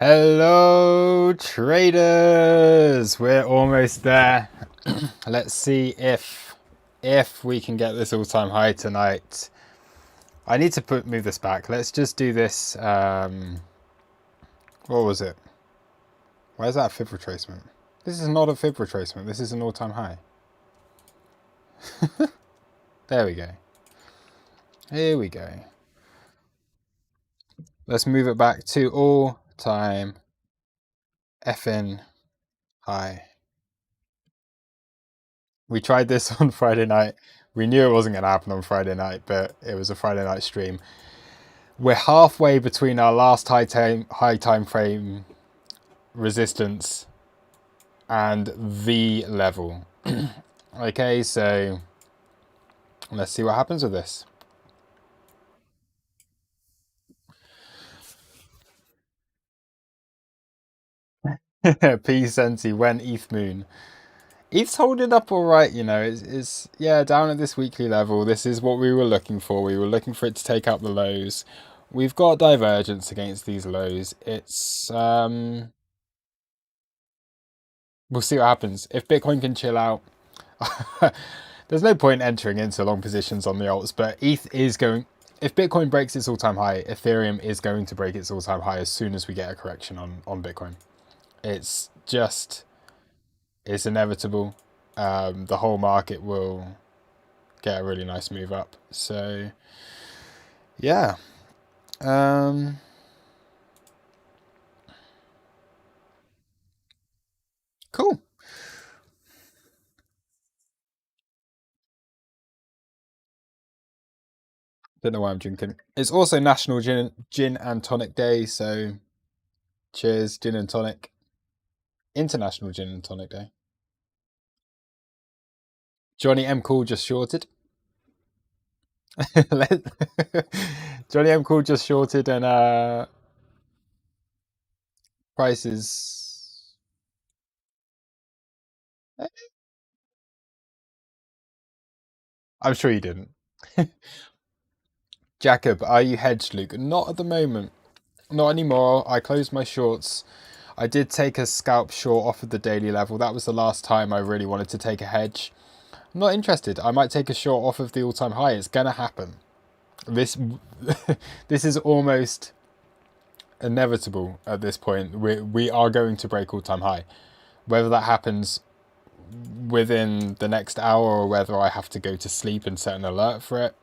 Hello, traders! We're almost there. Let's see if we can get this all-time high tonight. I need to move this back. Let's just do this. What was it? Why is that a fib retracement? This is not a fib retracement. This is an all-time high. There we go. Here we go. Let's move it back to all-time effing high. We tried this on Friday night. We knew it wasn't going to happen on Friday night, but it was a Friday night stream. We're halfway between our last high time frame resistance and the level. Okay, so let's see what happens with this. P Senti, when ETH moon. ETH's holding up all right, you know. It's yeah, down at this weekly level. This is what we were looking for. We were looking for it to take out the lows. We've got divergence against these lows. It's we'll see what happens. If Bitcoin can chill out, there's no point entering into long positions on the alts, but ETH is going. If Bitcoin breaks its all-time high, Ethereum is going to break its all-time high as soon as we get a correction on Bitcoin. It's just, it's inevitable. The whole market will get a really nice move up. So, yeah. Cool. Don't know why I'm drinking. It's also National Gin and Tonic Day, so cheers, gin and tonic. International Gin and Tonic Day. Johnny M. Cool just shorted. Johnny M. Cool just shorted, and prices. I'm sure you didn't. Jacob, are you hedged, Luke? Not at the moment. Not anymore. I closed my shorts. I did take a scalp short off of the daily level. That was the last time I really wanted to take a hedge. I'm not interested. I might take a short off of the all-time high. It's gonna happen. This this is almost inevitable at this point. We are going to break all-time high. Whether that happens within the next hour or whether I have to go to sleep and set an alert for it,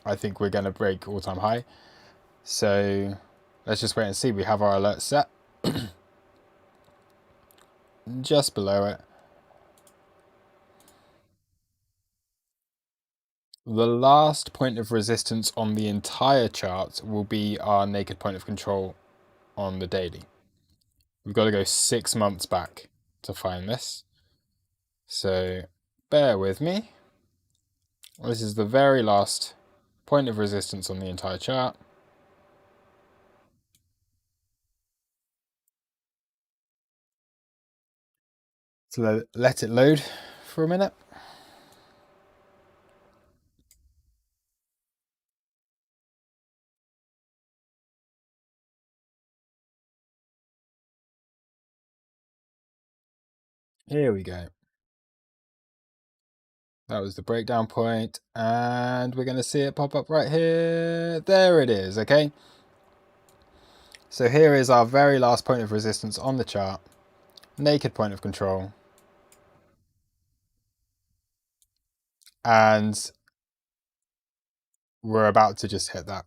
I think we're going to break all-time high. So let's just wait and see. We have our alert set just below it. The last point of resistance on the entire chart will be our naked point of control on the daily. We've got to go 6 months back to find this. So bear with me. This is the very last point of resistance on the entire chart. So let it load for a minute. Here we go. That was the breakdown point, and we're going to see it pop up right here. There it is, okay? So here is our very last point of resistance on the chart. Naked point of control. And we're about to just hit that.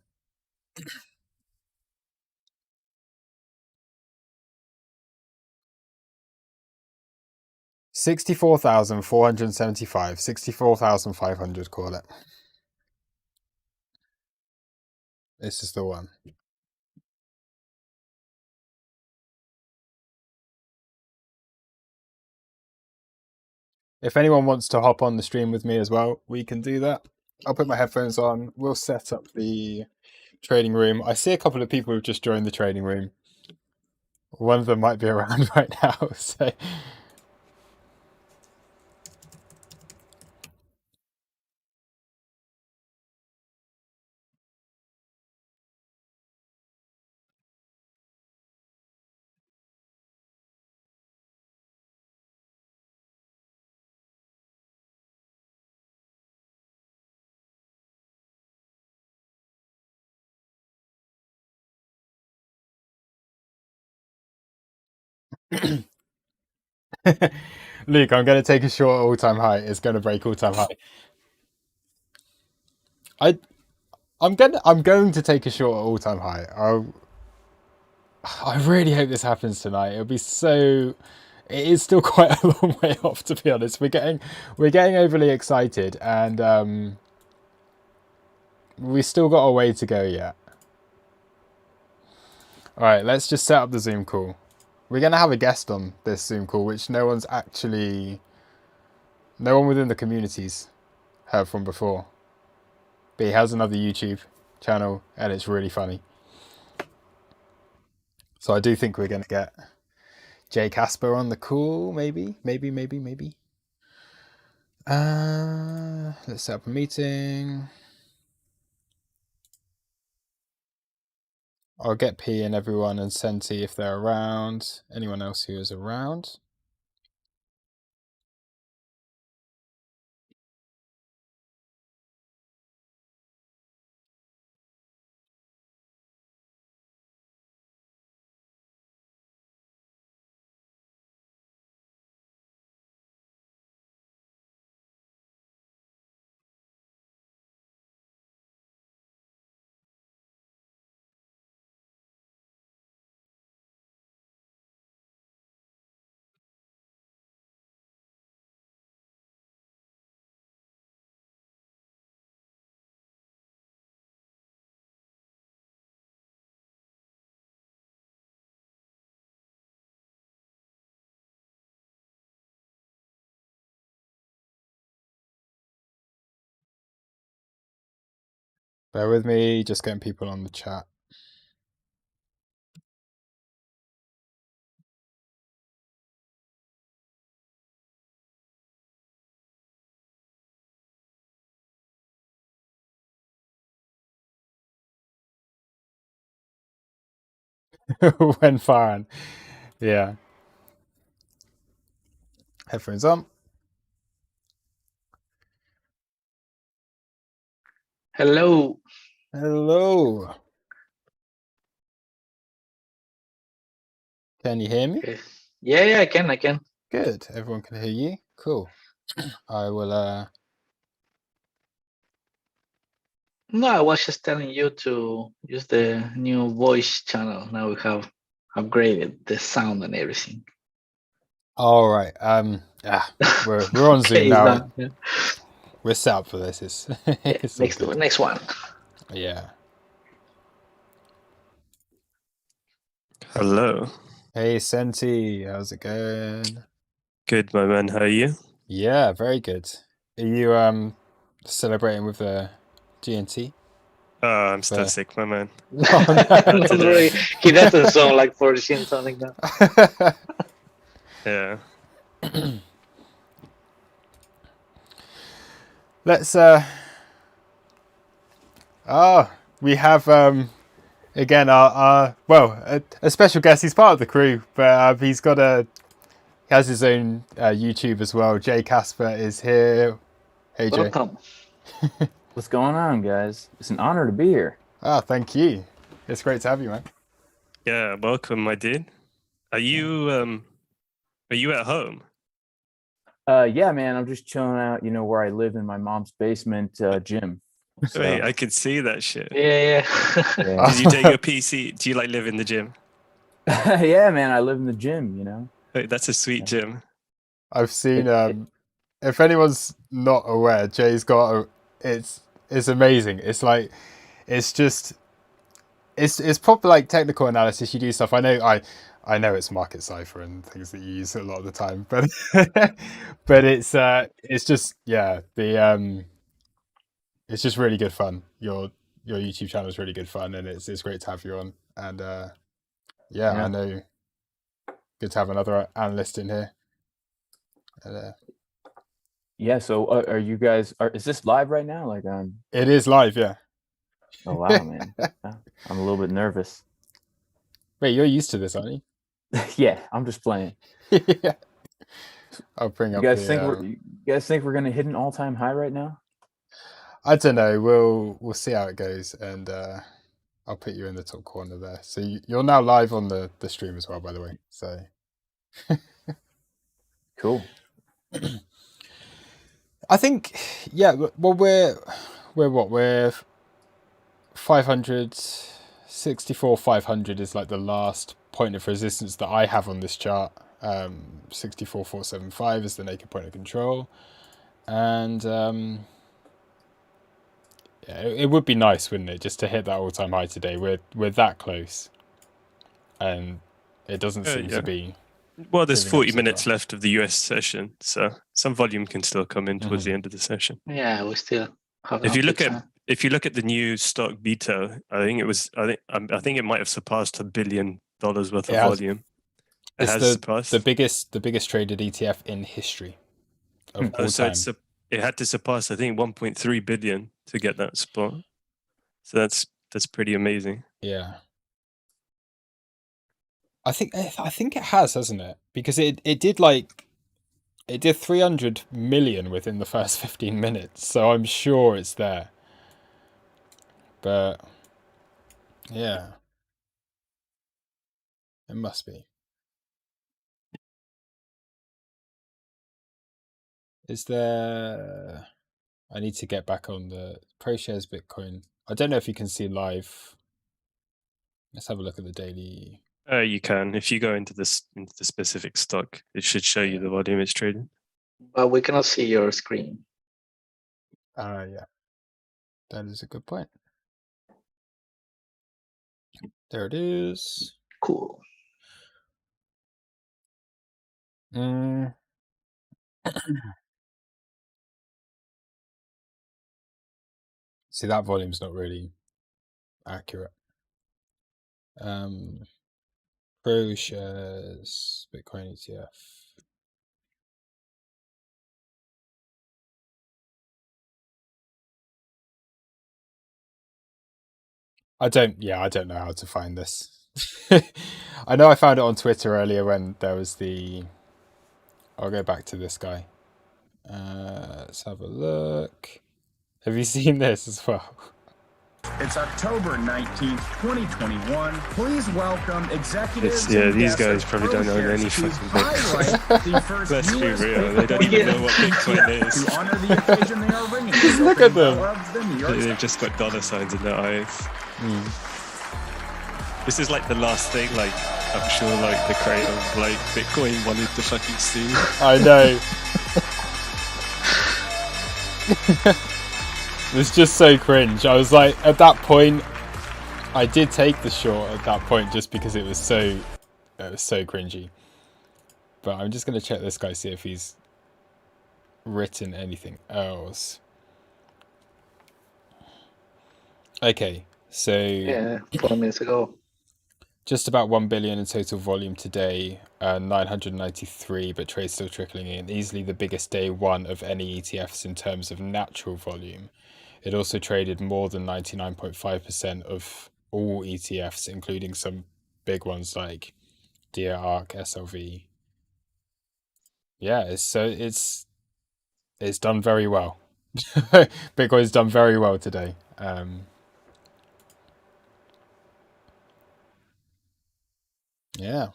$64,475, 64,500, call it. This is the one. If anyone wants to hop on the stream with me as well, we can do that. I'll put my headphones on. We'll set up the trading room. I see a couple of people who've just joined the trading room. One of them might be around right now, so Luke, I'm going to take a short all-time high. It's going to break all-time high. I I'm going to take a short all-time high. I really hope this happens tonight. It'll be so. It is still quite a long way off, to be honest. We're getting overly excited, and we still got a way to go yet. All right, let's just set up the Zoom call. We're gonna have a guest on this Zoom call, which no one within the communities heard from before. But he has another YouTube channel, and it's really funny. So I do think we're gonna get Jay Casper on the call, maybe. Let's set up a meeting. I'll get P and everyone and Senti if they're around. Anyone else who is around. Bear with me, just getting people on the chat. When firing. Yeah. Headphones on. Hello. Hello. Can you hear me? Okay. Yeah, I can. Good. Everyone can hear you. Cool. I will No, I was just telling you to use the new voice channel. Now we have upgraded the sound and everything. all right. We're on Zoom Okay, now. done. Yeah. We're set up for this. It's, it's all good. Next one. Yeah. Hello. Hey Senti, how's it going? Good, my man. How are you? Yeah, very good. Are you celebrating with the GNT? I'm still Fair. sick, my man. Oh no. Not really. He doesn't sound like 14 something now. Yeah. Let's we have again a special guest. He's part of the crew, but he has his own YouTube as well. Jay Casper is here. Hey Jay. Welcome. What's going on, guys? It's an honor to be here. Thank you. It's great to have you, man. Yeah, welcome, my dude. Are you at home? Yeah, man, I'm just chilling out, where I live in my mom's basement gym. So, Wait, I could see that shit. Yeah. yeah. Did you take your PC? Do you like live in the gym? Yeah, man, I live in the gym, Wait, that's a sweet gym. I've seen if anyone's not aware, Jay's got it's amazing. It's like it's proper like technical analysis. You do stuff. I know it's market cipher and things that you use a lot of the time, but but it's just it's just really good fun. Your YouTube channel is really good fun, and it's great to have you on. And I know good to have another analyst in here. And, Yeah, so are you guys is this live right now? Like it is live, yeah. Oh wow, man. I'm a little bit nervous. Wait, you're used to this, aren't you? Yeah, I'm just playing. Yeah. I'll bring up. You guys think we're gonna hit an all-time high right now? I don't know. We'll see how it goes, and I'll put you in the top corner there. So you're now live on the stream as well, by the way. So Cool. I think, yeah. Well, we're what? We're 564, 500 is like the last point of resistance that I have on this chart. 64,475 is the naked point of control, and yeah, it would be nice, wouldn't it, just to hit that all-time high today. We're that close, and it doesn't seem Yeah. to be. Well, there's moving up 40 so minutes far. left of the US session, so some volume can still come in towards the end of the session. Yeah, we still have If you look time. at the new stock beta, I think it might have surpassed $1 billion worth of volume. It It's has surpassed the biggest traded ETF in history of all so time. it had to surpass, I think, 1.3 billion to get that spot. So that's pretty amazing. Yeah. I think it has, hasn't it? Because it did 300 million within the first 15 minutes, so I'm sure it's there. But yeah, it must be. Is there? I need to get back on the ProShares Bitcoin. I don't know if you can see live. Let's have a look at the daily. You can, if you go into the specific stock, it should show you the volume it's trading. But we cannot see your screen. Yeah, that is a good point. There it is. Cool. See, that volume's not really accurate. ProShares Bitcoin ETF. I don't know how to find this. I know I found it on Twitter earlier when there was the. I'll go back to this guy. Let's have a look. Have you seen this as well? It's October 19th, 2021. Please welcome executives. These guys probably don't know any fucking Bitcoin. Let's be real, they don't even know what Bitcoin is. To honor the occasion, they are ringing. Look at them. They've just got dollar signs in their eyes. This is like the last thing, like, I'm sure, like, the creator of, like, Bitcoin wanted to fucking see. I know. It's just so cringe. I was like, at that point, I did take the short at that point just because it was so cringy. But I'm just going to check this guy, see if he's written anything else. Okay, so... Yeah, 4 minutes ago. Just about 1 billion in total volume today, 993, but trade still trickling in. Easily the biggest day one of any ETFs in terms of natural volume. It also traded more than 99.5% of all ETFs, including some big ones like DARC, SLV. Yeah, it's done very well. Bitcoin's done very well today. Yeah.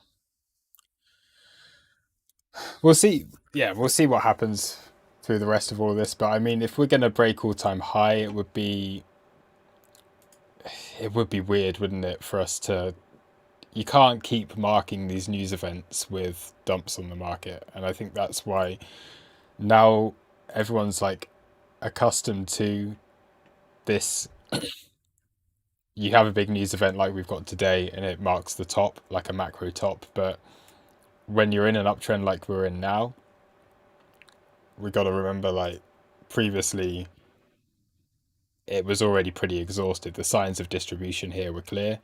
We'll see. Yeah, we'll see what happens through the rest of all this. But I mean, if we're going to break all-time high, it would be weird, wouldn't it, for us to... You can't keep marking these news events with dumps on the market. And I think that's why now everyone's like accustomed to this. You have a big news event like we've got today and it marks the top, like a macro top. But when you're in an uptrend like we're in now, we got to remember, like, previously it was already pretty exhausted. The signs of distribution here were clear.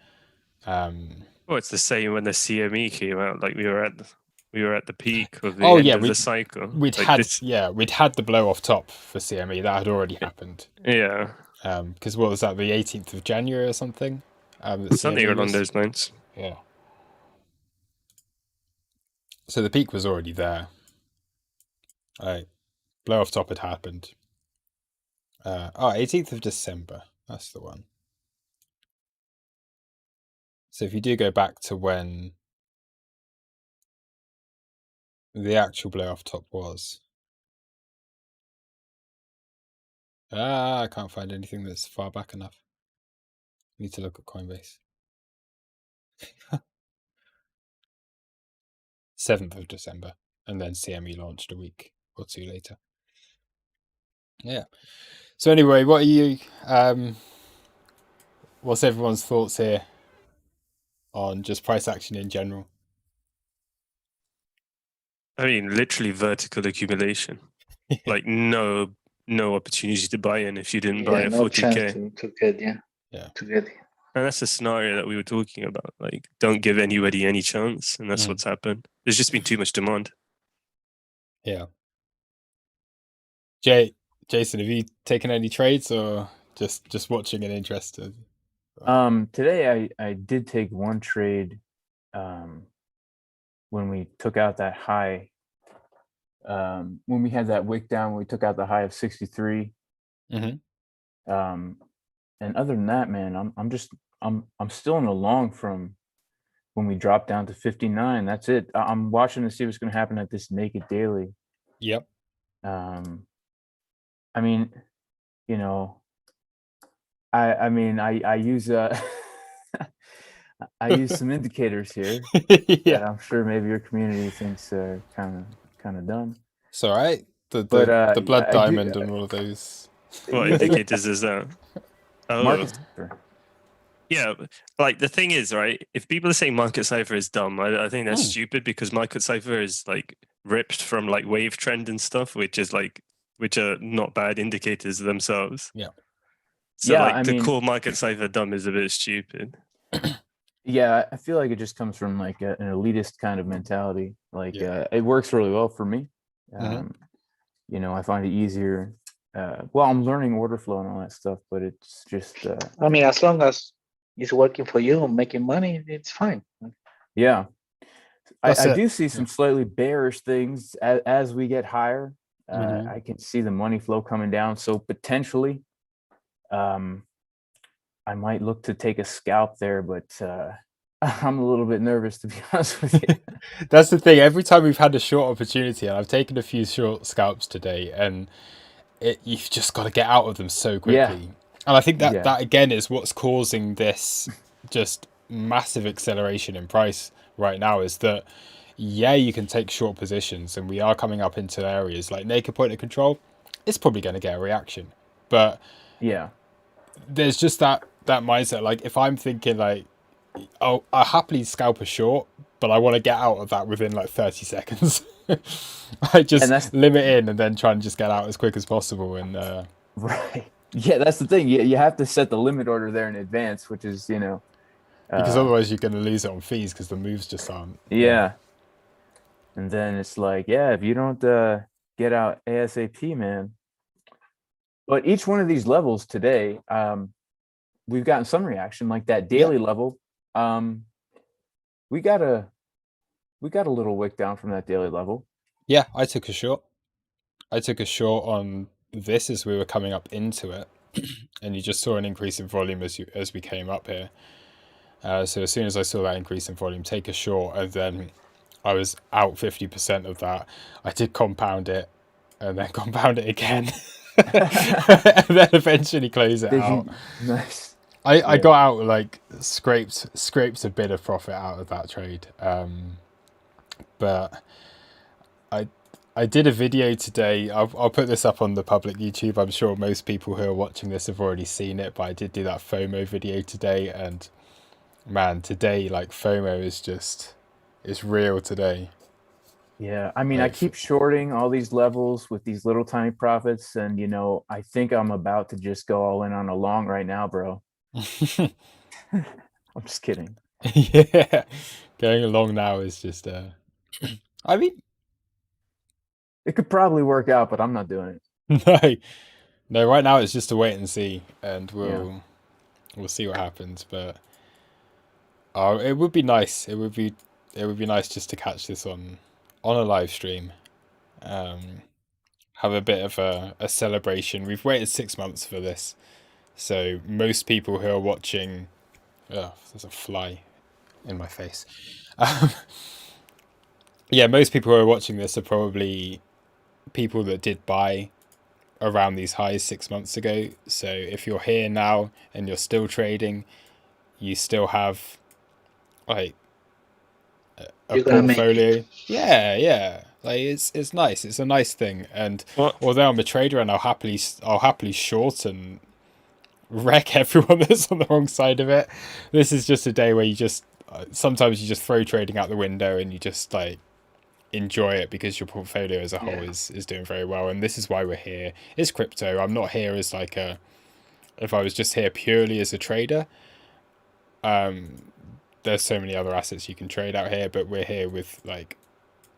Well, it's the same when the CME came out. Like, we were at the peak of the end of the cycle. We'd like had the blow off top for CME. That had already happened. Yeah. Because what was that, the 18th of January or something? Something along those lines. Yeah. So the peak was already there. Blow off top had happened. 18th of December. That's the one. So if you do go back to when the actual blow off top was. I can't find anything that's far back enough. Need to look at Coinbase. 7th of December, and then CME launched a week or two later. Yeah. So anyway, what are you? What's everyone's thoughts here on just price action in general? I mean, literally vertical accumulation. Like no opportunity to buy in if you didn't buy Yeah, at no 40K. chance to get to get it. And that's the scenario that we were talking about. Like, don't give anybody any chance, and that's what's happened. There's just been too much demand. Yeah. Jason, have you taken any trades or just watching and interested? Today I did take one trade when we took out that high. When we had that wick down, we took out the high of 63. And other than that, man, I'm still in the long from when we dropped down to 59. That's it. I'm watching to see what's going to happen at this naked daily. Yep. I mean, you know, I mean, I use I use some indicators here. Yeah, that I'm sure maybe your community thinks are kind of dumb. it's all right. The blood diamond and all of those. What indicators is that? Oh, Market. yeah. Like the thing is, right? If people are saying market cipher is dumb, I think that's stupid because market cipher is like ripped from like wave trend and stuff, which are not bad indicators themselves. Yeah. So Yeah, like I to mean, call market cipher dumb is a bit stupid. Yeah, I feel like it just comes from like an elitist kind of mentality. Like it works really well for me. You know, I find it easier. Well, I'm learning order flow and all that stuff, but it's just. I mean, as long as it's working for you and making money, it's fine. Yeah, I do see some slightly bearish things as we get higher. I can see the money flow coming down, so potentially, I might look to take a scalp there, but I'm a little bit nervous, to be honest with you. That's the thing. Every time we've had a short opportunity, and I've taken a few short scalps today, and you've just got to get out of them so quickly. Yeah. And I think that again is what's causing this just massive acceleration in price right now. Is that you can take short positions, and we are coming up into areas like naked point of control. It's probably going to get a reaction, but there's just that mindset. Like if I'm thinking like, oh, I happily scalp a short, but I want to get out of that within like 30 seconds. I just limit in and then try and just get out as quick as possible. And right, yeah, that's the thing. You have to set the limit order there in advance, which is because otherwise you're going to lose it on fees because the moves just aren't. Yeah, and then it's like if you don't get out ASAP, man. But each one of these levels today, we've gotten some reaction, like that daily level. We got a little wick down from that daily level. Yeah, I took a short. On this as we were coming up into it, and you just saw an increase in volume as we came up here. So as soon as I saw that increase in volume, take a short, and then I was out 50% of that. I did compound it, and then compound it again. And then eventually close it out. Nice. I got out like scraped a bit of profit out of that trade. But I did a video today. I'll put this up on the public YouTube. I'm sure most people who are watching this have already seen it, but I did do that FOMO video today, and man, today like FOMO is real today. Yeah, I mean, I keep shorting all these levels with these little tiny profits, and I think I'm about to just go all in on a long right now, bro. I'm just kidding. Yeah, going along now is just I mean, it could probably work out, but I'm not doing it. No, right now it's just a wait and see, and we'll see what happens. But it would be nice. It would be nice just to catch this on a live stream. Have a bit of a celebration. We've waited 6 months for this, so most people who are watching, there's a fly in my face. yeah, most people who are watching this are probably people that did buy around these highs 6 months ago. So if you're here now and you're still trading, you still have like a You're gonna make it. portfolio. Yeah. Like it's nice. It's a nice thing. And What? although I'm a trader and I'll happily short and wreck everyone that's on the wrong side of it, this is just a day where you just sometimes you just throw trading out the window and you just like enjoy it because your portfolio as a whole is doing very well. And this is why we're here. It's crypto. I'm not here as like a, if I was just here purely as a trader, there's so many other assets you can trade out here, but we're here with like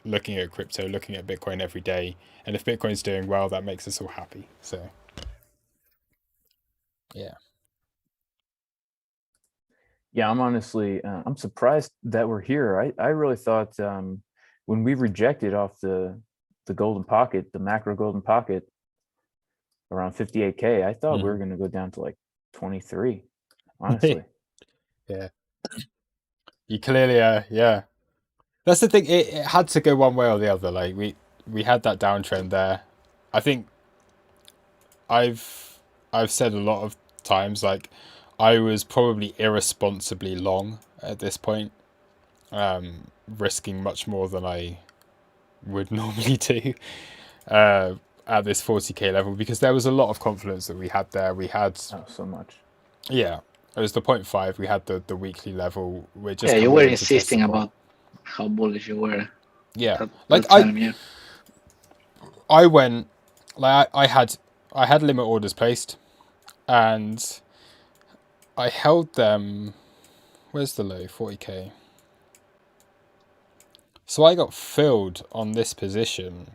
looking at crypto, looking at Bitcoin every day. And if Bitcoin's doing well, that makes us all happy. So yeah. Yeah, I'm honestly, I'm surprised that we're here. I really thought when we rejected off the golden pocket, the macro golden pocket around 58K, I thought we were going to go down to like 23, honestly. Yeah. You clearly yeah. That's the thing, it had to go one way or the other. Like we had that downtrend there. I think I've said a lot of times like I was probably irresponsibly long at this point, risking much more than I would normally do at this 40k level, because there was a lot of confidence that we had there. We had so much. Yeah, it was the 0.5. We had the weekly level. We're just you coming were in to test insisting support. about how bullish you were. Yeah, That time, I went like I had limit orders placed, and I held them. Where's the low? 40k. So I got filled on this position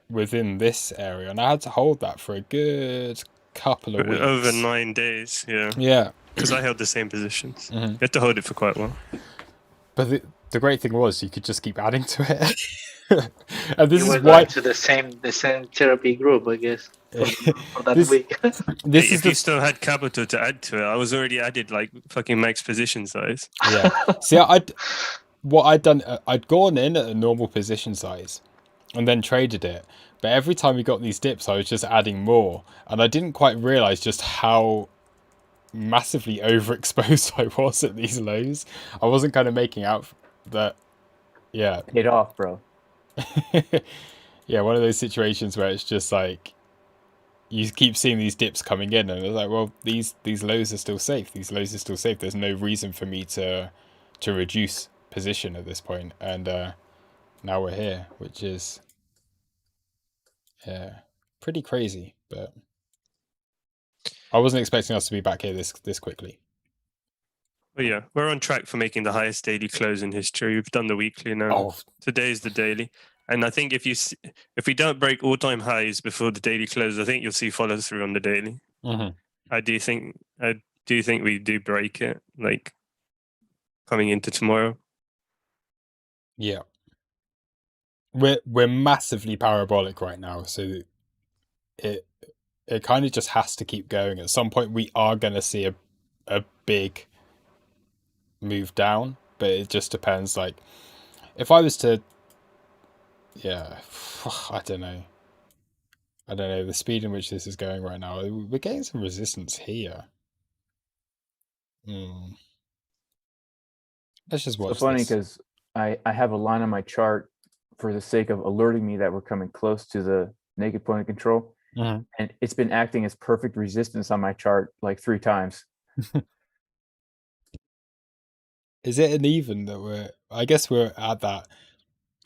within this area, and I had to hold that for a good couple of weeks. Over 9 days, yeah. Yeah. Because I held the same positions. You had to hold it for quite a while. But the great thing was you could just keep adding to it. And this you were is why going to the same therapy group, I guess, for that This- week. this Hey, is if you still had capital to add to it, I was already added like fucking max position size. yeah. See, I'd gone in at a normal position size and then traded it. But every time we got these dips, I was just adding more, and I didn't quite realize just how massively overexposed I was at these lows. I wasn't kind of making out that. Yeah. Paid off, bro. Yeah, one of those situations where it's just like you keep seeing these dips coming in, and it's like, well, these lows are still safe. These lows are still safe. There's no reason for me to reduce position at this point. And now we're here, which is pretty crazy. But I wasn't expecting us to be back here this quickly. But yeah, we're on track for making the highest daily close in history. We've done the weekly now. Oh, Today's the daily, and I think if we don't break all-time highs before the daily close, I think you'll see follow through on the daily. I do think we do break it, like coming into tomorrow. yeah. We're massively parabolic right now, so it kind of just has to keep going. At some point, we are going to see a big move down, but it just depends. Like, if I was to, I don't know the speed in which this is going right now. We're getting some resistance here. Let's just watch. So funny this. because I have a line on my chart for the sake of alerting me that we're coming close to the naked point of control, and it's been acting as perfect resistance on my chart like 3 times. Is it an even that I guess we're at that.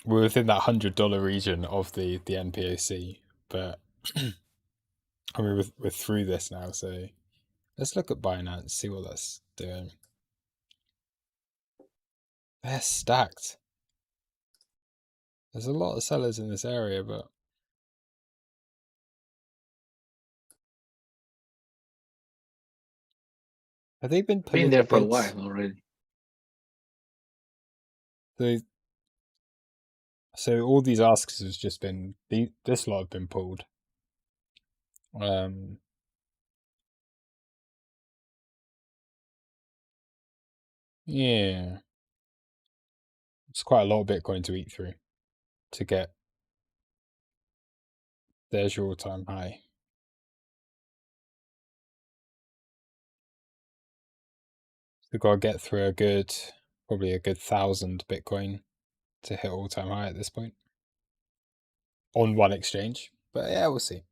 We're within that $100 region of the NPOC, but I mean we're through this now. So let's look at Binance, see what that's doing. They're stacked. There's a lot of sellers in this area, but have they been pulling there for a bids? while already. So all these asks has just been this lot have been pulled. Yeah. It's quite a lot of Bitcoin to eat through to get. There's your all-time high. We've got to get through probably a good 1,000 Bitcoin to hit all-time high at this point on one exchange. But yeah, we'll see.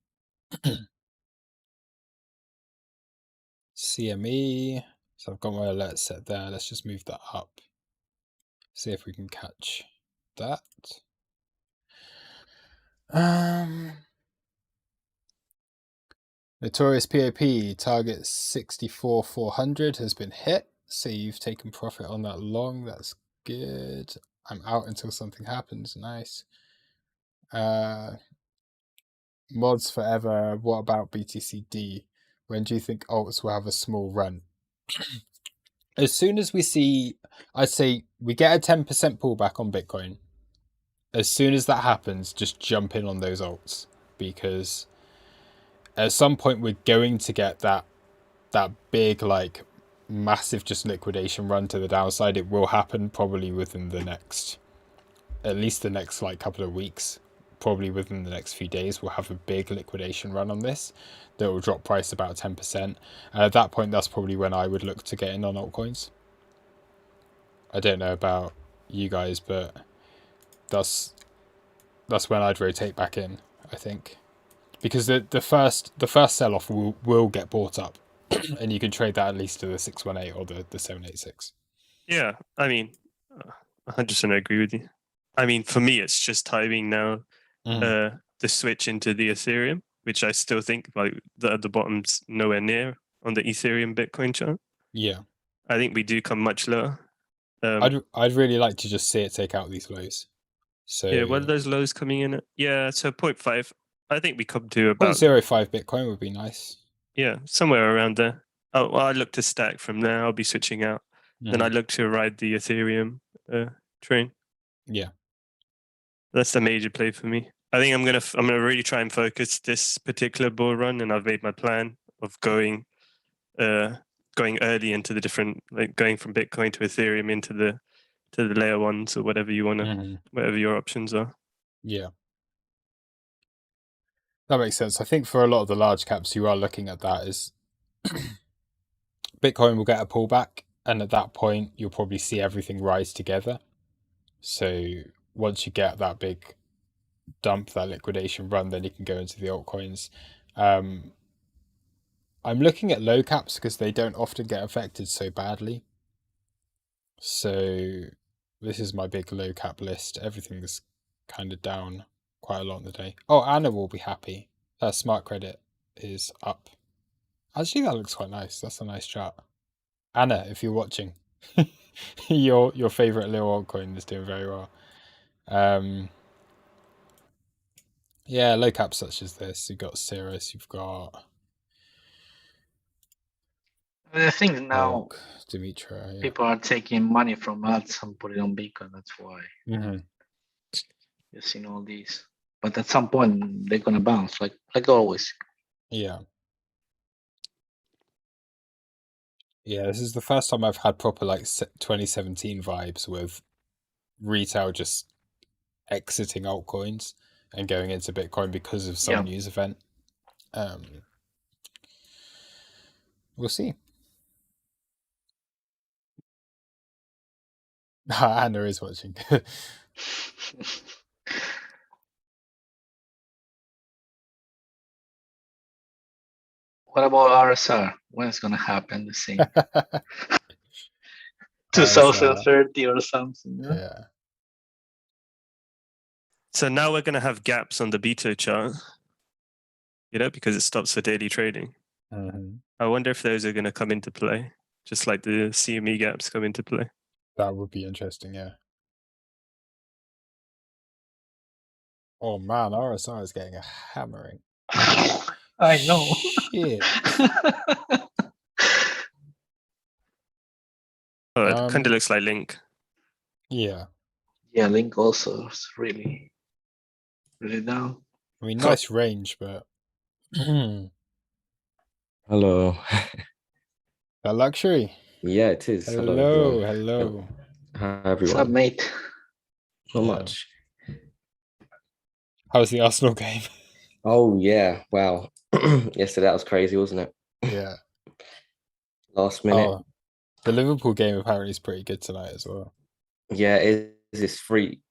CME. So I've got my alert set there. Let's just move that up. See if we can catch that. Notorious POP target 64,400 has been hit. So you've taken profit on that long. That's good. I'm out until something happens. Nice. Mods forever. What about BTCD? When do you think alts will have a small run? As soon as we see, I'd say we get a 10% pullback on Bitcoin. As soon as that happens, just jump in on those alts, because at some point we're going to get that big, like, massive just liquidation run to the downside. It will happen probably within at least the next like couple of weeks. Probably within the next few days, we'll have a big liquidation run on this that will drop price about 10%. And at that point, that's probably when I would look to get in on altcoins. I don't know about you guys, but that's when I'd rotate back in, I think, because the first sell-off will get bought up, and you can trade that at least to the 618 or the 786. Yeah, I mean, 100% agree with you. I mean, for me, it's just timing now. The switch into the Ethereum, which I still think like at the bottom's nowhere near on the Ethereum Bitcoin chart. Yeah, I think we do come much lower. I'd really like to just see it take out these lows. So yeah, what are those lows coming in at? Yeah, so 0.5. I think we come to about 0.05 Bitcoin would be nice. Yeah, somewhere around there. Oh, well, I look to stack from there. I'll be switching out. Then I look to ride the Ethereum train. Yeah, that's the major play for me. I think I'm gonna really try and focus this particular bull run, and I've made my plan of going early into the different, like going from Bitcoin to Ethereum into the layer ones or whatever you wanna, whatever your options are. Yeah, that makes sense. I think for a lot of the large caps, you are looking at that as Bitcoin will get a pullback, and at that point, you'll probably see everything rise together. So once you get that big dump, that liquidation run, then you can go into the altcoins. I'm looking at low caps because they don't often get affected so badly. So this is my big low cap list. Everything's kind of down quite a lot in the day. Oh, Anna will be happy. Smart credit is up. Actually, that looks quite nice. That's a nice chart. Anna, if you're watching, your favorite little altcoin is doing very well. Yeah, low caps such as this. You've got Cirrus, you've got I think now Dimitra. Yeah. people are taking money from ads and put it on Bitcoin. That's why you're seeing all these. But at some point they're gonna bounce, like always. Yeah. Yeah, this is the first time I've had proper like 2017 vibes with retail just exiting altcoins and going into Bitcoin because of some news event. We'll see. Anna is watching. What about RSR? When it's gonna happen? The same. 2030 or something. Yeah. So now we're going to have gaps on the beta chart, because it stops for daily trading. I wonder if those are going to come into play, just like the CME gaps come into play. That would be interesting, yeah. Oh man, RSR is getting a hammering. I know. Shit. Oh, it kind of looks like Link. Yeah. Yeah, Link also is really down. I mean, nice range, but Hello. a luxury. Yeah, it is. Hello. Hi, everyone. What's up, mate? Not Yeah. much. How was the Arsenal game? Oh yeah, wow. Yesterday that was crazy, wasn't it? Yeah. Last minute. Oh, the Liverpool game apparently is pretty good tonight as well. Yeah, it is this free.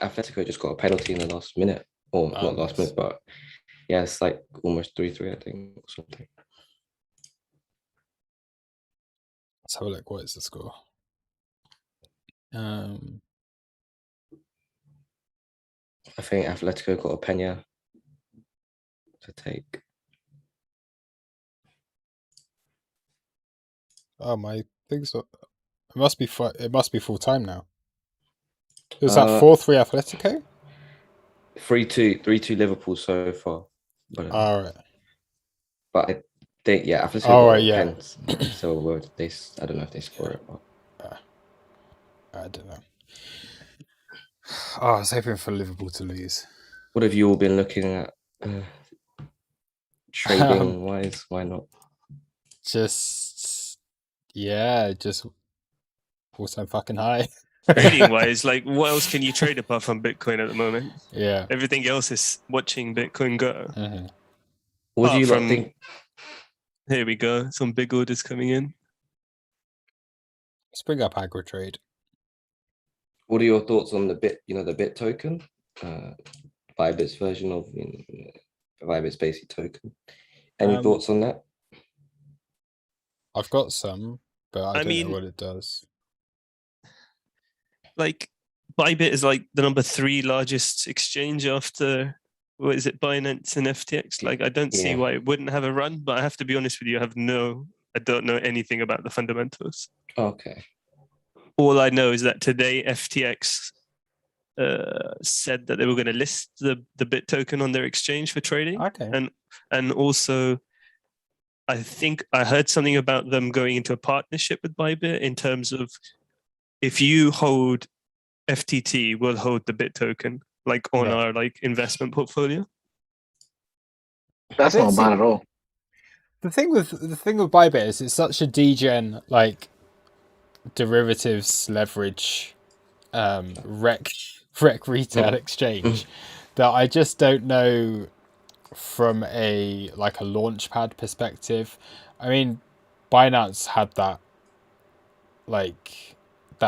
Atletico just got a penalty in the last minute, or Oh, not last nice. minute, but yeah, it's like almost 3-3, I think, or something. Let's have a look. What is the score? I think Atletico got a Pena to take. Oh, my things. It must be. It must be full time now. Was that 4-3 Atletico? 3-2, 3-2 Liverpool so far. But, All right. but I think Atletico Oh, got right, yeah. pens, so they. I don't know if they score it. But. I don't know. Oh, I was hoping for Liverpool to lose. What have you all been looking at? Trading wise, why not? Just all-time fucking high. Trading wise, like what else can you trade apart from Bitcoin at the moment? Yeah. Everything else is watching Bitcoin go. Mm-hmm. What do you Apart think? Here we go. Some big orders coming in. Let's bring up Agri Trade. What are your thoughts on the Bit token? Bybit's version of Bybit's basic token. Any thoughts on that? I've got some, but I don't mean, know what it does. Like Bybit is like the number 3 largest exchange after, what is it, Binance and FTX. Like I don't see why it wouldn't have a run, but I have to be honest with you, I don't know anything about the fundamentals. Okay. All I know is that today FTX said that they were going to list the Bit token on their exchange for trading. Okay. And also, I think I heard something about them going into a partnership with Bybit in terms of if you hold FTT, we'll hold the Bit token like on our like investment portfolio. That's not bad at all. The thing with Bybit is it's such a degen like derivatives leverage rec retail exchange that I just don't know from a launchpad perspective. I mean, Binance had that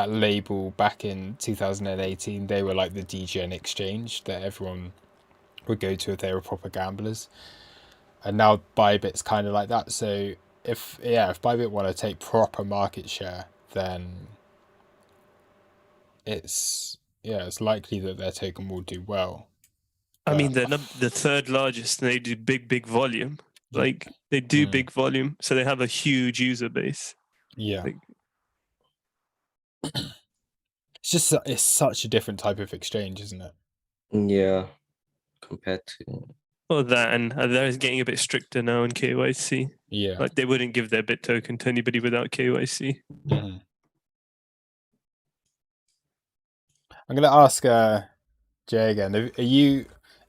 label back in 2018. They were like the degen exchange that everyone would go to if they were proper gamblers, and now Bybit's kind of like that. So if Bybit want to take proper market share, then it's likely that their token will do well. I mean, they're the 3rd largest, and they do big volume. Like they do big volume, so they have a huge user base. Yeah. It's such a different type of exchange, isn't it? Yeah, compared to. Well, that, and they're getting a bit stricter now in KYC. Yeah. Like they wouldn't give their Bit token to anybody without KYC. Mm-hmm. I'm going to ask Jay again. Are you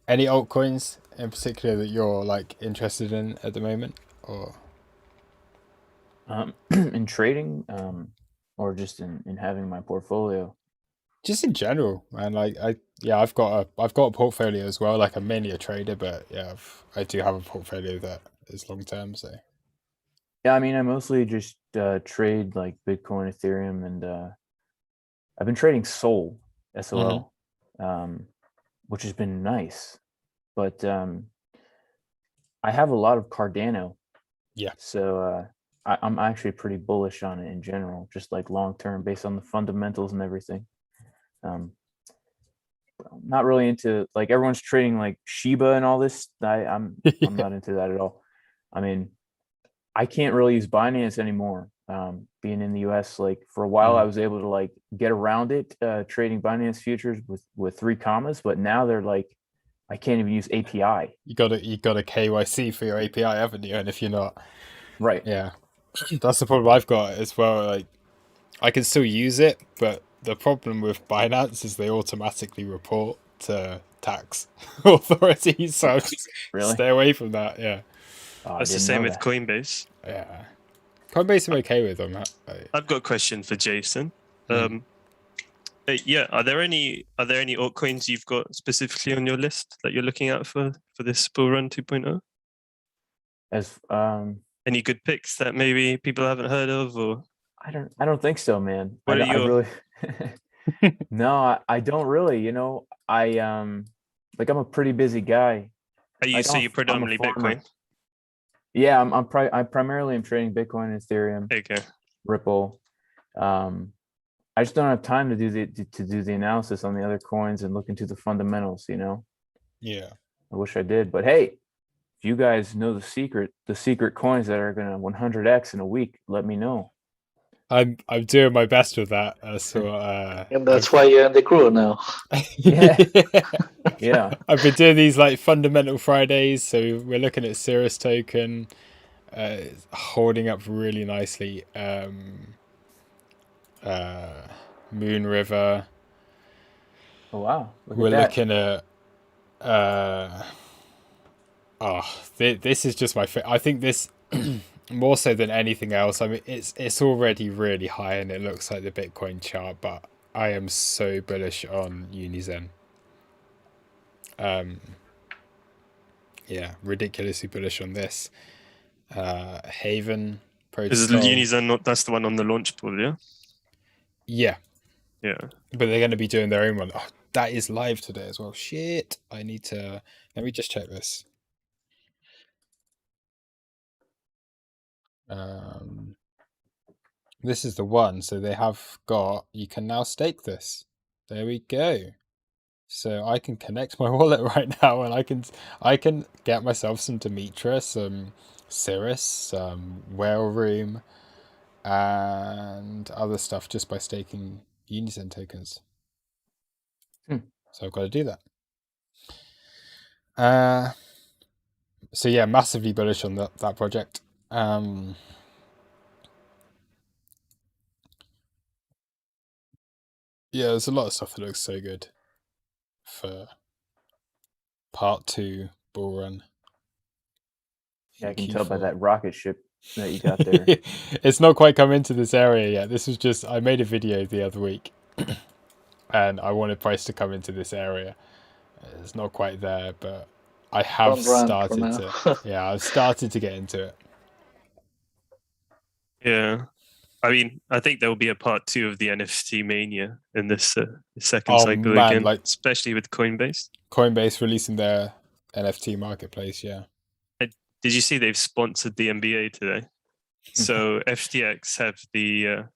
any altcoins in particular that you're like interested in at the moment, or in trading, or just in having my portfolio? Just in general, man. Like I've got a portfolio as well. Like I'm mainly a trader, but I do have a portfolio that is long term. So yeah, I mean, I mostly just trade like Bitcoin, Ethereum, and I've been trading SOL, SOL, which has been nice. But I have a lot of Cardano. Yeah. So I'm actually pretty bullish on it in general, just like long term, based on the fundamentals and everything. Not really into like everyone's trading like Shiba and all this. I'm not into that at all. I mean, I can't really use Binance anymore. Being in the US, like for a while, I was able to like get around it, trading Binance futures with 3 commas, but now they're like, I can't even use API. You got a KYC for your API, haven't you? And if you're not, right, that's the problem I've got as well. Like, I can still use it, but the problem with Binance is they automatically report to tax authorities, so just stay away from that. Yeah, that's the same with Coinbase. Yeah, Coinbase I'm okay with on that. I've got a question for Jason. Are Yeah, are there any altcoins you've got specifically on your list that you're looking at for this bull run 2.0? As Any good picks that maybe people haven't heard of, or I don't think so, man. What are I your- really no, I don't really. You know, like I'm a pretty busy guy. are you Like, so I'm a- you're predominantly I'm a farmer. Bitcoin? Yeah, I primarily am trading Bitcoin and Ethereum, Okay. Ripple. I just don't have time to do the analysis on the other coins and look into the fundamentals. You know, Yeah. I wish I did, but hey, if you guys know the secret coins that are gonna 100x in a week, let me know. I'm doing my best with that. And that's why you're in the crew now. Yeah. Yeah. I've been doing these like fundamental Fridays, so we're looking at Cirrus token, holding up really nicely. Moon River. Oh wow. Look We're at that. looking at. This is just my. I think this more so than anything else. I mean, it's already really high, and it looks like the Bitcoin chart, but I am so bullish on Unizen. Yeah, ridiculously bullish on this. Haven protocol. Is Unizen not? That's the one on the launch pool, yeah. Yeah, Yeah. but they're going to be doing their own one. Oh, that is live today as well. Shit, I need to. Let me just check this. This is the one. So they have got. You can now stake this. There we go. So I can connect my wallet right now, and I can get myself some Demetra, some Cirrus, some Whale Room, and other stuff just by staking Unizen tokens. So I've got to do that. So yeah, massively bullish on that project. Yeah, there's a lot of stuff that looks so good for part 2 bull run. Yeah, I in can tell by Q4. that rocket ship that you got there. It's not quite come into this area yet. This was just, I made a video the other week and I wanted price to come into this area. It's not quite there, but I have Don't run for started now. to. Yeah, I've started to get into it. Yeah. I mean, I think there will be a part 2 of the NFT mania in this second Oh, cycle man, again, like- especially with Coinbase. Coinbase releasing their NFT marketplace, yeah. Did you see they've sponsored the NBA today? So FTX have the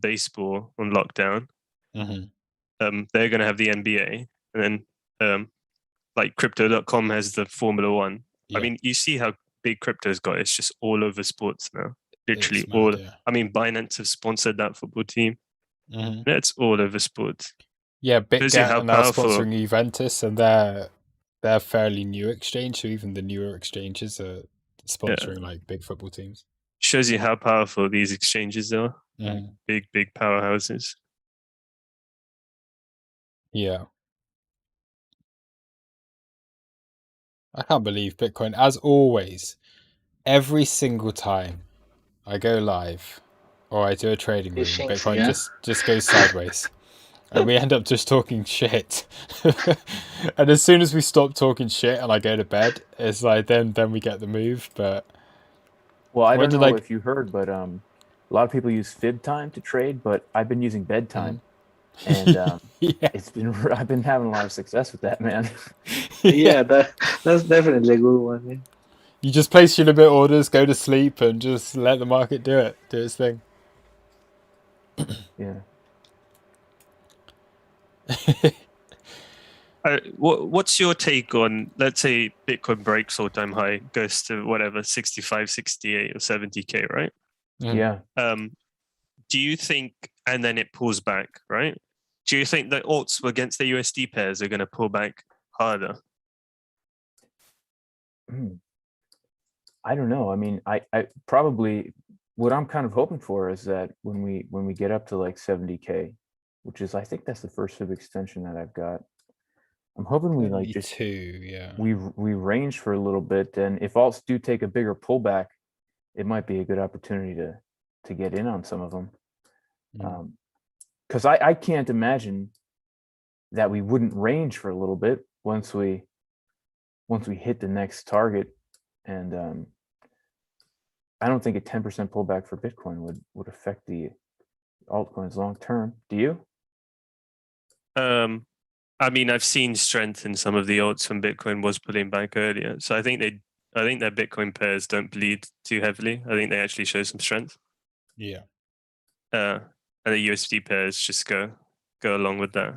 baseball on lockdown. Mm-hmm. They're going to have the NBA, and then like Crypto.com has the Formula One. Yeah. I mean, you see how big crypto's got. It's just all over sports now. Literally It's mad, all. yeah. I mean, Binance have sponsored that football team. Mm-hmm. It's all over sports. Yeah, Shows you BitGet how are now powerful- sponsoring Juventus, and they're fairly new exchange, so even the newer exchanges are sponsoring like big football teams. Shows you how powerful these exchanges are. Mm. Big powerhouses. Yeah. I can't believe Bitcoin, as always, every single time I go live or I do a trading room, It's shinksy, Bitcoin yeah? just goes sideways. And we end up just talking shit. And as soon as we stop talking shit and I go to bed, it's like then we get the move. But Well, I When don't did know I- if you heard, but a lot of people use fib time to trade, but I've been using bedtime, and yeah, I've been having a lot of success with that, man. Yeah, that's definitely a good one. Yeah. You just place your limit orders, go to sleep, and just let the market do its thing. Yeah. What's your take on, let's say Bitcoin breaks all-time high, goes to whatever 65, 68 or 70k, right? Mm. Yeah. Do you think, and then it pulls back, right? Do you think that alts against the USD pairs are going to pull back harder? I don't know. I mean, I probably, what I'm kind of hoping for is that when we get up to like 70k, which is, I think that's the first fib extension that I've got. I'm hoping we like just 72, yeah. we range for a little bit, and if alts do take a bigger pullback, it might be a good opportunity to get in on some of them. because I can't imagine that we wouldn't range for a little bit once we hit the next target, and I don't think a 10% pullback for Bitcoin would affect the altcoins long term. Do you? I mean, I've seen strength in some of the alts when Bitcoin was pulling back earlier. So I think their Bitcoin pairs don't bleed too heavily. I think they actually show some strength. Yeah. And the USD pairs just go along with that.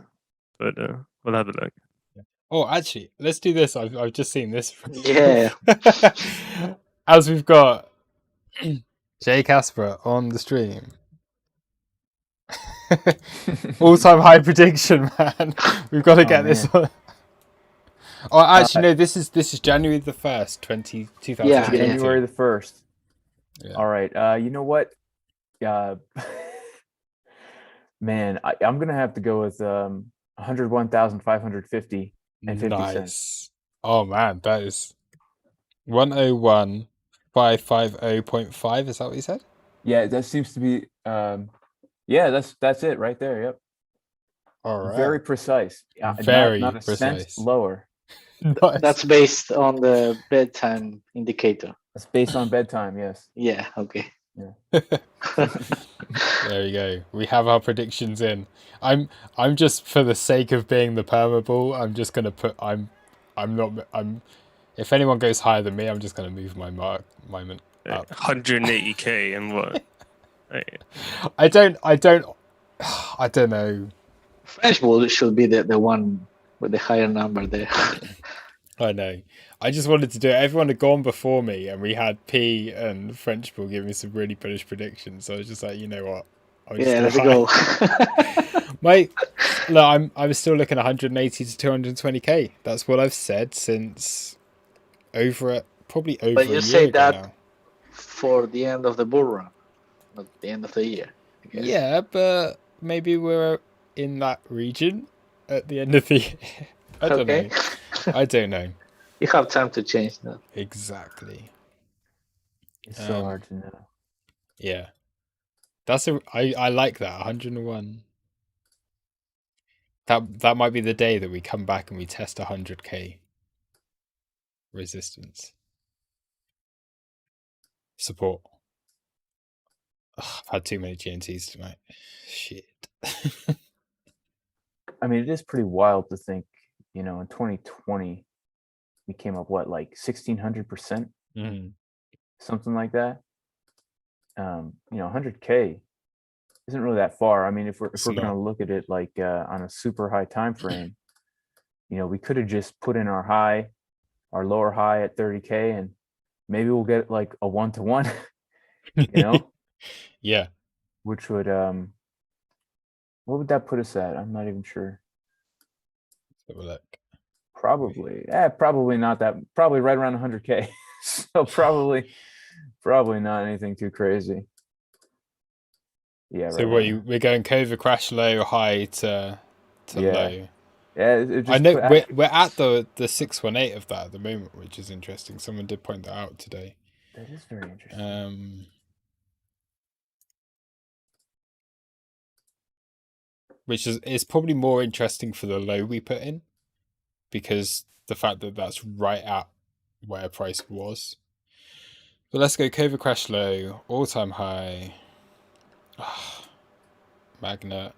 But we'll have a look. Oh, actually, let's do this. I've just seen this. Yeah. As we've got Jay Casper on the stream. All-time high prediction, man. We've got to get this on. Oh, actually, no. This is January the 1st, 2022. Yeah. January the 1st. Yeah. All right. You know what? Man, I'm gonna have to go with 101,550 and 50 cents. Oh man, that is 101,550.5. Is that what you said? Yeah, that seems to be. Yeah, that's it right there. Yep. All right. Very precise. Very not a precise. cent lower. Nice. That's based on the bedtime indicator. That's based on bedtime. Yes. Yeah. Okay. Yeah. There you go. We have our predictions in. I'm just, for the sake of being the permabull, I'm just gonna put if anyone goes higher than me, I'm just gonna move my moment up. 180k and what? I don't know. French bull should be the one with the higher number there. I know. I just wanted to do it. Everyone had gone before me, and we had P and French bull giving me some really bullish predictions. So I was just like, you know what? Let's go. Mate, look, I'm still looking at 180 to 220k. That's what I've said since probably over But a you year say ago that now. for the end of the bull run, not the end of the year. I guess. Yeah, but maybe we're in that region at the end of the year. I don't know. I don't know. You have time to change that. Exactly. It's so hard to know. Yeah. I like that, 101. That might be the day that we come back and we test 100k resistance. Support. I've had too many GNTs tonight. Shit. I mean, it is pretty wild to think, in 2020, we came up, like 1,600%? Something like that. 100K isn't really that far. I mean, if we're going to look at it like on a super high time frame, we could have just put in our lower high at 30K, and maybe we'll get like a 1-to-1, Yeah. Which would what would that put us at? I'm not even sure. Let's have a look. Probably not that. Probably right around 100K. So probably not anything too crazy. Yeah. So we're going COVID crash low, high to low. Yeah. I know we're at the 618 of that at the moment, which is interesting. Someone did point that out today. That is very interesting. Which is probably more interesting for the low we put in, because the fact that that's right at where price was. But let's go COVID crash low, all-time high, magnet,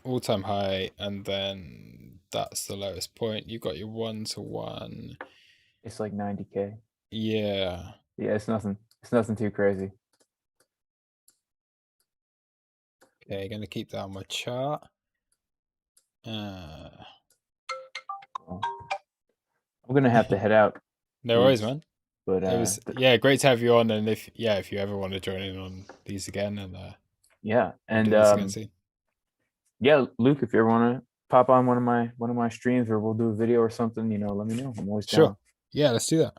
all-time high, and then that's the lowest point. You've got your 1-to-1. It's like 90K. Yeah. Yeah, it's nothing too crazy. Okay, gonna keep that on my chart. I'm gonna have to head out. No worries, man. But it was great to have you on, and if you ever want to join in on these again, and Luke, if you ever want to pop on one of my streams, or we'll do a video or something, let me know. I'm always down. Yeah, let's do that.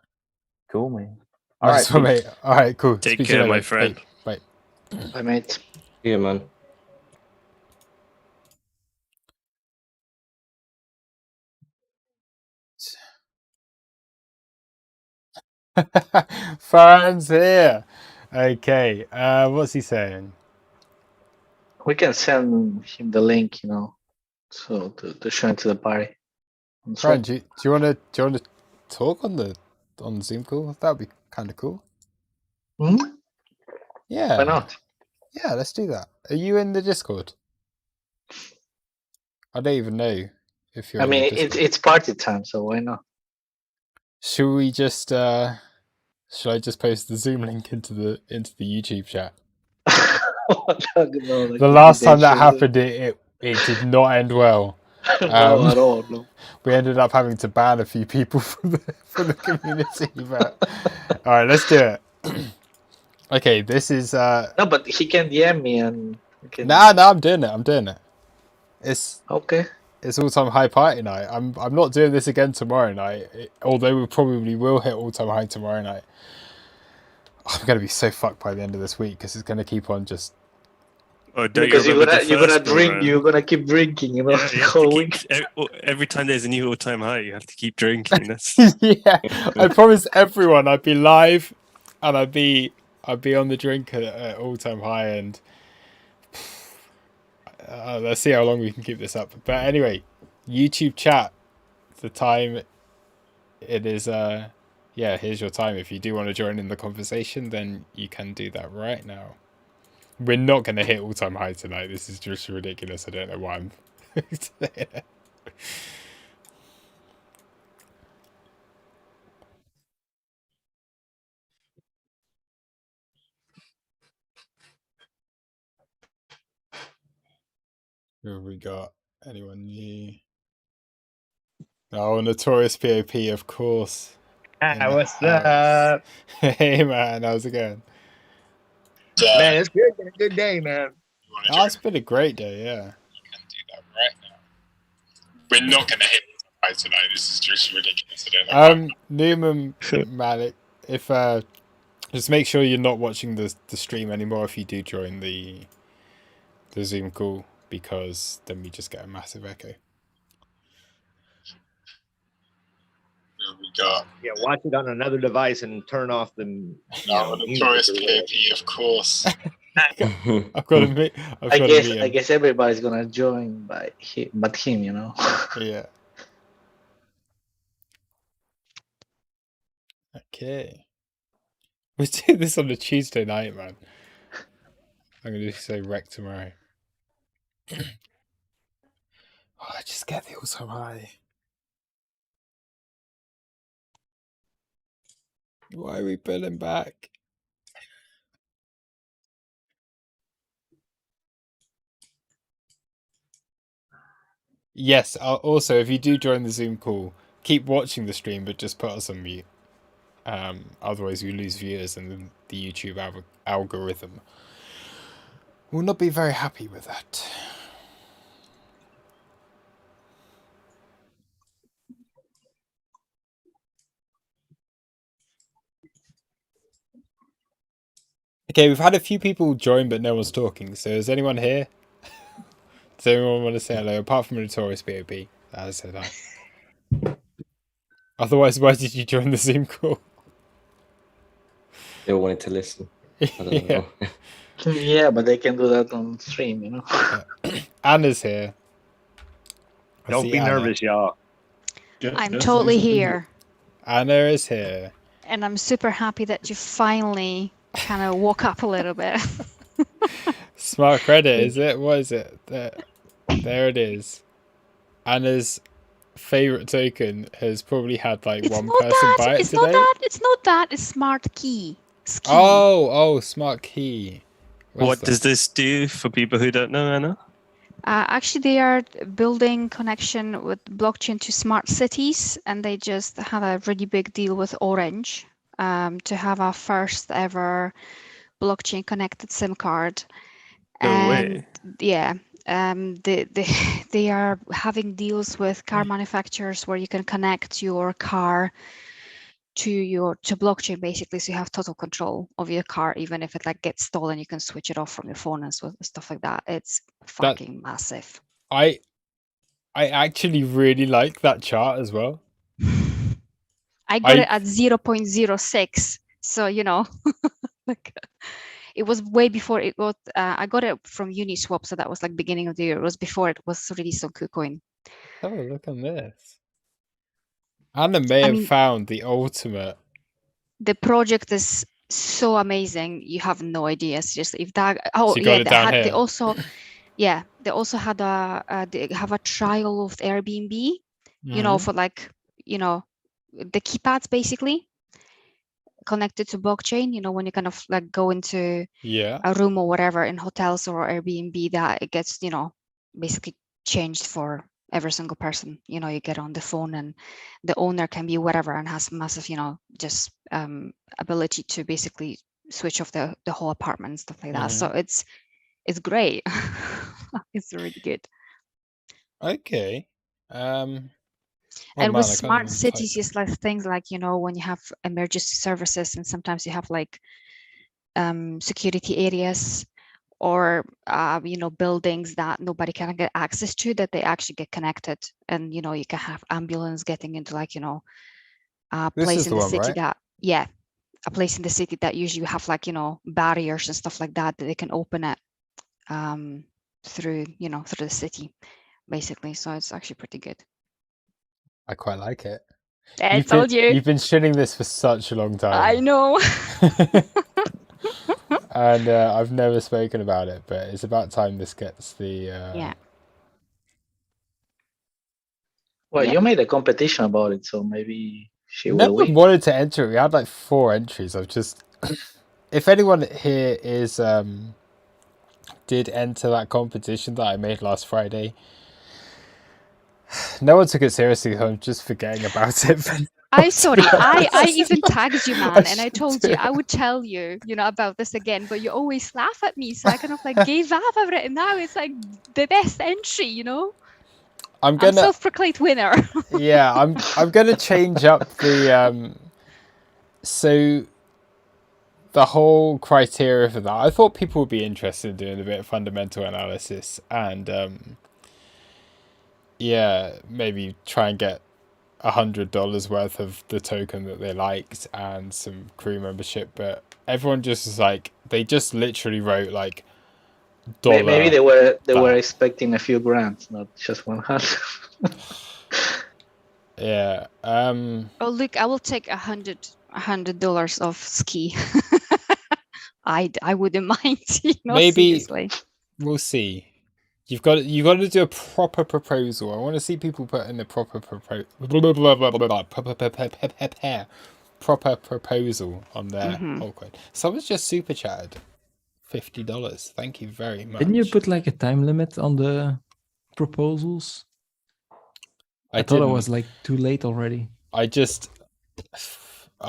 Cool, man. All right, mate. All right, cool. Take care, my friend. Bye. Bye, mate. Yeah, man. Farhan's here. Okay, what's he saying? We can send him the link, so to show him to the party. Brian, do you want to talk on the Zoom call? That would be kind of cool. Hmm? Yeah. Why not? Yeah, let's do that. Are you in the Discord? I don't even know if you're. I mean, in the Discord. it's party time, so why not? Should we just? Should I just post the Zoom link into the YouTube chat? No, The last time that happened, it did not end well. No, at all. No. We ended up having to ban a few people from the community. But all right, let's do it. Okay, this is. No, but he can DM me and. Nah, I'm doing it. It's okay. It's all-time high party night. I'm not doing this again tomorrow night. Although we probably will hit all-time high tomorrow night. I'm gonna be so fucked by the end of this week because it's gonna keep on just. Oh, don't because you you're gonna drink. You're gonna keep drinking. Yeah, the whole week. Every time there's a new all-time high, you have to keep drinking. That's Yeah, I promised everyone I'd be live, and I'd be on the drink at all-time high, and let's see how long we can keep this up. But anyway, YouTube chat. The time it is. Yeah, here's your time. If you do want to join in the conversation, then you can do that right now. We're not going to hit all-time high tonight. This is just ridiculous. I don't know why I'm saying it. Who have we got? Anyone new? Oh, Notorious POP, of course. What's up? Hey, man. How's it going? Man, it's good. Been a good day, man. Oh, it's been a great day, yeah. You can do that right now. We're not going to hit high tonight. This is just ridiculous. Newman, Malik, if just make sure you're not watching the stream anymore if you do join the Zoom call, because then we just get a massive echo. We got. Yeah, watch it on another device and turn off the. Notorious POP, of course. I've got to meet. I guess everybody's gonna join but him, Yeah. Okay. We're doing this on a Tuesday night, man. I'm gonna say wreck tomorrow. I just get the all-time high. Why are we pulling back? Yes, also, if you do join the Zoom call, keep watching the stream, but just put us on mute. Otherwise, we lose viewers, and the YouTube algorithm will not be very happy with that. Okay, we've had a few people join, but no one's talking. So is anyone here? Does anyone want to say hello, apart from Notorious BOP? I said hi. Otherwise, why did you join the Zoom call? They all wanted to listen. I don't know. Yeah, but they can do that on stream, Anna's here. Don't be nervous, y'all. I'm totally here. Anna is here. And I'm super happy that you finally kind of woke up a little bit. Smart credit, is it? What is it? There it is. Anna's favorite token has probably had like one person buy it today. It's not that. It's smart key. Oh, smart key. What does this do for people who don't know, Anna? Actually, they are building connection with blockchain to smart cities, and they just had a really big deal with Orange to have our first ever blockchain connected SIM card. No way. Yeah, they are having deals with car manufacturers where you can connect your car to blockchain, basically, so you have total control of your car. Even if it gets stolen, you can switch it off from your phone and stuff like that. It's fucking massive. I actually really like that chart as well. I got it at 0.06, so it was way before it got. I got it from Uniswap, so that was like beginning of the year. It was before it was released on KuCoin. Have a look on this. Anna may have found the ultimate. The project is so amazing. You have no idea. Seriously, if that. So you got it down here. They also, yeah, they also had they have a trial of Airbnb. You know, for like, you know, the keypads basically connected to blockchain. You know, when you kind of like go into a room or whatever in hotels or Airbnb, that it gets, you know, basically changed for every single person. You know, you get on the phone and the owner can be whatever and has massive, you know, just ability to basically switch off the whole apartment and stuff like that. So it's great. It's really good. Okay. And with smart cities, it's like things like, you know, when you have emergency services and sometimes you have like security areas or, you know, buildings that nobody can get access to, that they actually get connected. And, you know, you can have ambulance getting into like, you know, a place in the city that, a place in the city that usually have like, you know, barriers and stuff like that they can open it through, you know, through the city, basically. So it's actually pretty good. I quite like it. I told you. You've been shitting this for such a long time. I know. And I've never spoken about it, but it's about time this gets the... Well, you made a competition about it, so maybe she will Never win. wanted to enter it. We had like 4 entries. I've just... If anyone here is did enter that competition that I made last Friday, no one took it seriously, so I'm just forgetting about it. I even tagged you, man, and I told you I would tell you, you know, about this again, but you always laugh at me, so I kind of like gave up over it, and now it's like the best entry, you know. I'm self-proclaimed winner. Yeah, I'm gonna change up the so the whole criteria for that. I thought people would be interested in doing a bit of fundamental analysis and yeah, maybe try and get $100 worth of the token that they liked and some crew membership, but everyone just is like, they just literally wrote like dollar. Maybe they were expecting a few grand, not just 100. Yeah. Oh look, I will take $100 of ski. I wouldn't mind. You know, maybe seriously. We'll see. You've got to do a proper proposal. I want to see people put in the proper proposal on their altcoin. Someone's just super chatted $50. Thank you very much. Didn't you put like a time limit on the proposals? I thought it was like too late already. I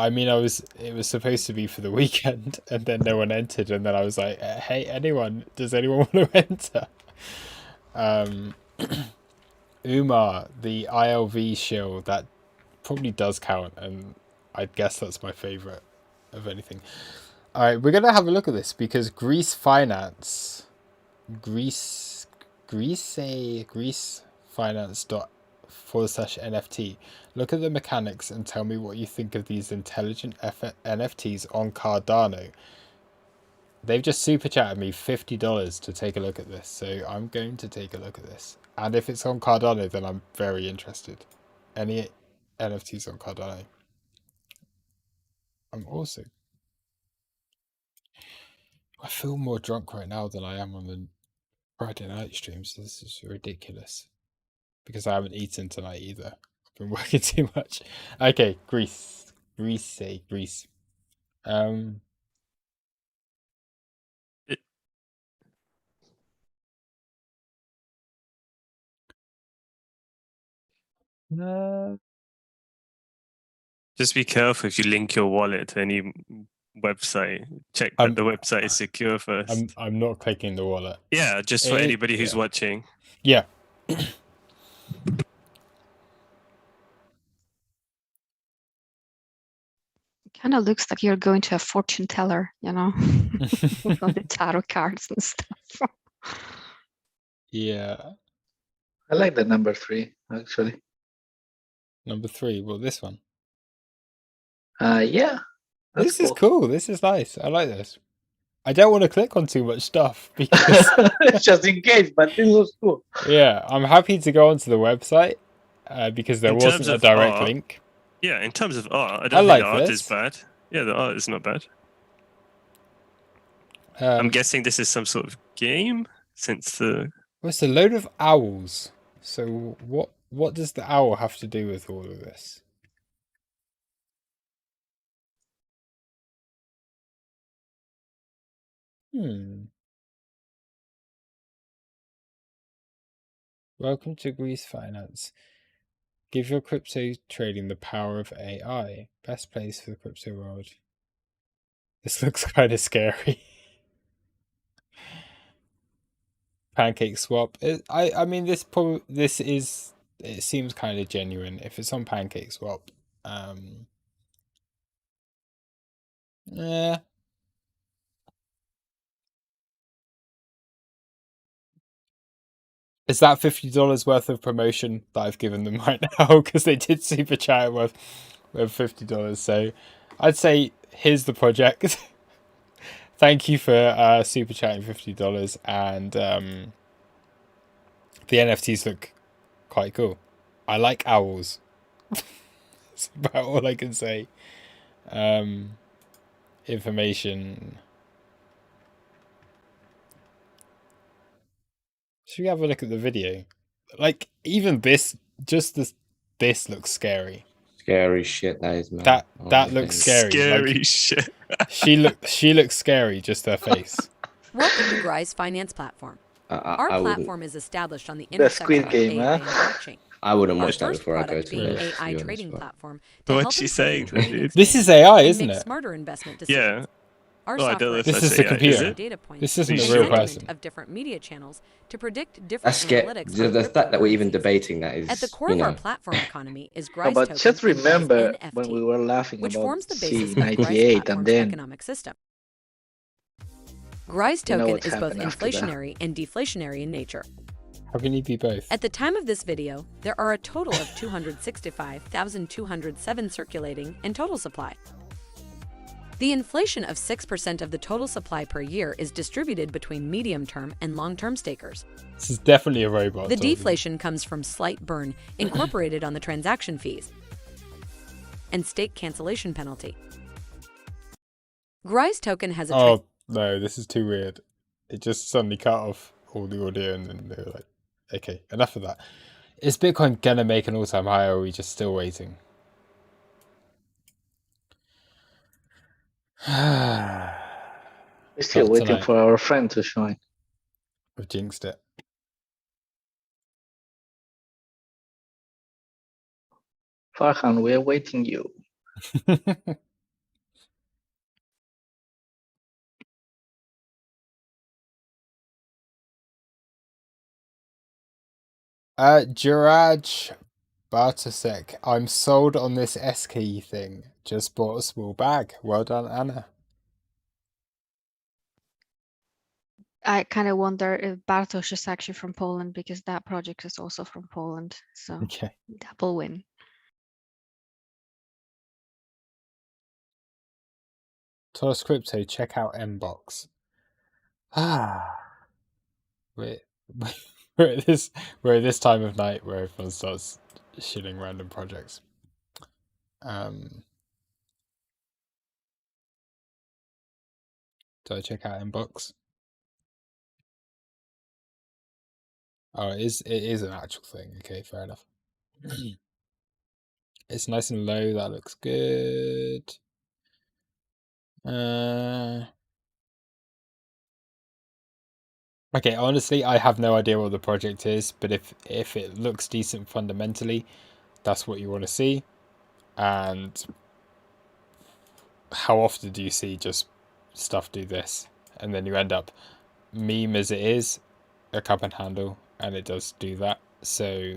mean, it was supposed to be for the weekend, and then no one entered, and then I was like, hey, does anyone want to enter? Umar, the ILV shill, that probably does count, and I guess that's my favorite of anything. All right, we're gonna have a look at this because Greece Finance finance./NFT. Look at the mechanics and tell me what you think of these intelligent NFTs on Cardano. They've just super chatted me $50 to take a look at this, so I'm going to take a look at this. And if it's on Cardano, then I'm very interested. Any NFTs on Cardano? I feel more drunk right now than I am on the Friday night streams. This is ridiculous. Because I haven't eaten tonight either. I've been working too much. Okay, Greece. Just be careful if you link your wallet to any website. Check that the website is secure first. I'm not clicking the wallet. Yeah, just for anybody who's watching. Yeah. Kind of looks like you're going to a fortune teller, you know, with all the tarot cards and stuff. Yeah. I like the number 3, actually. Number 3, well, this one. Yeah. This is cool. This is nice. I like this. I don't want to click on too much stuff because just in case. But this was cool. Yeah, I'm happy to go onto the website because there wasn't a direct link. Yeah, in terms of art, I I don't think like the art this. is bad. Yeah, the art is not bad. I'm guessing this is some sort of game since the. Well, it's a load of owls. So what does the owl have to do with all of this? Welcome to Greece Finance. Give your crypto trading the power of AI. Best place for the crypto world. This looks kind of scary. Pancake swap. I mean this is it seems kind of genuine if it's on Pancake swap. Yeah. Is that $50 worth of promotion that I've given them right now? Because they did super chat worth $50. So I'd say here's the project. Thank you for super chatting $50, and the NFTs look quite cool. I like owls. That's about all I can say. Information. Should we have a look at the video? Like even this, just this looks scary. Scary shit, that is, man. That looks scary. Scary shit. she looks scary. Just her face. Welcome to Grise Finance Platform. Our platform is established on the Squid intersection Game, of AI and blockchain. I wouldn't Our watch that first before I go product to being bed. AI trading platform to What's help she improve saying, trading dude? This experience is AI, and isn't make it? smarter investment decisions. Yeah. Our Oh, I don't know software if This that's is the AI. computer. Is it? data points This isn't a and real sentiment person. of different media channels to predict different That's scary. analytics on The fact that we're even cryptocurrencies. debating that is, At the core you of our know, platform economy is No, Grise but token just and Grise remember when NFT, we were laughing which about forms the basis of Grise C98 and platform's then economic system. Grise you know token what is both happened after that. inflationary and deflationary in nature. How can you be both? At the time of this video, there are a total of 265,207 circulating in total supply. The inflation of 6% of the total supply per year is distributed between medium-term and long-term stakers. This is definitely a robot. The talking. deflation comes from slight burn incorporated on the transaction fees and stake cancellation penalty. Grise token has a Oh no, this is too weird. It just suddenly cut off all the audio, and then they were like, "Okay, enough of that." Is Bitcoin gonna make an all-time high, or are we just still waiting? we're still Not waiting tonight. for our friend to join. I've jinxed it. Farhan, we're waiting you. Juraj Bartasek, I'm sold on this SKE thing. Just bought a small bag. Well done, Anna. I kind of wonder if Bartosz is actually from Poland because that project is also from Poland. So Okay. double win. Toros Crypto, check out Mbox. We're, we're at this time of night where everyone starts shitting random projects. Do I check out Inbox? Oh, it is an actual thing. Okay, fair enough. It's nice and low. That looks good. Okay, honestly, I have no idea what the project is, but if it looks decent fundamentally, that's what you want to see. And how often do you see just stuff do this, and then you end up meme as it is, a cup and handle, and it does do that. So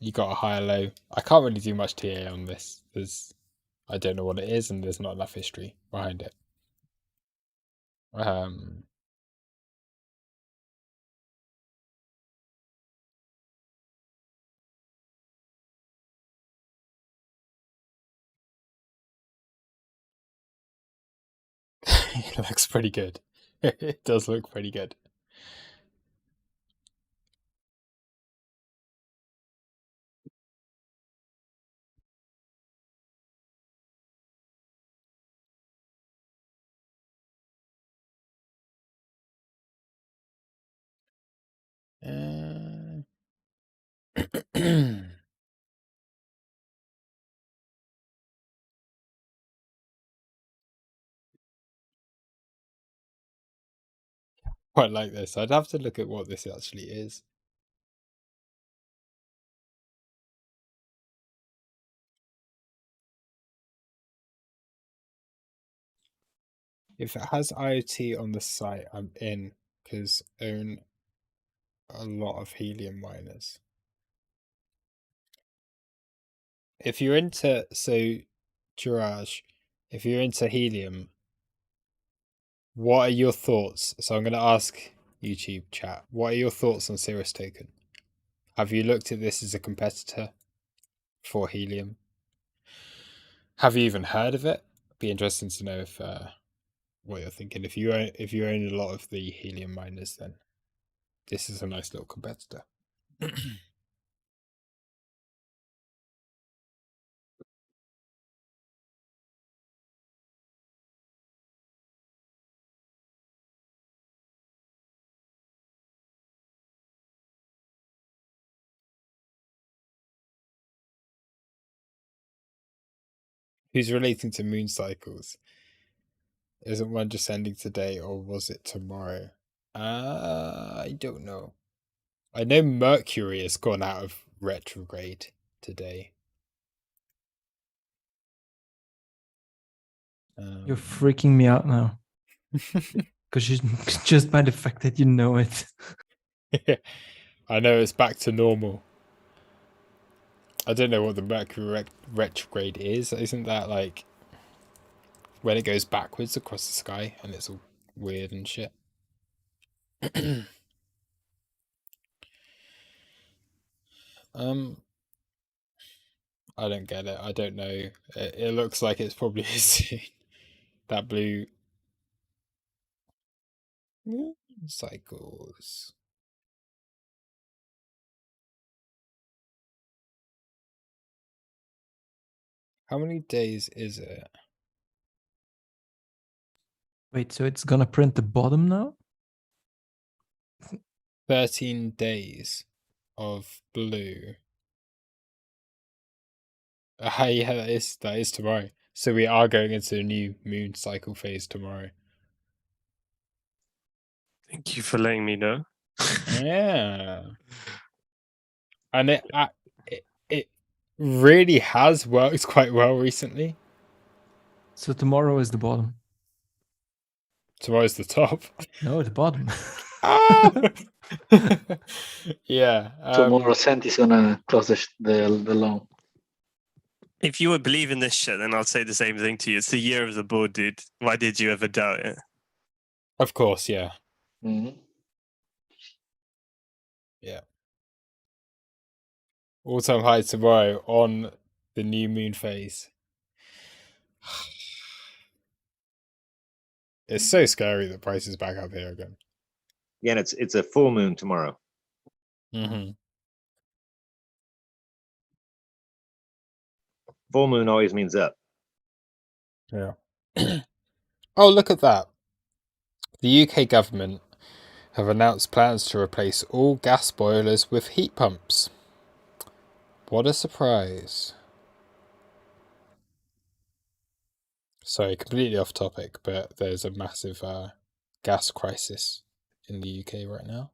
you got a higher low. I can't really do much TA on this. I don't know what it is, and there's not enough history behind it. It looks pretty good. It does look pretty good. Quite like this. I'd have to look at what this actually is. If it has IoT on the site, I'm in, because I own a lot of helium miners. If you're into, so Jiraj, if you're into helium, what are your thoughts? So I'm going to ask YouTube chat, what are your thoughts on Cirrus Token? Have you looked at this as a competitor for helium? Have you even heard of it? Be interesting to know if what you're thinking. If you own a lot of the helium miners, then this is a nice little competitor. Who's relating to moon cycles? Isn't one just ending today, or was it tomorrow? I don't know. I know Mercury has gone out of retrograde today. You're freaking me out now. Because just by the fact that you know it. I know it's back to normal. I don't know what the Mercury retrograde is. Isn't that like when it goes backwards across the sky and it's all weird and shit? I don't get it. I don't know. It looks like it's probably soon. That blue cycles. How many days is it? Wait, so it's gonna print the bottom now? 13 days of blue. Yeah, that is tomorrow. So we are going into a new moon cycle phase tomorrow. Thank you for letting me know. Yeah. And it really has worked quite well recently. So tomorrow is the bottom. Tomorrow's the top. No, the bottom. Yeah. Tomorrow, Santi's gonna close the loan. If you would believe in this shit, then I'll say the same thing to you. It's the year of the bull, dude. Why did you ever doubt it? Of course, yeah. Mm-hmm. Yeah. All-time high tomorrow on the new moon phase. It's so scary that price is back up here again. Yeah, and it's a full moon tomorrow. Mm-hmm. Full moon always means up. Yeah. Oh, look at that. The UK government have announced plans to replace all gas boilers with heat pumps. What a surprise. Sorry, completely off topic, but there's a massive gas crisis in the UK right now.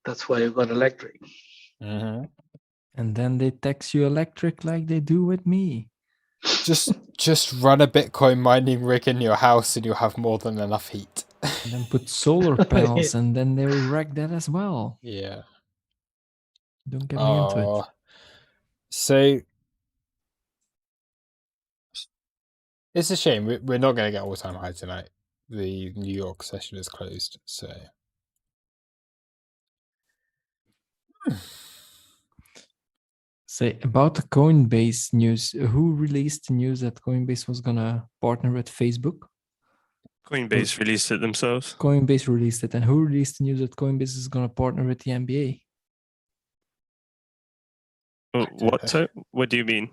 That's why you got electric. Mm-hmm. And then they tax you electric like they do with me. Just run a Bitcoin mining rig in your house and you'll have more than enough heat. And then put solar panels and then they will wreck that as well. Yeah. Don't get me into it. So it's a shame. We're not going to get all-time high tonight. The New York session is closed, so... Say about the Coinbase news. Who released the news that Coinbase was gonna partner with Facebook? Coinbase released it themselves. Coinbase released it, and who released the news that Coinbase is gonna partner with the NBA? What do you mean?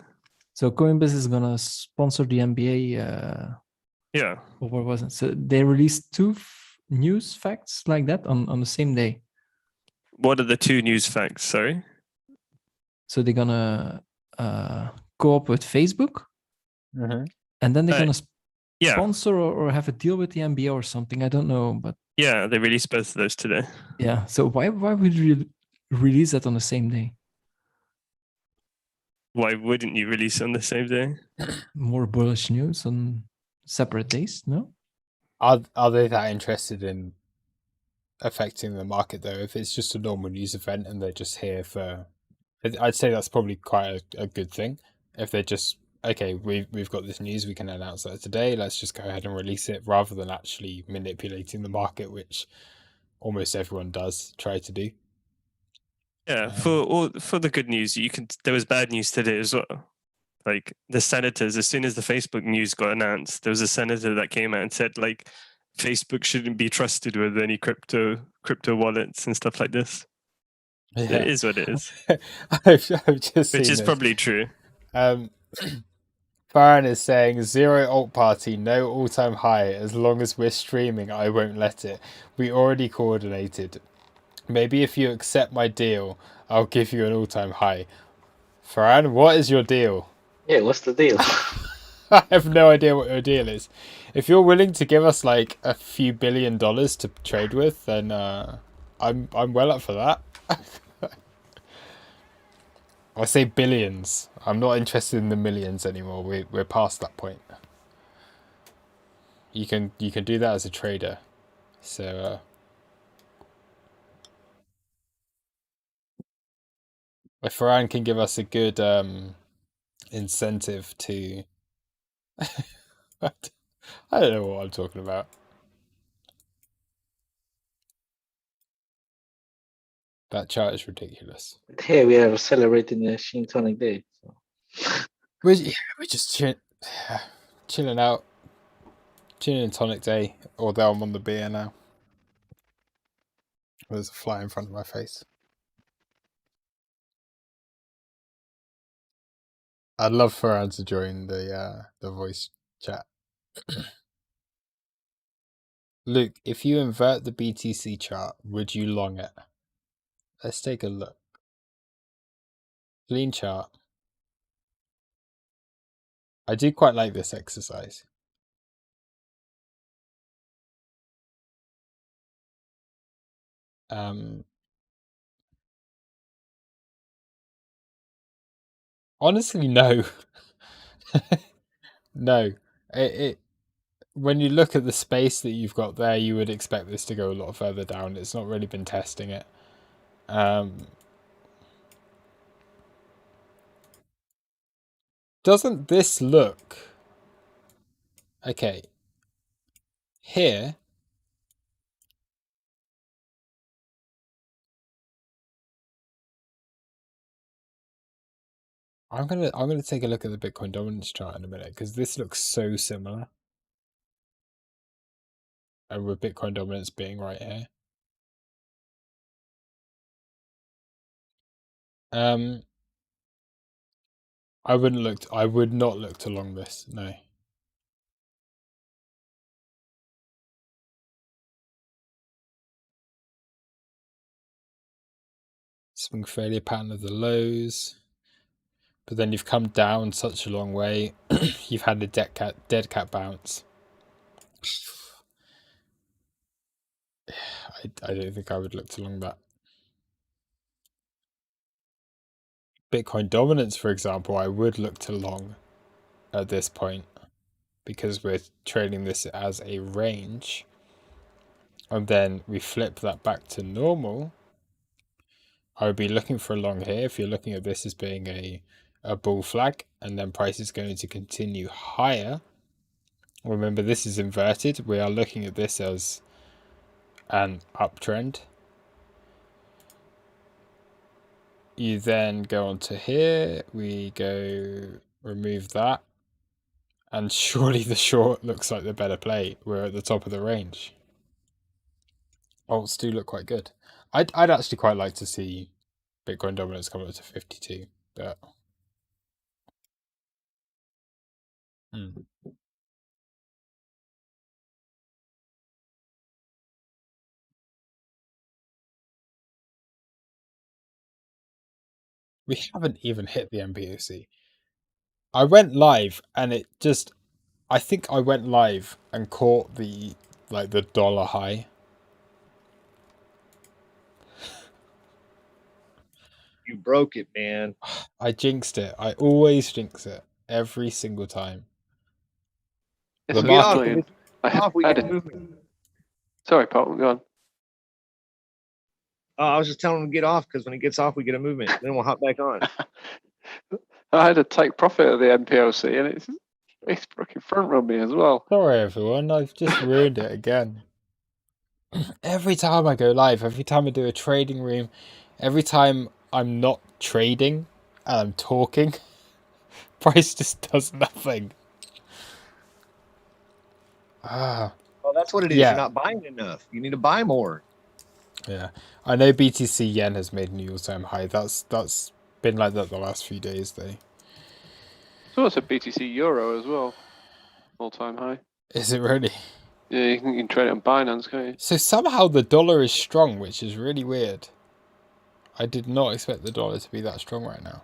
So Coinbase is gonna sponsor the NBA. Yeah. What was it? So they released two news facts like that on the same day. What are the two news facts? Sorry. So they're gonna co-op with Facebook, and then they're gonna sponsor or have a deal with the NBA or something. I don't know, but yeah, they released both of those today. Yeah. So why would you release that on the same day? Why wouldn't you release on the same day? More bullish news on separate days, no? Are they that interested in affecting the market though? If it's just a normal news event and they're just here for, I'd say that's probably quite a good thing. If they're just, okay, we've got this news, we can announce that today, let's just go ahead and release it, rather than actually manipulating the market, which almost everyone does try to do. Yeah, for the good news, there was bad news today as well. Like the senators, as soon as the Facebook news got announced, there was a senator that came out and said like Facebook shouldn't be trusted with any crypto wallets and stuff like this. Yeah. It is what it is. I've just which seen is this. Probably true. Farron is saying, zero alt party, no all-time high. As long as we're streaming, I won't let it. We already coordinated. Maybe if you accept my deal, I'll give you an all-time high. Farron, what is your deal? Yeah, what's the deal? I have no idea what your deal is. If you're willing to give us like a few $1 billion to trade with, then I'm well up for that. I say billions. I'm not interested in the millions anymore. We're past that point. You can do that as a trader. So if Farhan can give us a good incentive to I don't know what I'm talking about. That chart is ridiculous. Here we are celebrating the Shin Tonic Day. So. We're just chilling out. Chilling in Tonic Day, although I'm on the beer now. There's a fly in front of my face. I'd love Farhan to join the voice chat. Luke, if you invert the BTC chart, would you long it? Let's take a look. Clean chart. I do quite like this exercise. Honestly, no. No. When you look at the space that you've got there, you would expect this to go a lot further down. It's not really been testing it. Doesn't this look... Okay. Here... I'm gonna take a look at the Bitcoin dominance chart in a minute, because this looks so similar. And with Bitcoin dominance being right here. I would not look to long this, no. Swing failure pattern of the lows. But then you've come down such a long way. You've had a dead cat bounce. I don't think I would look to long that. Bitcoin dominance, for example, I would look to long at this point, because we're trading this as a range, and then we flip that back to normal. I would be looking for a long here if you're looking at this as being a bull flag, and then price is going to continue higher. Remember, this is inverted. We are looking at this as an uptrend. You then go on to here. We go remove that. And surely the short looks like the better play. We're at the top of the range. Alts do look quite good. I'd actually quite like to see Bitcoin dominance come up to 52, but we haven't even hit the MBOC. I went live and it just, I think I went live and caught the dollar high. You broke it, man. I jinxed it. I always jinx it every single time. The market. Sorry, Paul, go on. Oh, I was just telling him to get off because when he gets off, we get a movement. Then we'll hop back on. I had to take profit of the MPOC, and it's fucking front run me as well. Sorry, everyone. I've just ruined it again. Every time I go live, every time I do a trading room, every time I'm not trading and I'm talking, price just does nothing. Well, that's what it is. Yeah. You're not buying enough. You need to buy more. Yeah, I know BTC yen has made a new all-time high. That's been like that the last few days, though. So it's a BTC Euro as well, all-time high. Is it really? Yeah, you can trade it on Binance, can't you? So somehow the dollar is strong, which is really weird. I did not expect the dollar to be that strong right now.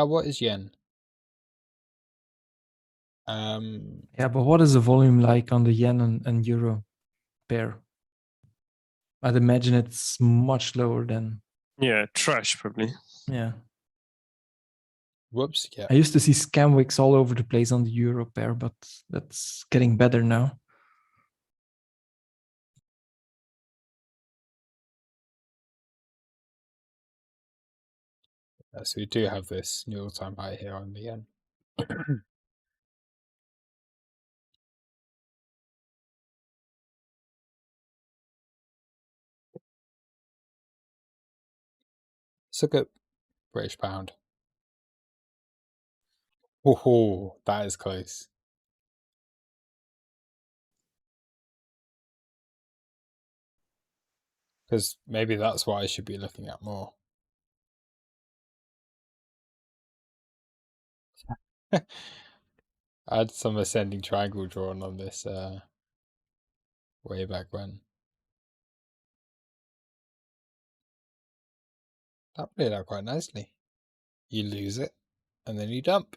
What is yen? Yeah, but what is the volume like on the yen and euro pair? I'd imagine it's much lower than. Yeah, trash probably. Yeah. Whoops. Yeah. I used to see scam wicks all over the place on the euro pair, but that's getting better now. So we do have this new all-time high here on the yen. Let's look at British pound. Oh, that is close. Because maybe that's what I should be looking at more. I had some ascending triangle drawn on this way back when. That played out quite nicely. You lose it, and then you dump.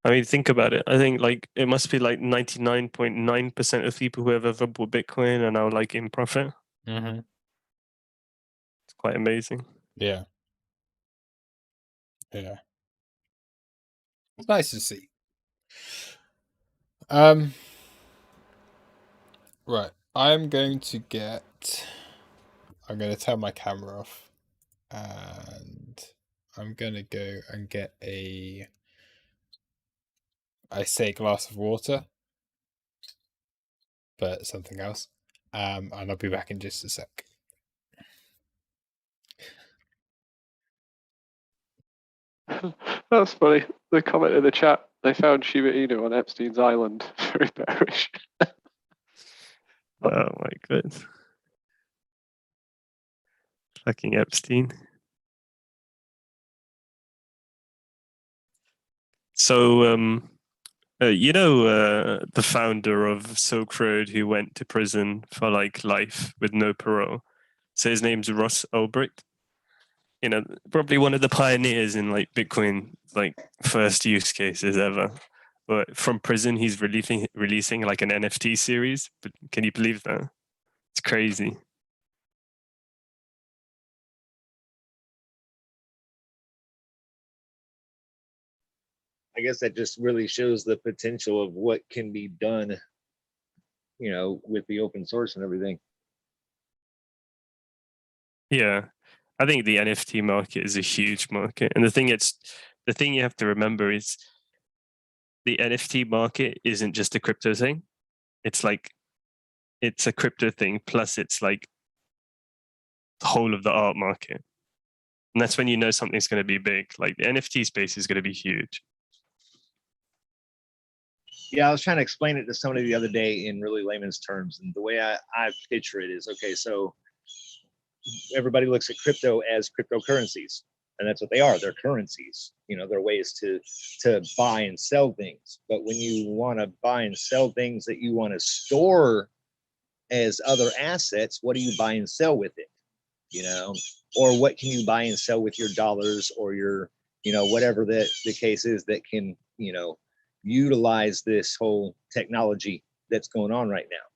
I mean, think about it. I think like it must be like 99.9% of people who have ever bought Bitcoin are now like in profit. Mm-hmm. It's quite amazing. Yeah. Yeah. It's nice to see. Right. I'm going to turn my camera off, and I'm going to go and get a glass of water, but something else. And I'll be back in just a sec. That's funny. The comment in the chat, they found Shiba Inu on Epstein's Island. Very bearish. Oh my goodness. Fucking Epstein. So, the founder of Silk Road who went to prison for like life with no parole. So his name's Ross Ulbricht. You know, probably one of the pioneers in like Bitcoin, like first use cases ever. But from prison, he's releasing like an NFT series. But can you believe that? It's crazy. I guess that just really shows the potential of what can be done, you know, with the open source and everything. Yeah. I think the NFT market is a huge market, and the thing you have to remember is the NFT market isn't just a crypto thing. It's like it's a crypto thing plus it's like the whole of the art market, and that's when you know something's going to be big. Like the NFT space is going to be huge. Yeah, I was trying to explain it to somebody the other day in really layman's terms, and the way I picture it is, okay, so everybody looks at crypto as cryptocurrencies, and that's what they are. They're currencies. You know, they're ways to buy and sell things. But when you want to buy and sell things that you want to store as other assets, what do you buy and sell with it? You know, or what can you buy and sell with your dollars or your, you know, whatever the case is that can, you know, utilize this whole technology that's going on right now.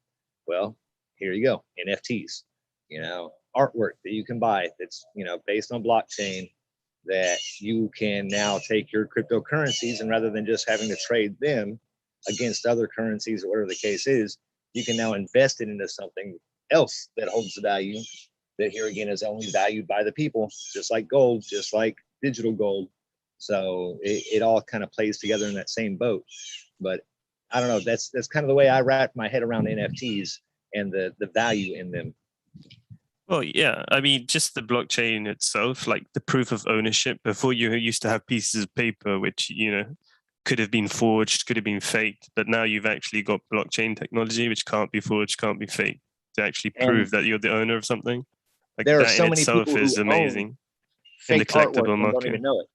Well, here you go, NFTs, you know, artwork that you can buy that's, you know, based on blockchain, that you can now take your cryptocurrencies, and rather than just having to trade them against other currencies or whatever the case is, you can now invest it into something else that holds the value, that here again is only valued by the people, just like gold, just like digital gold. So it all kind of plays together in that same boat. But I don't know, that's kind of the way I wrap my head around NFTs and the value in them. Well, yeah, I mean, just the blockchain itself, like the proof of ownership. Before, you used to have pieces of paper which, you know, could have been forged, could have been faked, but now you've actually got blockchain technology which can't be forged, can't be faked, to actually prove that you're the owner of something. Like there are that so in many itself people is who amazing own in the fake artwork collectible and market. don't even know it.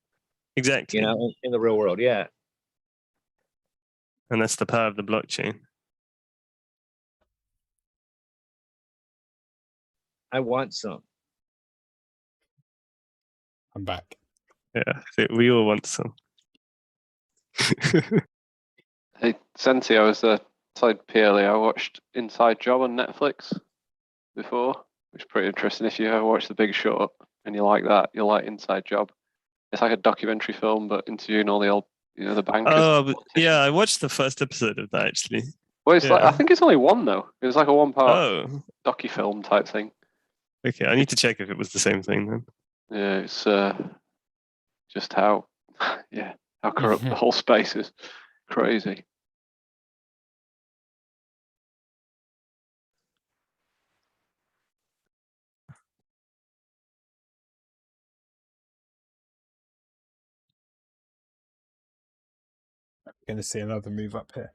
Exactly. You know, in the real world, yeah. And that's the power of the blockchain. I want some. I'm back. Yeah, we all want some. Hey, Senti, I was side PLE. I watched Inside Job on Netflix before, which is pretty interesting. If you ever watch The Big Short and you like that, you'll like Inside Job. It's like a documentary film, but interviewing all the old, you know, the bankers. Oh, yeah, I watched the first episode of that actually. Well, it's like, I think it's only one though. It's like a one-part docu-film type thing. Okay, I need to check if it was the same thing then. Yeah, it's just how, how corrupt the whole space is. Crazy. Going to see another move up here.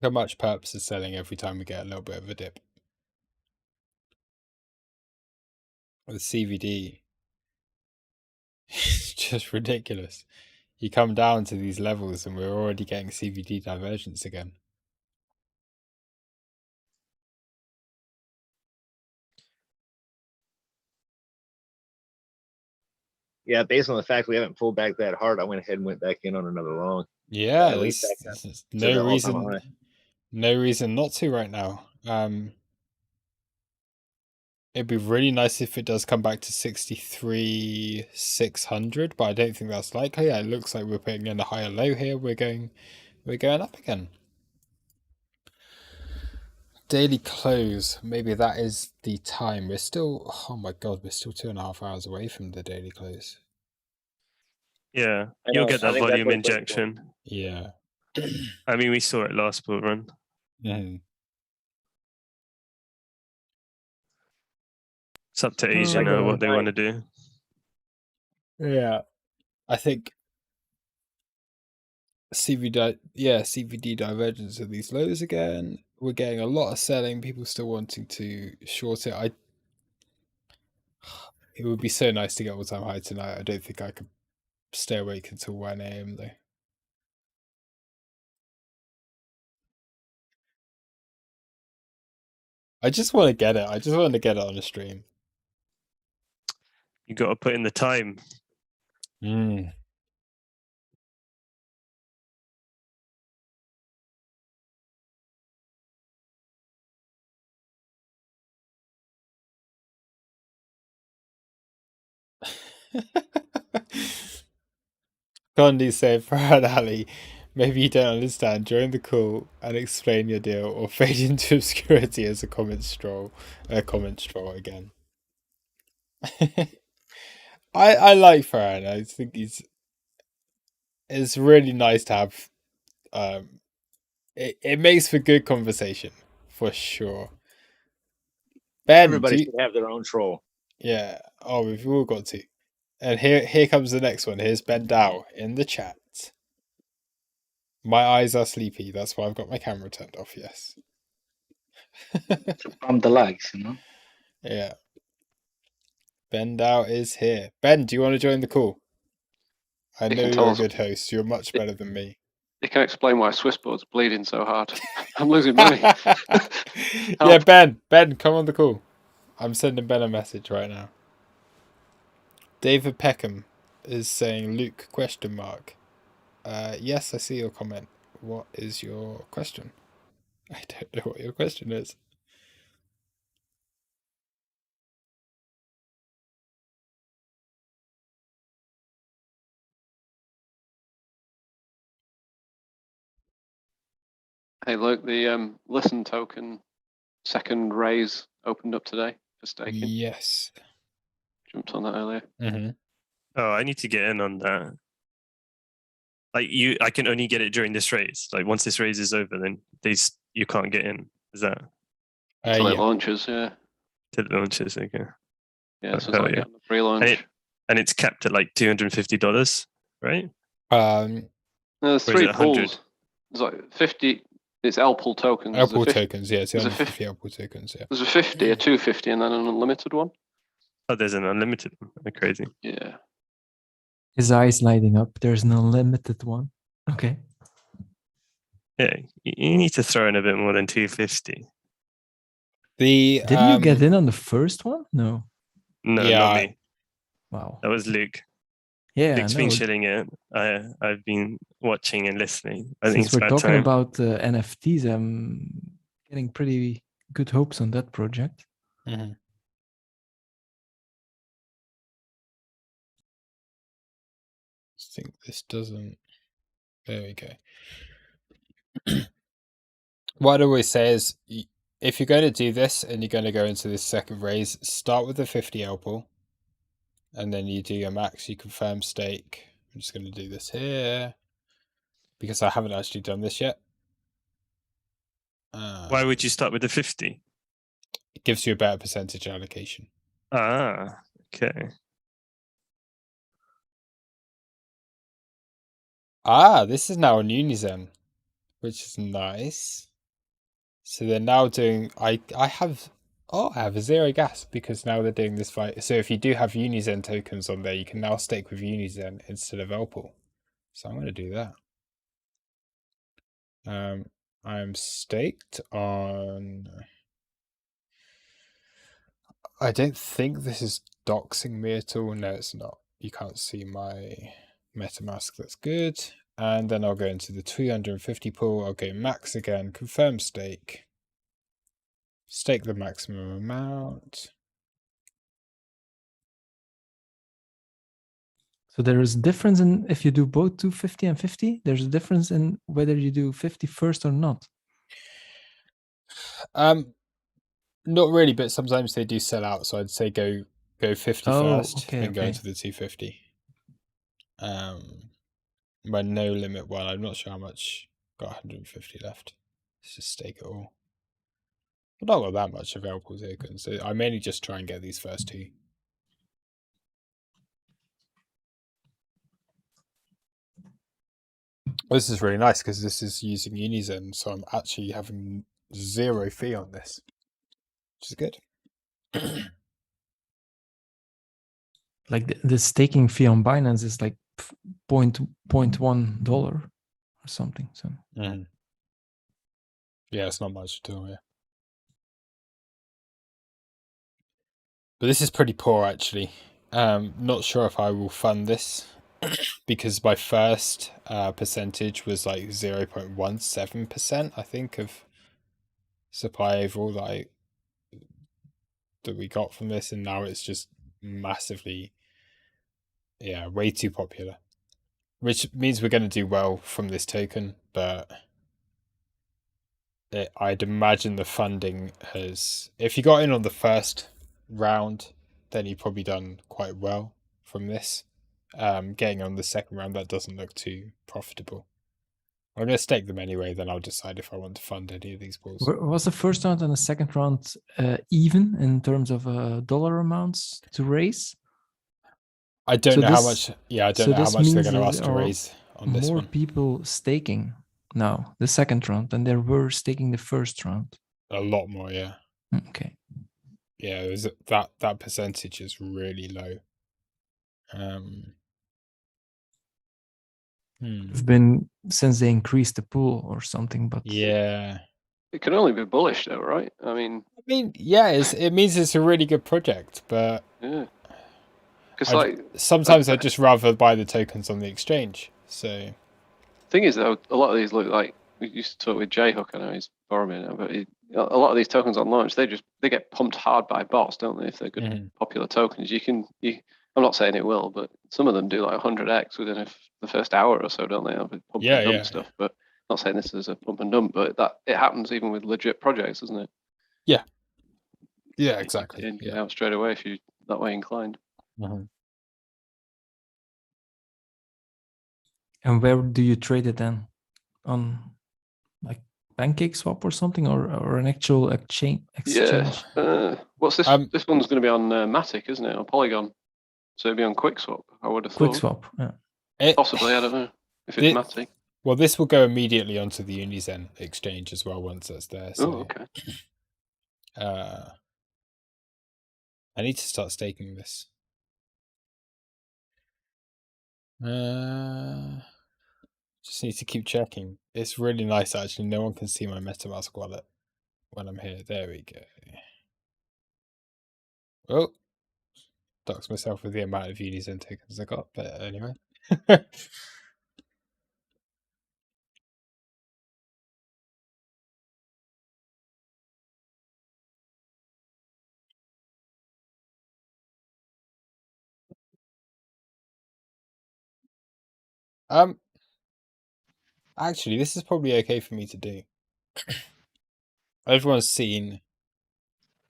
How much perps is selling every time we get a little bit of a dip? The CVD, it's just ridiculous. You come down to these levels and we're already getting CVD divergence again. Yeah, based on the fact we haven't pulled back that hard, I went ahead and went back in on another long. Yeah, at least there's no reason not to right now. It'd be really nice if it does come back to 63,600, but I don't think that's likely. It looks like we're putting in a higher low here. We're going up again. Daily close. Maybe that is the time. We're still, oh my god, we're still 2.5 hours away from the daily close. Yeah, you'll get that volume injection. Yeah. I mean, we saw it last bull run. Mm-hmm. It's up to Asia now what they want to do. Yeah, I think CVD divergence of these lows again. We're getting a lot of selling. People still wanting to short it. It would be so nice to get all-time high tonight. I don't think I could stay awake until 1 a.m. though. I just want to get it. I just want to get it on a stream. You got to put in the time. Gandhi said, Farhad Ali, Maybe you don't understand. Join the call and explain your deal, or fade into obscurity as a comment stroll again. I like Farhan. I think it's really nice to have. It makes for good conversation for sure. Ben, everybody should have their own troll. Yeah. Oh, we've all got to. And here comes the next one. Here's Ben Dow in the chat. My eyes are sleepy. That's why I've got my camera turned off. Yes. To pump the likes, you know. Yeah. Ben Dow is here. Ben, do you want to join the call? I know you're a good host. You're much better than me. You can explain why Swissboard's bleeding so hard. I'm losing money. Yeah, Ben, come on the call. I'm sending Ben a message right now. David Peckham is saying Luke ? Yes, I see your comment. What is your question? I don't know what your question is. Hey, look, the Listen token second raise opened up today for staking. Yes. Jumped on that earlier. Mm-hmm. Oh, I need to get in on that. Like I can only get it during this raise. Like once this raise is over, then you can't get in. Is that? Until it launches, yeah. Till it launches, okay. Yeah, so it's like on the pre-launch. And it's capped at like $250, right? No, there's 3 pools. There's like 50. It's LPool tokens. LPool tokens, yeah. It's 50 LPool tokens, yeah. There's a 50, a 250, and then an unlimited one. Oh, there's an unlimited one. Crazy. Yeah. His eyes lighting up. There's an unlimited one. Okay. Yeah, you need to throw in a bit more than 250. Didn't you get in on the first one? No. No, not me. Wow. That was Luke. Yeah, Luke's been shilling it. I've been watching and listening. I think Since we're talking about NFTs, I'm getting pretty good hopes on that project. Mm-hmm. I think this doesn't. There we go. What I always say is, if you're going to do this and you're going to go into this second raise, start with the 50 LPool. And then you do your max, you confirm stake. I'm just going to do this here because I haven't actually done this yet. Why would you start with the 50? It gives you a better percentage allocation. Ah, okay. This is now on Unizen, which is nice. So they're now doing. I have a zero gas because now they're doing this fight. So if you do have Unizen tokens on there, you can now stake with Unizen instead of LPool. So I'm going to do that. I'm staked on. I don't think this is doxing me at all. No, it's not. You can't see my MetaMask. That's good. And then I'll go into the 250 pool. I'll go max again. Confirm stake. Stake the maximum amount. So there is a difference in if you do both 250 and 50. There's a difference in whether you do 50 first or not. Not really, but sometimes they do sell out. So I'd say go 50 first, okay, then go into the 250. My no limit one, I'm not sure how much. Got 150 left. Let's just stake it all. I've not got that much available tokens, so I mainly just try and get these first two. This is really nice because this is using Unizen, so I'm actually having 0 fee on this, which is good. Like the staking fee on Binance is like $0.1 or something. So yeah, it's not much at all. Yeah, but this is pretty poor actually. Not sure if I will fund this because my first percentage was like 0.17%, I think, of supply overall that we got from this, and now it's just massively, way too popular. which means we're going to do well from this token, but I'd imagine the funding has, if you got in on the first round, then you've probably done quite well from this. Getting on the second round, that doesn't look too profitable. I'm going to stake them anyway, then I'll decide if I want to fund any of these balls. Was the first round and the second round even in terms of dollar amounts to raise? I don't know how much. Yeah, I don't know how much they're going to ask to raise on this one. More people staking now the second round than there were staking the first round. A lot more, yeah. Okay. Yeah, that percentage is really low. It's been since they increased the pool or something, but yeah, it can only be bullish though, right? I mean, yeah, it means it's a really good project, but yeah, because sometimes I'd just rather buy the tokens on the exchange. So, thing is though, a lot of these look like, we used to talk with J-Hook. I know he's borrowing now, but a lot of these tokens on launch, they get pumped hard by bots, don't they? If they're good popular tokens, I'm not saying it will, but some of them do like 100x within the first hour or so, don't they? Pump and dump stuff. But I'm not saying this is a pump and dump, but that it happens even with legit projects, doesn't it? Yeah. Yeah, exactly. You get out straight away if you're that way inclined. And where do you trade it then? On like PancakeSwap or something, or an actual exchange? Yeah. What's this? This one's going to be on Matic, isn't it? On Polygon. So it'd be on QuickSwap, I would have thought. QuickSwap, yeah. Possibly, I don't know. If it's Matic. Well, this will go immediately onto the Unizen exchange as well once that's there. So, okay. I need to start staking this. Just need to keep checking. It's really nice, actually. No one can see my MetaMask wallet when I'm here. There we go. Oh, dox myself with the amount of Unizen tokens I got, but anyway. Actually, this is probably okay for me to do. Everyone's seen.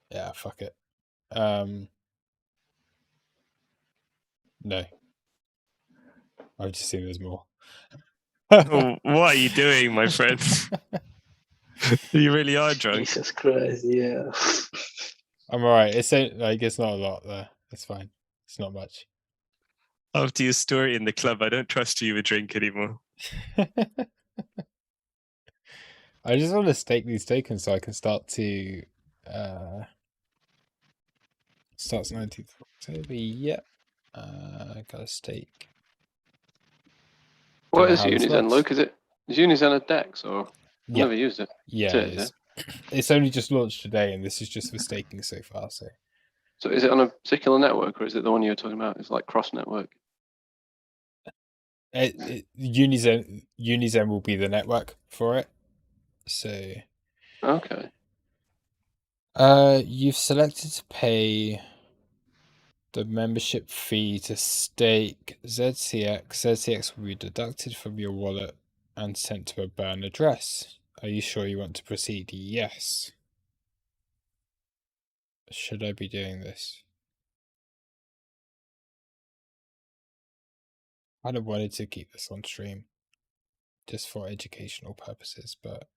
Yeah, fuck it. No. I've just seen there's more. Oh, what are you doing, my friend? You really are drunk. Jesus Christ, yeah. I'm alright. It's not a lot there. It's fine. It's not much. After your story in the club, I don't trust you with drink anymore. I just want to stake these tokens so I can start to starts 19th of October. Yep. Got a stake. What is Unizen, Luke? Is Unizen a DEX or? I've never used it. Yeah, it is. It's only just launched today, and this is just for staking so far. So is it on a particular network, or is it the one you were talking about? It's like cross network. Unizen will be the network for it. So. Okay. You've selected to pay the membership fee to stake ZCX. ZCX will be deducted from your wallet and sent to a burn address. Are you sure you want to proceed? Yes. Should I be doing this? I kind of wanted to keep this on stream just for educational purposes, but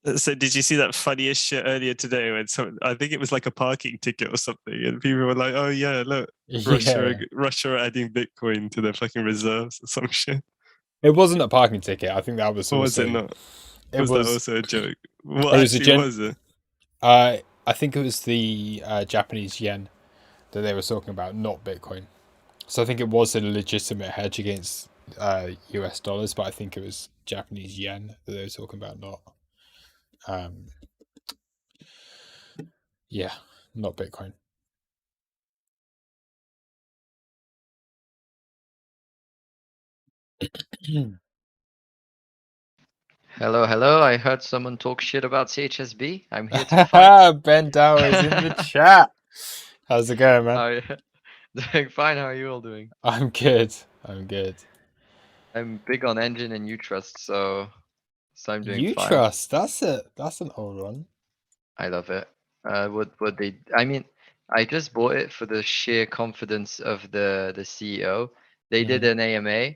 So did you see that funniest shit earlier today when I think it was like a parking ticket or something, and people were like, "Oh yeah, look, Russia are adding Bitcoin to their fucking reserves or some shit." It wasn't a parking ticket. I think that was. Or was it not? Was that also a joke? What it was was it? I think it was the Japanese yen that they were talking about, not Bitcoin. So I think it was a legitimate hedge against US dollars, but I think it was Japanese yen that they were talking about, not not Bitcoin. Hello. I heard someone talk shit about CHSB. I'm here to fight. Ben Dower is in the chat. How's it going, man? Doing fine. How are you all doing? I'm good. I'm good. I'm big on engine and Utrust, so I'm doing fine. Utrust, that's it. That's an old one. I love it. What they? I mean, I just bought it for the sheer confidence of the CEO. They did an AMA,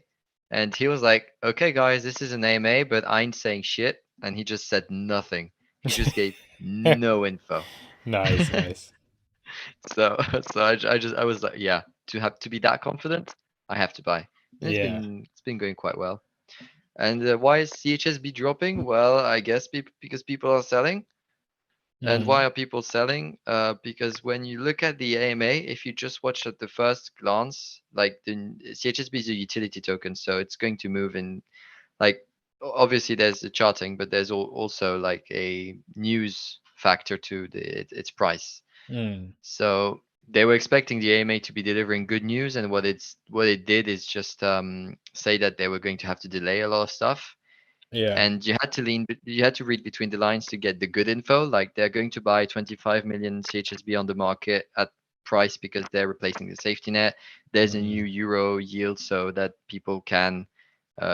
and he was like, "Okay, guys, this is an AMA, but I ain't saying shit." And he just said nothing. He just gave no info. Nice, nice. So I was like, yeah, to be that confident, I have to buy. And it's been going quite well. And why is CHSB dropping? Well, I guess because people are selling. And why are people selling? Because when you look at the AMA, if you just watch at the first glance, like the CHSB is a utility token, so it's going to move in, like, obviously there's the charting, but there's also like a news factor to its price. So they were expecting the AMA to be delivering good news, and what it did is just say that they were going to have to delay a lot of stuff. Yeah. And you had to read between the lines to get the good info. Like, they're going to buy 25 million CHSB on the market at price because they're replacing the safety net. There's a new euro yield so that people can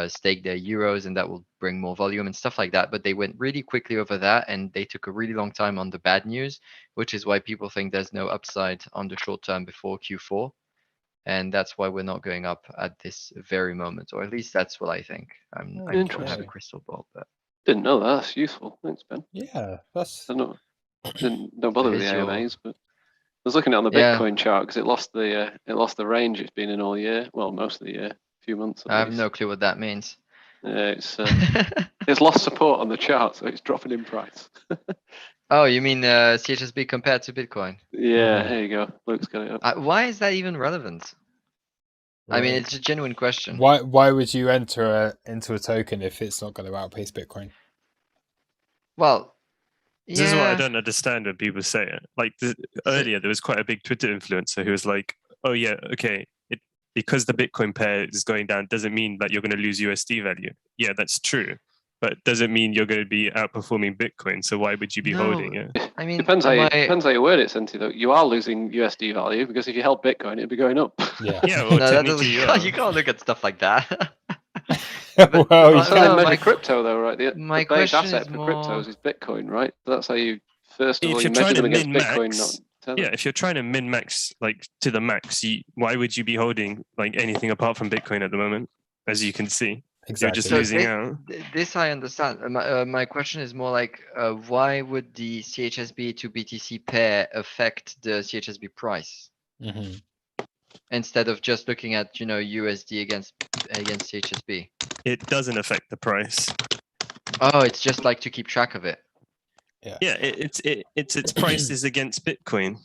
stake their euros, and that will bring more volume and stuff like that. But they went really quickly over that, and they took a really long time on the bad news, which is why people think there's no upside on the short term before Q4. And that's why we're not going up at this very moment, or at least that's what I think. I don't have a crystal ball, but didn't know that. That's useful. Thanks, Ben. Yeah, that's. Don't bother with the AMAs, but I was looking at on the Bitcoin chart because it lost the range it's been in all year. Well, most of the year, a few months. I have no clue what that means. Yeah, it's lost support on the chart, so it's dropping in price. Oh, you mean CHSB compared to Bitcoin? Yeah, there you go. Luke's got it up. Why is that even relevant? I mean, it's a genuine question. Why would you enter into a token if it's not going to outpace Bitcoin? Well, this is what I don't understand when people say it. Like earlier, there was quite a big Twitter influencer who was like, "Oh yeah, okay, because the Bitcoin pair is going down doesn't mean that you're going to lose USD value." Yeah, that's true, but doesn't mean you're going to be outperforming Bitcoin. So why would you be holding it? I mean, depends how you word it, Senti. Though you are losing USD value because if you held Bitcoin, it'd be going up. Yeah. Yeah. Well, you can't look at stuff like that. Measure crypto though, right? My the base question asset is for more... cryptos is Bitcoin, right? That's how you first of all If you you're trying measure to them against Bitcoin, not Tether. Yeah, if you're trying to min max like to the max, why would you be holding like anything apart from Bitcoin at the moment? As you can see, you're just losing out. This I understand. My question is more like, why would the CHSB to BTC pair affect the CHSB price? Instead of just looking at USD against CHSB. It doesn't affect the price. Oh, it's just like to keep track of it. Yeah, its prices against Bitcoin.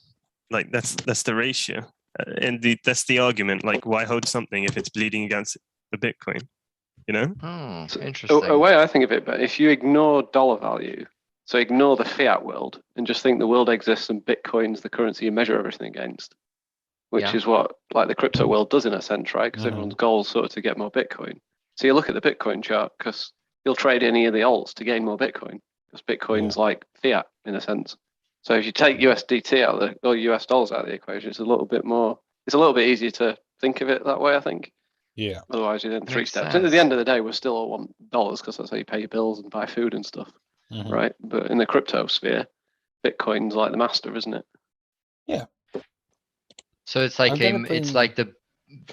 Like that's the ratio, and that's the argument. Like, why hold something if it's bleeding against the Bitcoin? You know? Oh, so, interesting. A way I think of it, but if you ignore dollar value, so ignore the fiat world and just think the world exists and Bitcoin's the currency you measure everything against, which is what like the crypto world does in a sense, right? Because everyone's goal is sort of to get more Bitcoin. So you look at the Bitcoin chart because you'll trade any of the alts to gain more Bitcoin because Bitcoin's like fiat in a sense. So if you take USDT out or US dollars out of the equation, it's a little bit easier to think of it that way, I think. Yeah. Otherwise, you're in three steps. And at the end of the day, we still all want dollars because that's how you pay your bills and buy food and stuff, right? But in the crypto sphere, Bitcoin's like the master, isn't it? Yeah. So it's like it's like the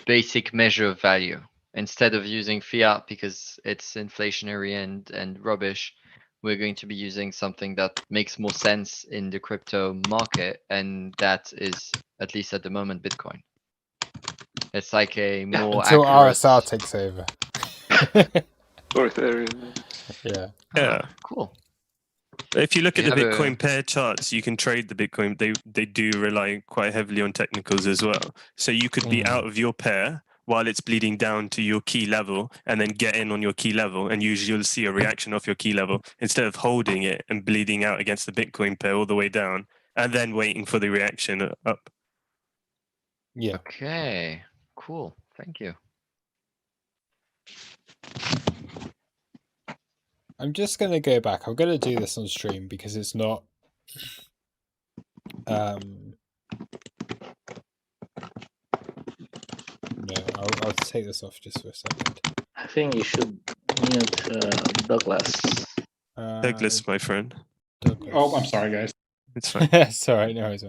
basic measure of value. Instead of using fiat because it's inflationary and rubbish, we're going to be using something that makes more sense in the crypto market, and that is, at least at the moment, Bitcoin. It's like a more until accurate... RSR takes over. Or Ethereum. Yeah. Cool. If you look at the Bitcoin pair charts, you can trade the Bitcoin. They do rely quite heavily on technicals as well. So you could be out of your pair while it's bleeding down to your key level and then get in on your key level, and usually you'll see a reaction off your key level instead of holding it and bleeding out against the Bitcoin pair all the way down and then waiting for the reaction up. Yeah. Okay, cool. Thank you. I'm just going to go back. I'm going to do this on stream because it's not... I'll take this off just for a second. I think you should mute Douglas. Douglas, my friend. Douglas. Oh, I'm sorry, guys. It's fine. It's all right, no worries.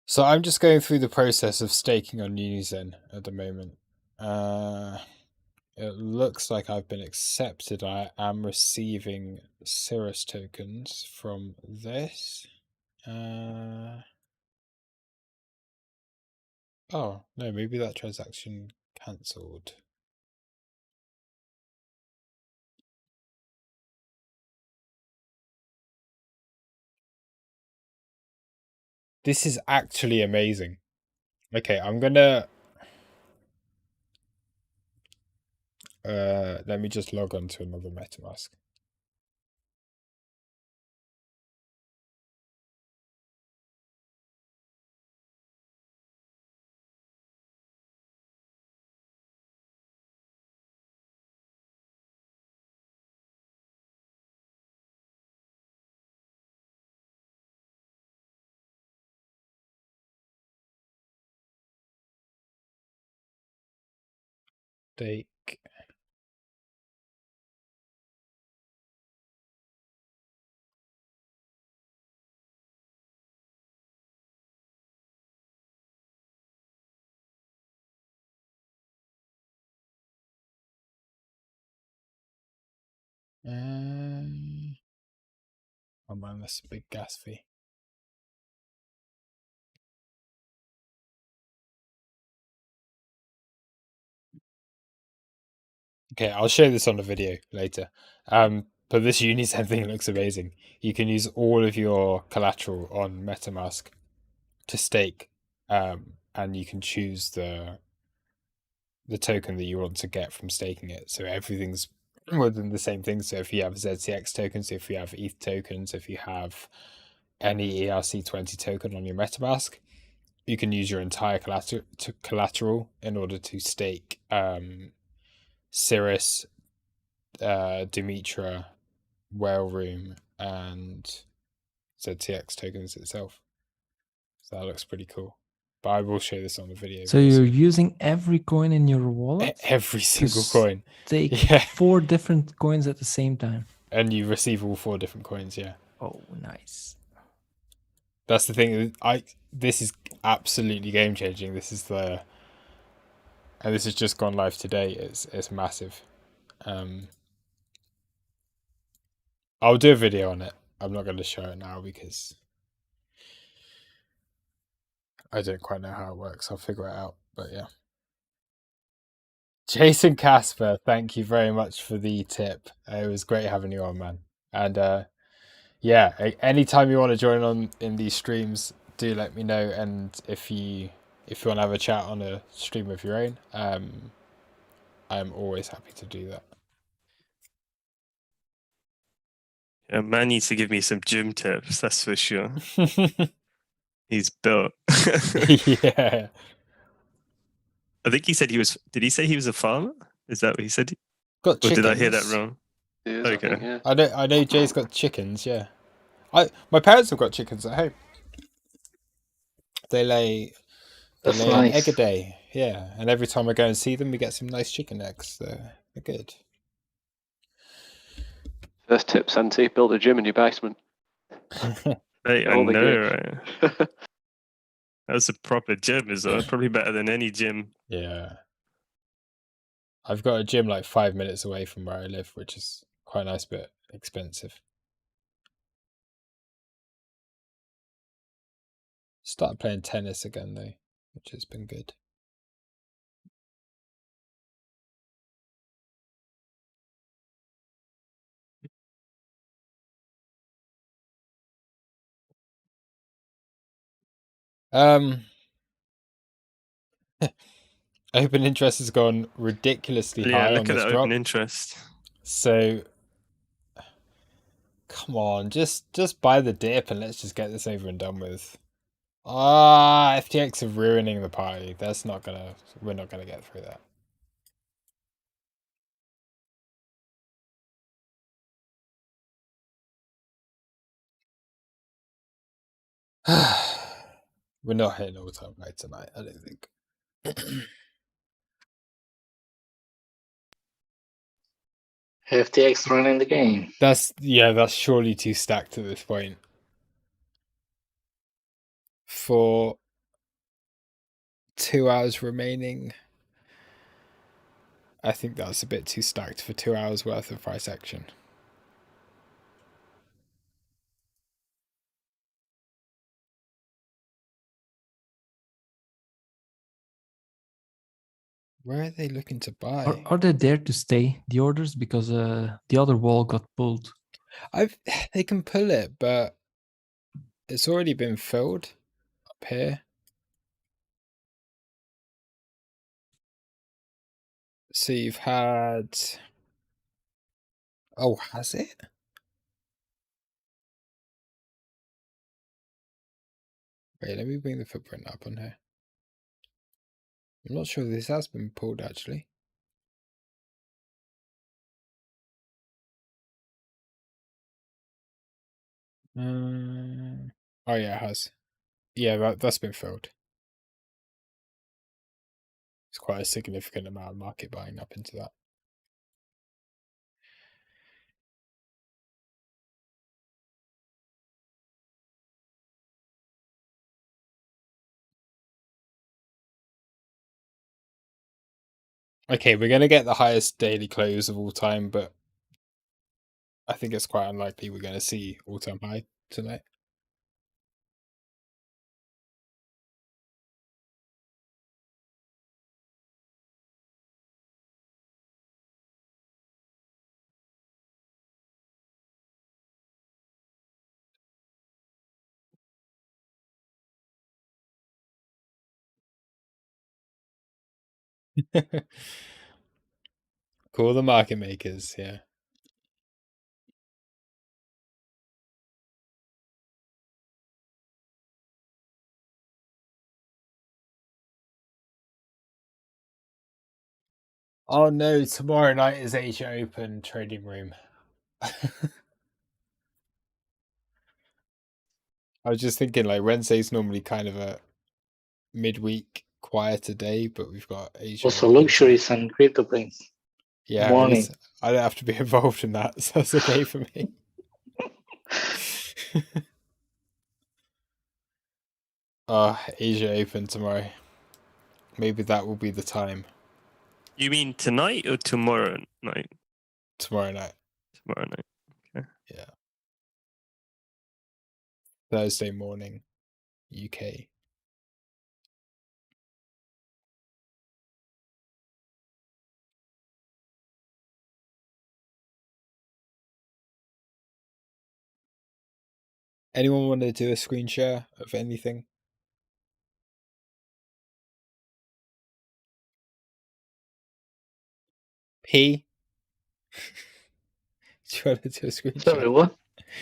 So I'm just going through the process of staking on Unizen at the moment. It looks like I've been accepted. I am receiving Cirrus tokens from this. Oh, no, maybe that transaction cancelled. This is actually amazing. Okay, I'm gonna let me just log on to another MetaMask. Stake. Oh man, that's a big gas fee. Okay, I'll show this on the video later. But this Unizen thing looks amazing. You can use all of your collateral on MetaMask to stake, and you can choose the token that you want to get from staking it. So everything's within the same thing. So if you have ZCX tokens, if you have ETH tokens, if you have any ERC20 token on your MetaMask, you can use your entire collateral in order to stake Cirrus, Demetra, Whale Room, and ZTX tokens itself. So that looks pretty cool. But I will show this on the video. So you're using every coin in your wallet? Every single coin. Take 4 different coins at the same time. And you receive all 4 different coins, yeah. Oh, nice. That's the thing. This is absolutely game changing. This is and this has just gone live today. It's massive. I'll do a video on it. I'm not going to show it now because I don't quite know how it works. I'll figure it out. But yeah. Jason Casper, thank you very much for the tip. It was great having you on, man. And yeah, anytime you want to join on in these streams, do let me know. And if you want to have a chat on a stream of your own, I'm always happy to do that. Yeah, man needs to give me some gym tips, that's for sure. He's built. Yeah. I think he said did he say he was a farmer? Is that what he said? Got chickens. Or did I hear that wrong? Is, okay. I think, yeah. I know Jay's got chickens, yeah. My parents have got chickens at home. They lay That's an nice. egg a day, yeah. And every time I go and see them, we get some nice chicken eggs. So they're good. First tip, Santi, build a gym in your basement. Hey, I know, right? That's a proper gym, is it? Probably better than any gym. Yeah. I've got a gym like 5 minutes away from where I live, which is quite nice but expensive. Started playing tennis again though, which has been good. Open interest has gone ridiculously high on this drop. Open interest. So come on, just buy the dip and let's just get this over and done with. FTX are ruining the party. We're not gonna get through that. We're not hitting all-time high tonight, I don't think. FTX running the game. That's surely too stacked at this point. For 2 hours remaining, I think that's a bit too stacked for 2 hours worth of price action. Where are they looking to buy? Are they there to stay, the orders? Because the other wall got pulled. They can pull it, but it's already been filled up here. So you've had... Oh, has it? Wait, let me bring the footprint up on here. I'm not sure this has been pulled, actually. Oh yeah, it has. Yeah, that's been filled. It's quite a significant amount of market buying up into that. Okay, we're going to get the highest daily close of all time, but I think it's quite unlikely we're going to see all-time high tonight. Call the market makers, yeah. Oh no, tomorrow night is Asia Open trading room. I was just thinking, like, Wednesday's normally kind of a midweek quieter day, but we've got Asia. Also, luxuries and crypto things. Yeah, morning. I don't have to be involved in that, so that's okay for me. Asia Open tomorrow. Maybe that will be the time. You mean tonight or tomorrow night? Tomorrow night. Tomorrow night. Okay. Yeah. Thursday morning, UK. Anyone want to do a screen share of anything? P? Do you want to do a screen share? Sorry, what?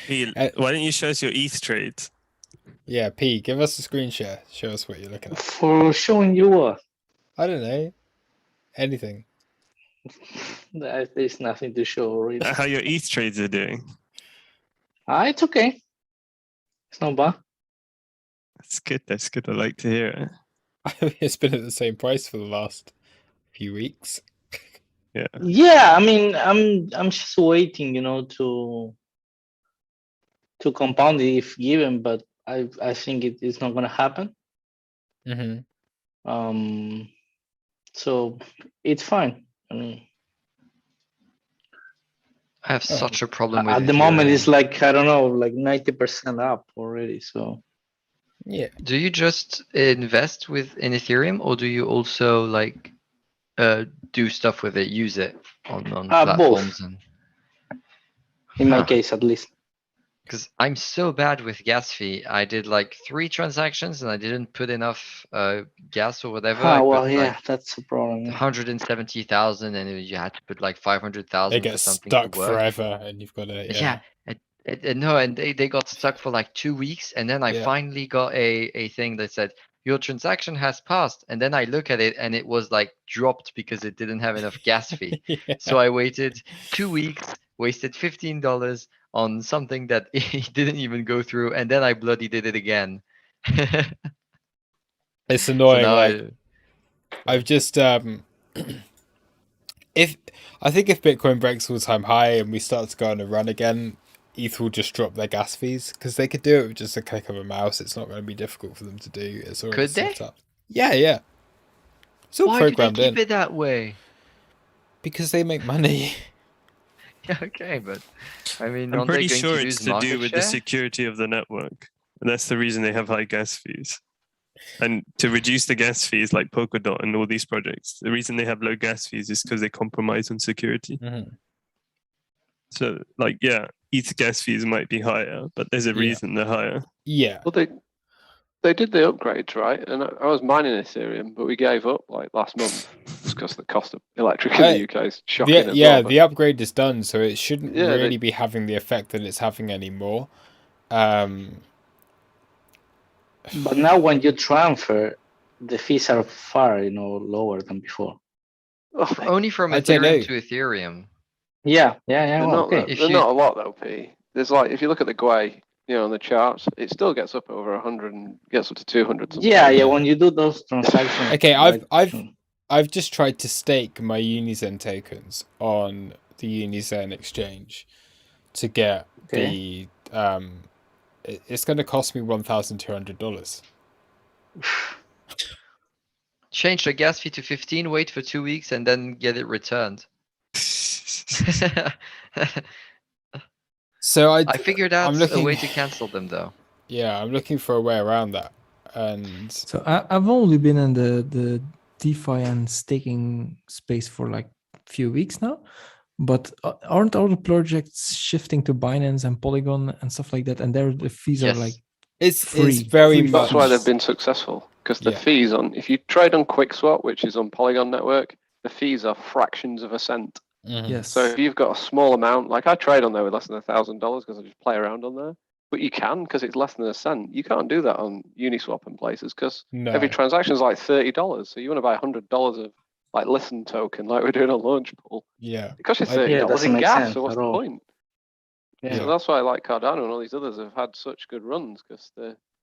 P, why don't you show us your ETH trades? Yeah, P, give us a screen share. Show us what you're looking at. For showing you what? I don't know. Anything. There's nothing to show really. How your ETH trades are doing. It's okay. It's not bad. That's good. That's good. I like to hear it. I mean, it's been at the same price for the last few weeks. Yeah. Yeah, I mean, I'm just waiting, to compound it if given, but I think it's not gonna happen. Mm-hmm. So it's fine. I mean, I have such a problem with at the moment. It's like, I don't know, like 90% up already. So yeah. Do you just invest in Ethereum, or do you also like do stuff with it, use it on platforms? Both. In my case, at least. Because I'm so bad with gas fee. I did like 3 transactions and I didn't put enough gas or whatever. Well, yeah, that's a problem. 170,000, and you had to put like 500,000. They get stuck forever, and you've got to. Yeah. No, and they got stuck for like 2 weeks, and then I finally got a thing that said your transaction has passed, and then I look at it and it was like dropped because it didn't have enough gas fee. So I waited 2 weeks, wasted $15 on something that it didn't even go through, and then I bloody did it again. It's annoying. now Like, I've just if I think if Bitcoin breaks all-time high and we start to go on a run again, ETH will just drop their gas fees because they could do it with just a click of a mouse. It's not going to be difficult for them to do. It's already Could they? set up. Yeah, yeah. It's all Why do they programmed keep in. it that way? Because they make money. Yeah, okay, but I mean, I'm aren't they pretty going sure to it's lose to market do with the share? security of the network. And that's the reason they have high gas fees. And to reduce the gas fees like Polkadot and all these projects, the reason they have low gas fees is because they compromise on security. So, like, yeah, ETH gas fees might be higher, but there's a reason they're higher. Yeah. Well, they did the upgrades, right? And I was mining Ethereum, but we gave up like last month because the cost of electric in the UK is shocking. The upgrade is done, so it shouldn't really be having the effect that it's having anymore. But now when you transfer, the fees are far, lower than before. Only from Ethereum to Ethereum. Yeah. They're not a lot though, P. There's like, if you look at the Gwei, on the charts, it still gets up over 100 and gets up to 200. Yeah. When you do those transactions. Okay, I've just tried to stake my Unizen tokens on the Unizen exchange to get the it's going to cost me $1,200. Change the gas fee to 15, wait for 2 weeks, and then get it returned. So I figured out a way to cancel them, though. Yeah, I'm looking for a way around that. And so I've only been in the DeFi and staking space for like a few weeks now. But aren't all the projects shifting to Binance and Polygon and stuff like that? And there the fees are like it's free. Very much. That's why they've been successful, because the fees on, if you trade on QuickSwap, which is on Polygon network, the fees are fractions of a cent. Yes. So if you've got a small amount, like I trade on there with less than $1,000 because I just play around on there. But you can, because it's less than a cent. You can't do that on Uniswap and places because every transaction is like $30. So you want to buy $100 of like listen token, like we're doing on Launchpool. Yeah. It costs you $30 in gas. So what's the point? Yeah. So that's why I like Cardano and all these others have had such good runs because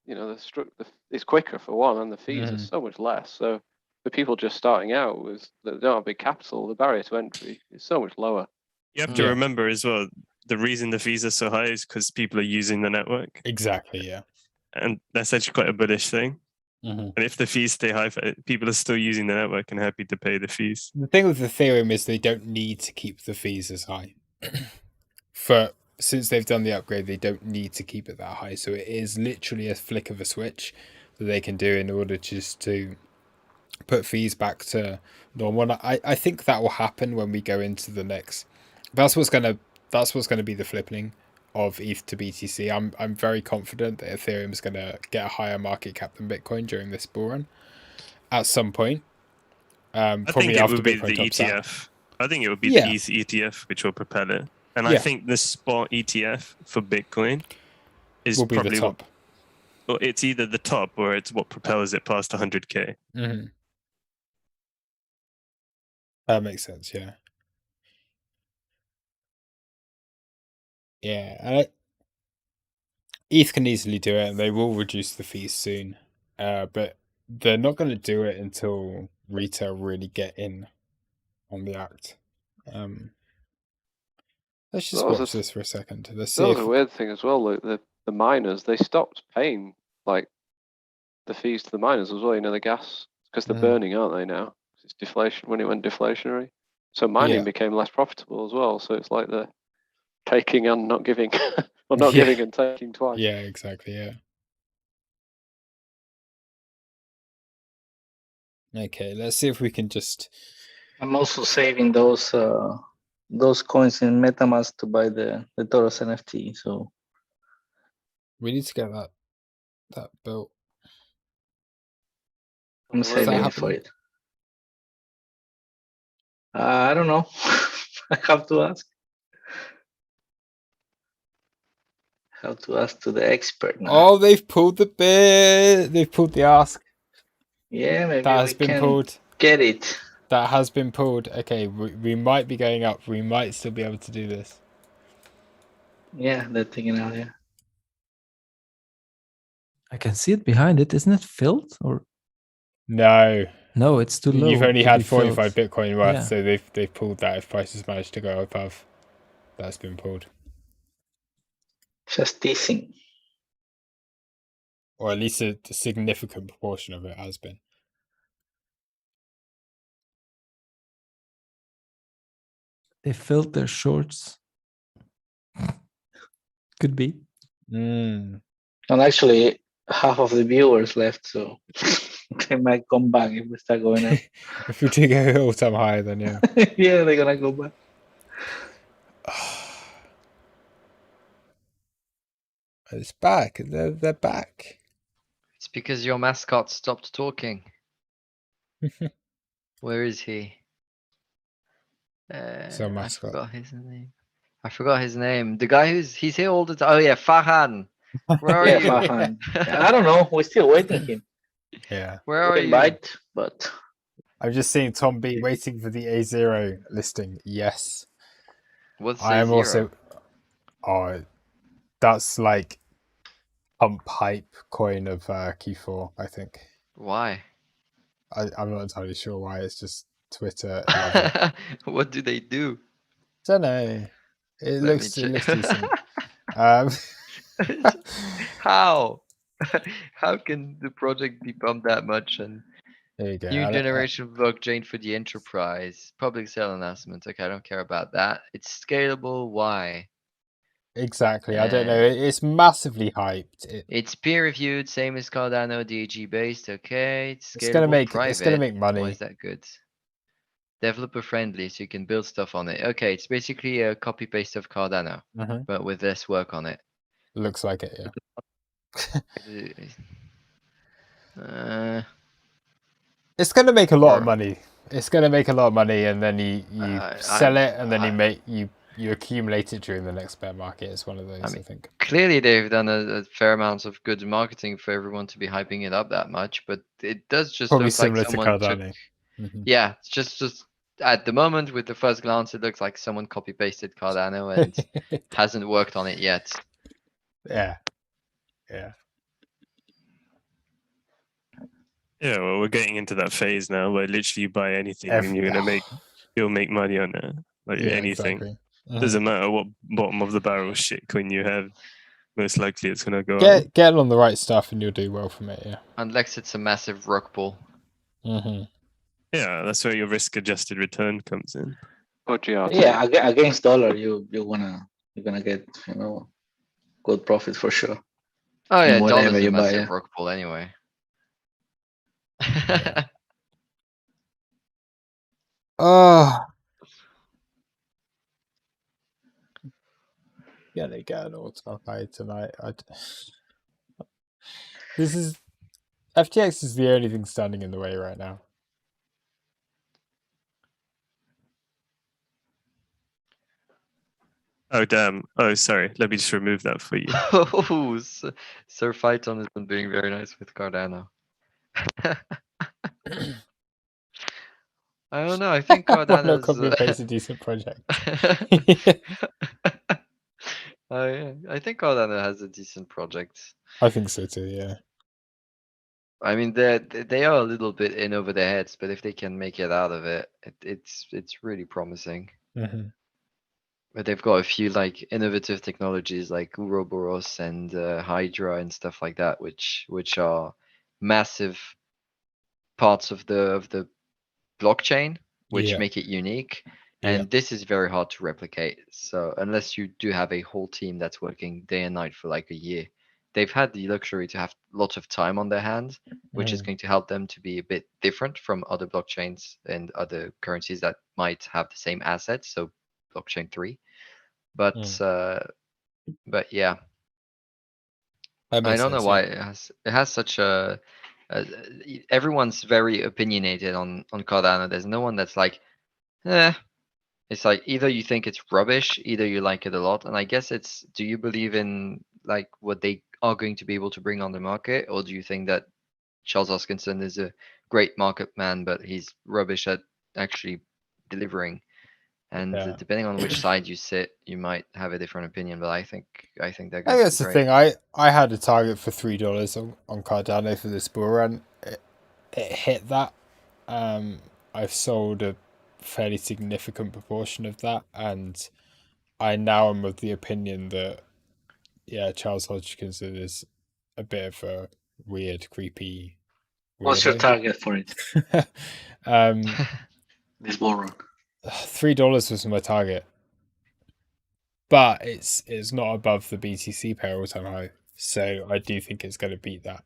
it's quicker for one, and the fees are so much less. So for people just starting out that don't have big capital, the barrier to entry is so much lower. You have to remember as well, the reason the fees are so high is because people are using the network. Exactly, yeah. And that's actually quite a bullish thing. And if the fees stay high, people are still using the network and happy to pay the fees. The thing with Ethereum is they don't need to keep the fees as high. Since they've done the upgrade, they don't need to keep it that high. So it is literally a flick of a switch that they can do in order just to put fees back to normal. I think that will happen when we go into the next. That's what's gonna be the flipping of ETH to BTC. I'm very confident that Ethereum is gonna get a higher market cap than Bitcoin during this bull run at some point. I think it would be the ETF. I think it would be the ETH ETF which will propel it. And I think the spot ETF for Bitcoin is probably the top. Well, it's either the top or it's what propels it past 100K. That makes sense, yeah. Yeah, ETH can easily do it, and they will reduce the fees soon. But they're not going to do it until retail really get in on the act. Let's just watch this for a second. Let's see. That was a weird thing as well. Like the miners, they stopped paying like the fees to the miners as well. The gas, because they're burning, aren't they now? It's deflation when it went deflationary. So mining became less profitable as well. So it's like they're taking and not giving, or not giving and taking twice. Yeah, exactly. Yeah. Okay, let's see if we can just. I'm also saving those coins in MetaMask to buy the Toros NFT. So we need to get that built. I'm saving for it. I don't know. I have to ask. Have to ask to the expert now. Oh, they've pulled the bit. They've pulled the ask. Yeah, maybe that has been pulled. Get it. That has been pulled. Okay, we might be going up. We might still be able to do this. Yeah, they're taking out. Yeah. I can see it behind it. Isn't it filled or? No. No, it's too low. You've only to had be 45 filled. Bitcoin worth, Yeah. so they've pulled that. If prices manage to go above, that's been pulled. Just teasing. Or at least a significant proportion of it has been. They filled their shorts. Could be. And actually, half of the viewers left, so they might come back if we start going up. If we do go all-time high, then yeah. Yeah, they're gonna go back. It's back. They're back. It's because your mascot stopped talking. Where is he? So mascot. I forgot his name. I forgot his name. The guy he's here all the time. Oh yeah, Farhan. Where are Yeah, you? Farhan. I don't know. We're still waiting him. Yeah. Where are you? Invite, but I'm just seeing Tom B waiting for the A0 listing. Yes. What's I am A0? also. Oh, that's like pump hype coin of Q4, I think. Why? I'm not entirely sure why. It's just Twitter. What do they do? Don't know. It looks decent. How? How can the project be pumped that much? And there you go. new generation blockchain for the enterprise. Public sale announcement. Okay, I don't care about that. It's scalable. Why? Exactly. I don't know. It's massively hyped. It's peer reviewed, same as Cardano, DOGE based. Okay, it's scalable. It's gonna make money. Why is that good? Developer friendly, so you can build stuff on it. Okay, it's basically a copy paste of Cardano, but with less work on it. Looks like it, yeah. It's gonna make a lot of money. It's gonna make a lot of money, and then you sell it, and then you accumulate it during the next bear market. It's one of those, I think. Clearly, they've done a fair amount of good marketing for everyone to be hyping it up that much, but it does just Probably look similar like someone to Cardano. Yeah, it's just at the moment with the first glance, it looks like someone copy pasted Cardano and hasn't worked on it yet. Yeah. Yeah, well, we're getting into that phase now where literally you buy anything and you'll make money on it. Like anything. Exactly. Doesn't matter what bottom of the barrel shitcoin you have. Most likely it's gonna go up. Get on the right stuff and you'll do well from it, yeah. Unless it's a massive rock pool. Yeah, that's where your risk-adjusted return comes in. Or GRT. yeah, against dollar, you're gonna get good profit for sure. Oh yeah, Whatever dollar's a you buy, massive yeah. rock pool anyway. Yeah, they get an all-time high tonight. FTX is the only thing standing in the way right now. Oh damn! Oh sorry. Let me just remove that for you. Oh, Sir Phyton has been being very nice with Cardano. I don't know. I think Cardano's copy and paste a decent project. I think Cardano has a decent project. I think so too. Yeah. I mean, they are a little bit in over their heads, but if they can make it out of it, it's really promising. But they've got a few like innovative technologies like Ouroboros and Hydra and stuff like that, which are massive parts of the blockchain, which make it unique. And this is very hard to replicate. So unless you do have a whole team that's working day and night for like a year, they've had the luxury to have lots of time on their hands, which is going to help them to be a bit different from other blockchains and other currencies that might have the same assets. So blockchain 3. But yeah, I don't know why it has such a everyone's very opinionated on Cardano. There's no one that's like, it's like either you think it's rubbish, either you like it a lot. And I guess it's, do you believe in like what they are going to be able to bring on the market, or do you think that Charles Hoskinson is a great market man, but he's rubbish at actually delivering? And depending on which side you sit, you might have a different opinion. But I think they're going to be that's the great. thing. I had a target for $3 on Cardano for this bull run. it hit that, I've sold a fairly significant proportion of that, and I now am of the opinion that, yeah, Charles Hodgkinson is a bit of a weird, creepy weirdo. What's your target for it? This bull run. $3 was my target, but it's not above the BTC pair all-time high, so I do think it's going to beat that.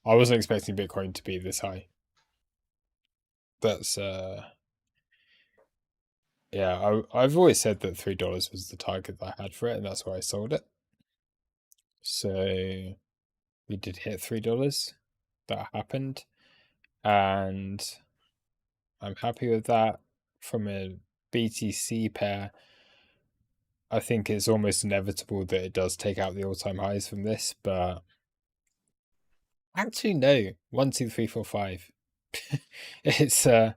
I wasn't expecting Bitcoin to be this high. That's yeah, I've always said that $3 was the target that I had for it, and that's why I sold it. So we did hit $3. That happened, and I'm happy with that. From a BTC pair, I think it's almost inevitable that it does take out the all-time highs from this, but actually no. 1, 2, 3, 4, 5. It's Tell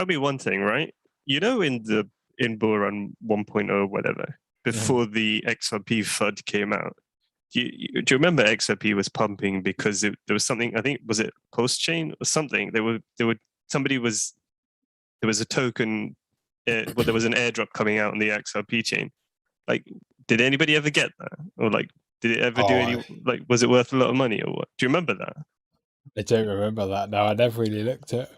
me one thing, right? You know, in bull run 1.0 or whatever, before the XRP FUD came out, do you remember XRP was pumping because there was something, I think, was it post-chain or something? There was a token, there was an airdrop coming out on the XRP chain. Like, did anybody ever get that? Or like, did it ever do any, like, was it worth a lot of money or what? Do you remember that? I don't remember that. No, I never really looked at it.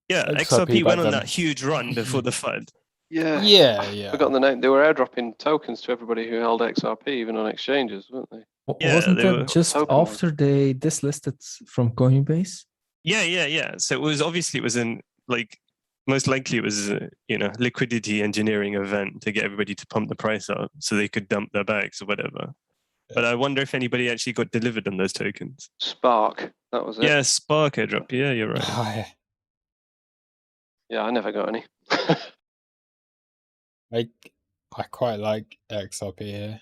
Yeah, XRP went on that huge run before the FUD. Yeah. Forgotten the name. They were airdropping tokens to everybody who held XRP, even on exchanges, weren't they? Wasn't that just after they dislisted from Coinbase? Yeah. So it was obviously, it was most likely it was a, liquidity engineering event to get everybody to pump the price up so they could dump their bags or whatever. But I wonder if anybody actually got delivered on those tokens. Spark, that was it. Yeah, Spark airdrop. Yeah, you're right. Oh, yeah. Yeah, I never got any. I quite like XRP here.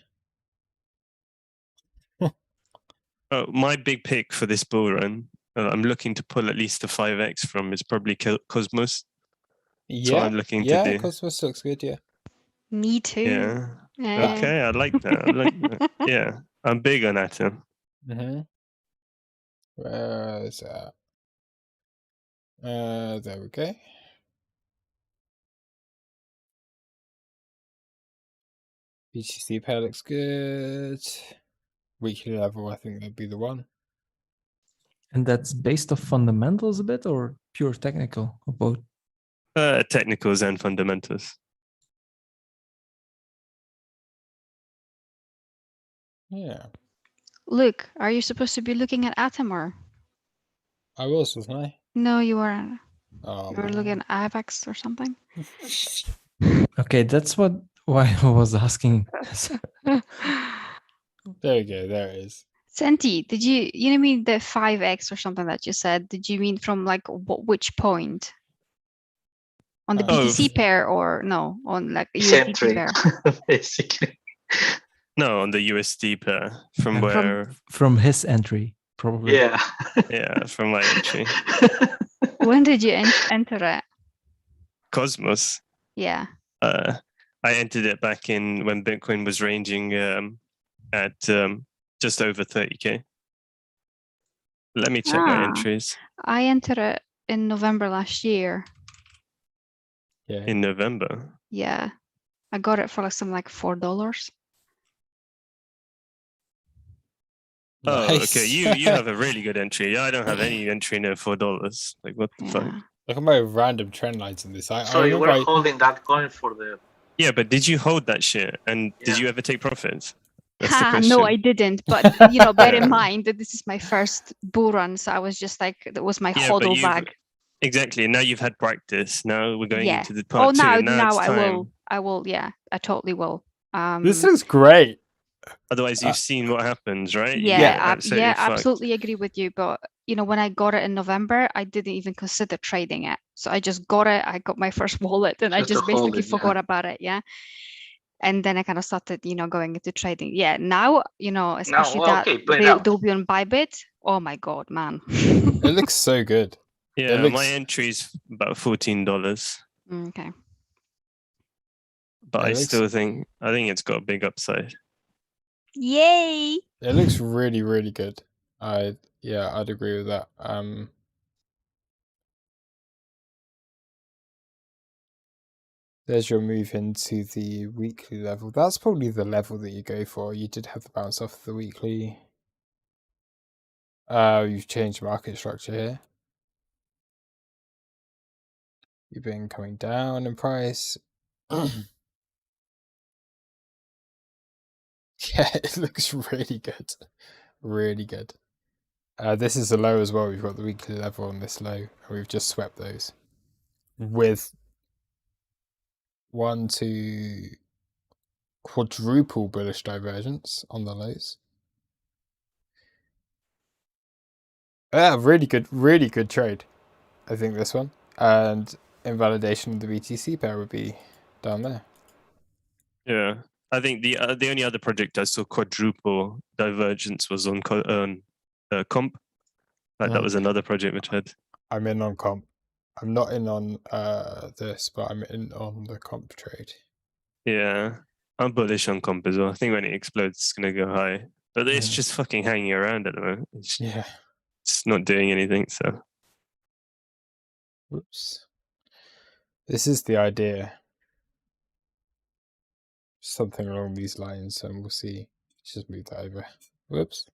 Oh, my big pick for this bull run, I'm looking to pull at least a 5x from, is probably Cosmos. That's what I'm looking to do. Yeah, Cosmos looks good, yeah. Me too. Yeah. Okay, I like that. Yeah, I'm big on Atom. Where is that? There we go. BTC pair looks good. Weekly level, I think that'd be the one. And that's based off fundamentals a bit, or pure technical, or both? Technicals and fundamentals. Yeah. Luke, are you supposed to be looking at Atom or? I was, wasn't I? No, you weren't. Oh, you were looking at IVX or something. Okay, that's why I was asking. There you go. There it is. Senti, did you mean the 5x or something that you said? Did you mean from like which point? On the BTC pair or no? On like a USDT pair? Basically. No, on the USD pair. From where? From his entry, probably. Yeah. Yeah, from my entry. When did you enter it? Cosmos. Yeah. I entered it back in when Bitcoin was ranging at just over 30K. Let me check my entries. I entered it in November last year. Yeah. In November? Yeah. I got it for like something like $4. Oh, Nice. okay. You have a really good entry. Yeah, I don't have any entry near $4. Like, what the fuck? Look at my random trend lines in this. So you were holding that coin for the... Yeah, but did you hold that shit? And did you ever take profits? No, I didn't. But bear in mind that this is my first bull run, so I was just like, that was my hodl bag. Exactly. Now you've had practice. Now we're going into the part two. Now I will. Yeah, I totally will. This is great. Otherwise, you've seen what happens, right? Yeah, absolutely agree with you. But when I got it in November, I didn't even consider trading it. So I just got it. I got my first wallet, and I just basically forgot about it. Yeah. And then I kind of started, going into trading. Yeah, now, especially they'll be on Bybit. Oh my God, man. It looks so good. Yeah, my entry's about $14. Okay. But I think it's got a big upside. Yay! It looks really, really good. I'd agree with that. There's your move into the weekly level. That's probably the level that you go for. You did have the bounce off the weekly. You've changed market structure here. You've been coming down in price. Yeah, it looks really good. Really good. This is the low as well. We've got the weekly level on this low, and we've just swept those with 1, 2, quadruple bullish divergence on the lows. Really good trade. I think this one, and invalidation of the BTC pair would be down there. Yeah, I think the only other project I saw quadruple divergence was on comp. Like that was another project which had. I'm in on comp. I'm not in on this, but I'm in on the comp trade. Yeah, I'm bullish on comp as well. I think when it explodes, it's gonna go high. But it's just fucking hanging around at the moment. It's not doing anything. So. Whoops. This is the idea. Something along these lines, and we'll see. Let's just move that over. Whoops.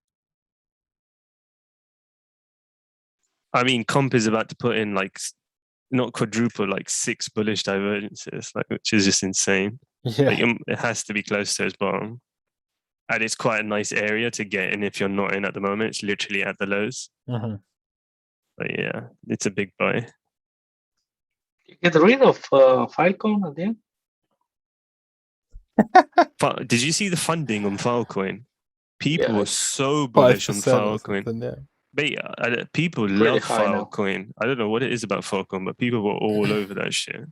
I mean, comp is about to put in like not quadruple, like 6 bullish divergences, like which is just insane. Yeah, like, it has to be close to its bottom, and it's quite a nice area to get in if you're not in at the moment. It's literally at the lows. But yeah, it's a big buy. You get rid of Filecoin at the end. But did you see the funding on Filecoin? People were so bullish on Filecoin. But people love Filecoin. I don't know what it is about Filecoin, but people were all over that shit.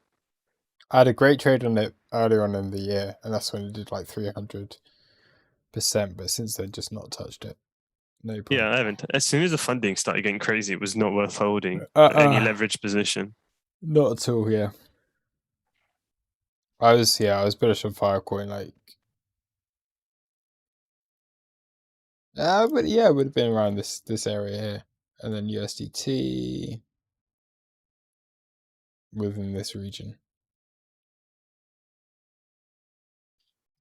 I had a great trade on it earlier on in the year, and that's when it did like 300%. But since then, just not touched it. No point. Yeah, I haven't. As soon as the funding started getting crazy, it was not worth holding any leverage position. Not at all. Yeah, I was bullish on Filecoin. Like, but yeah, it would have been around this area here, and then USDT within this region.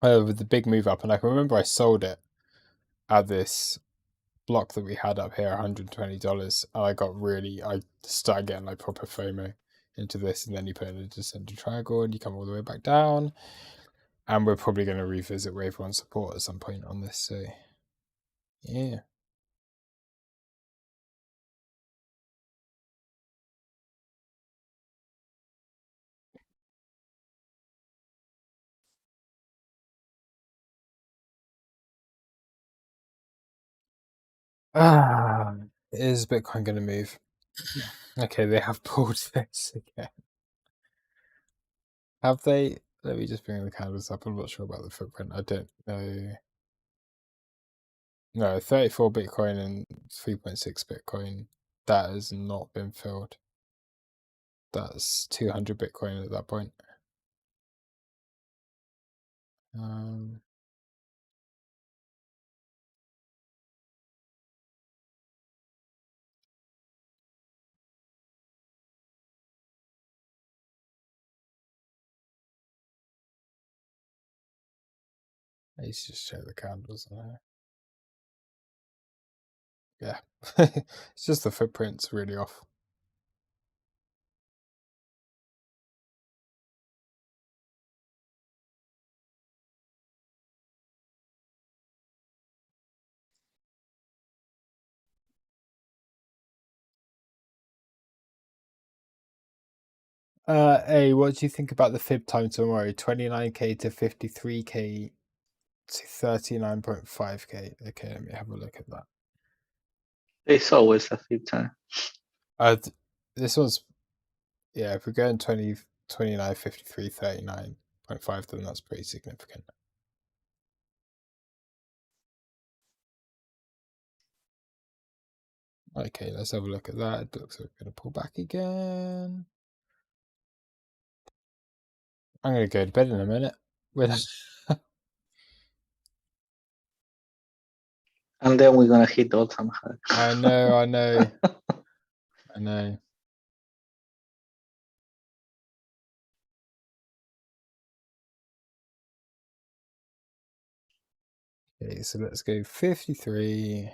With the big move up, and I can remember I sold it at this block that we had up here, $120, and I started getting like proper FOMO into this, and then you put in a descending triangle and you come all the way back down, and we're probably going to revisit wave 1 support at some point on this, so yeah. Is Bitcoin going to move? Okay, they have pulled this again. Have they? Let me just bring the candles up. I'm not sure about the footprint. I don't know. No, 34 Bitcoin and 3.6 Bitcoin. That has not been filled. That's 200 Bitcoin at that point. Let's just show the candles on there. Yeah, it's just the footprint's really off. Hey, what do you think about the fib time tomorrow? 29k to 53k to 39.5k. Okay, let me have a look at that. It's always a fib time. This one's, yeah, if we're going 20, 29, 53, 39.5, then that's pretty significant. Okay, let's have a look at that. It looks like we're going to pull back again. I'm going to go to bed in a minute. And then we're going to hit all-time high. I know. I know. Okay, so let's go 53.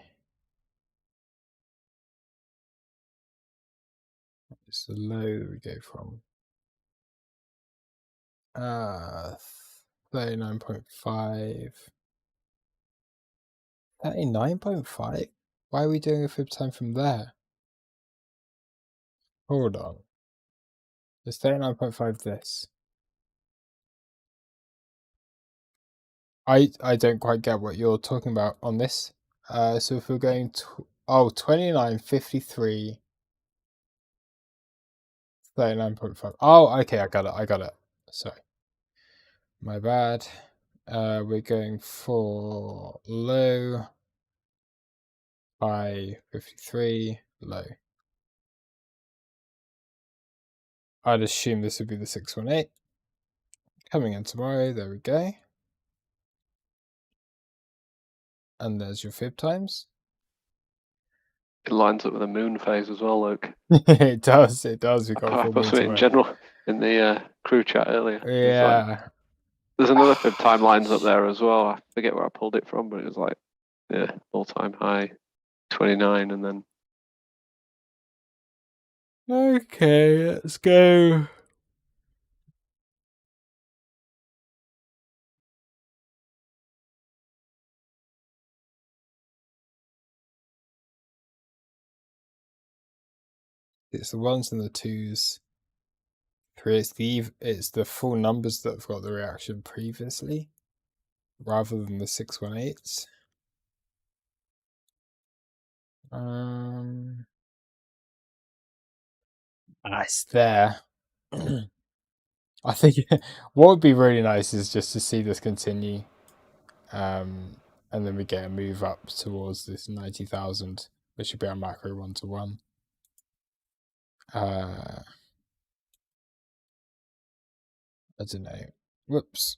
It's the low that we go from. 39.5. 39.5? Why are we doing a fib time from there? Hold on. It's 39.5 this. I don't quite get what you're talking about on this. So if we're going to 29.53, 39.5. Oh, okay, I got it. Sorry. My bad. We're going for low, high, 53, low. I'd assume this would be the 618. Coming in tomorrow, there we go. And there's your fib times. It lines up with the moon phase as well, Luke. It does. We got I full put moon something in tomorrow. general in the crew chat earlier. Yeah. There's another fib timelines up there as well. I forget where I pulled it from, but it was like, yeah, all-time high, 29, and then. Okay, let's go. It's the ones and the twos. Three. It's the full numbers that have got the reaction previously, rather than the 618s. It's there. I think what would be really nice is just to see this continue, and then we get a move up towards this 90,000, which should be our macro 1-to-1. I don't know. Whoops.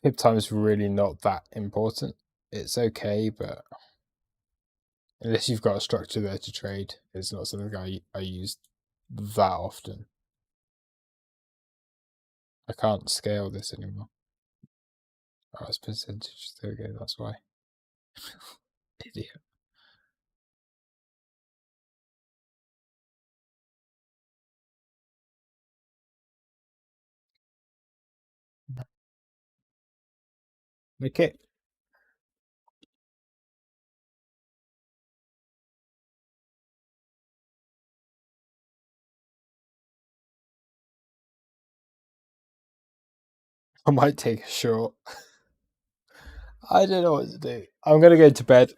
Fib time is really not that important. It's okay, but unless you've got a structure there to trade, it's not something I use that often. I can't scale this anymore. Oh, it's percentage. There we go, that's why. Idiot. Okay. I might take a short. I don't know what to do. I'm going to go to bed.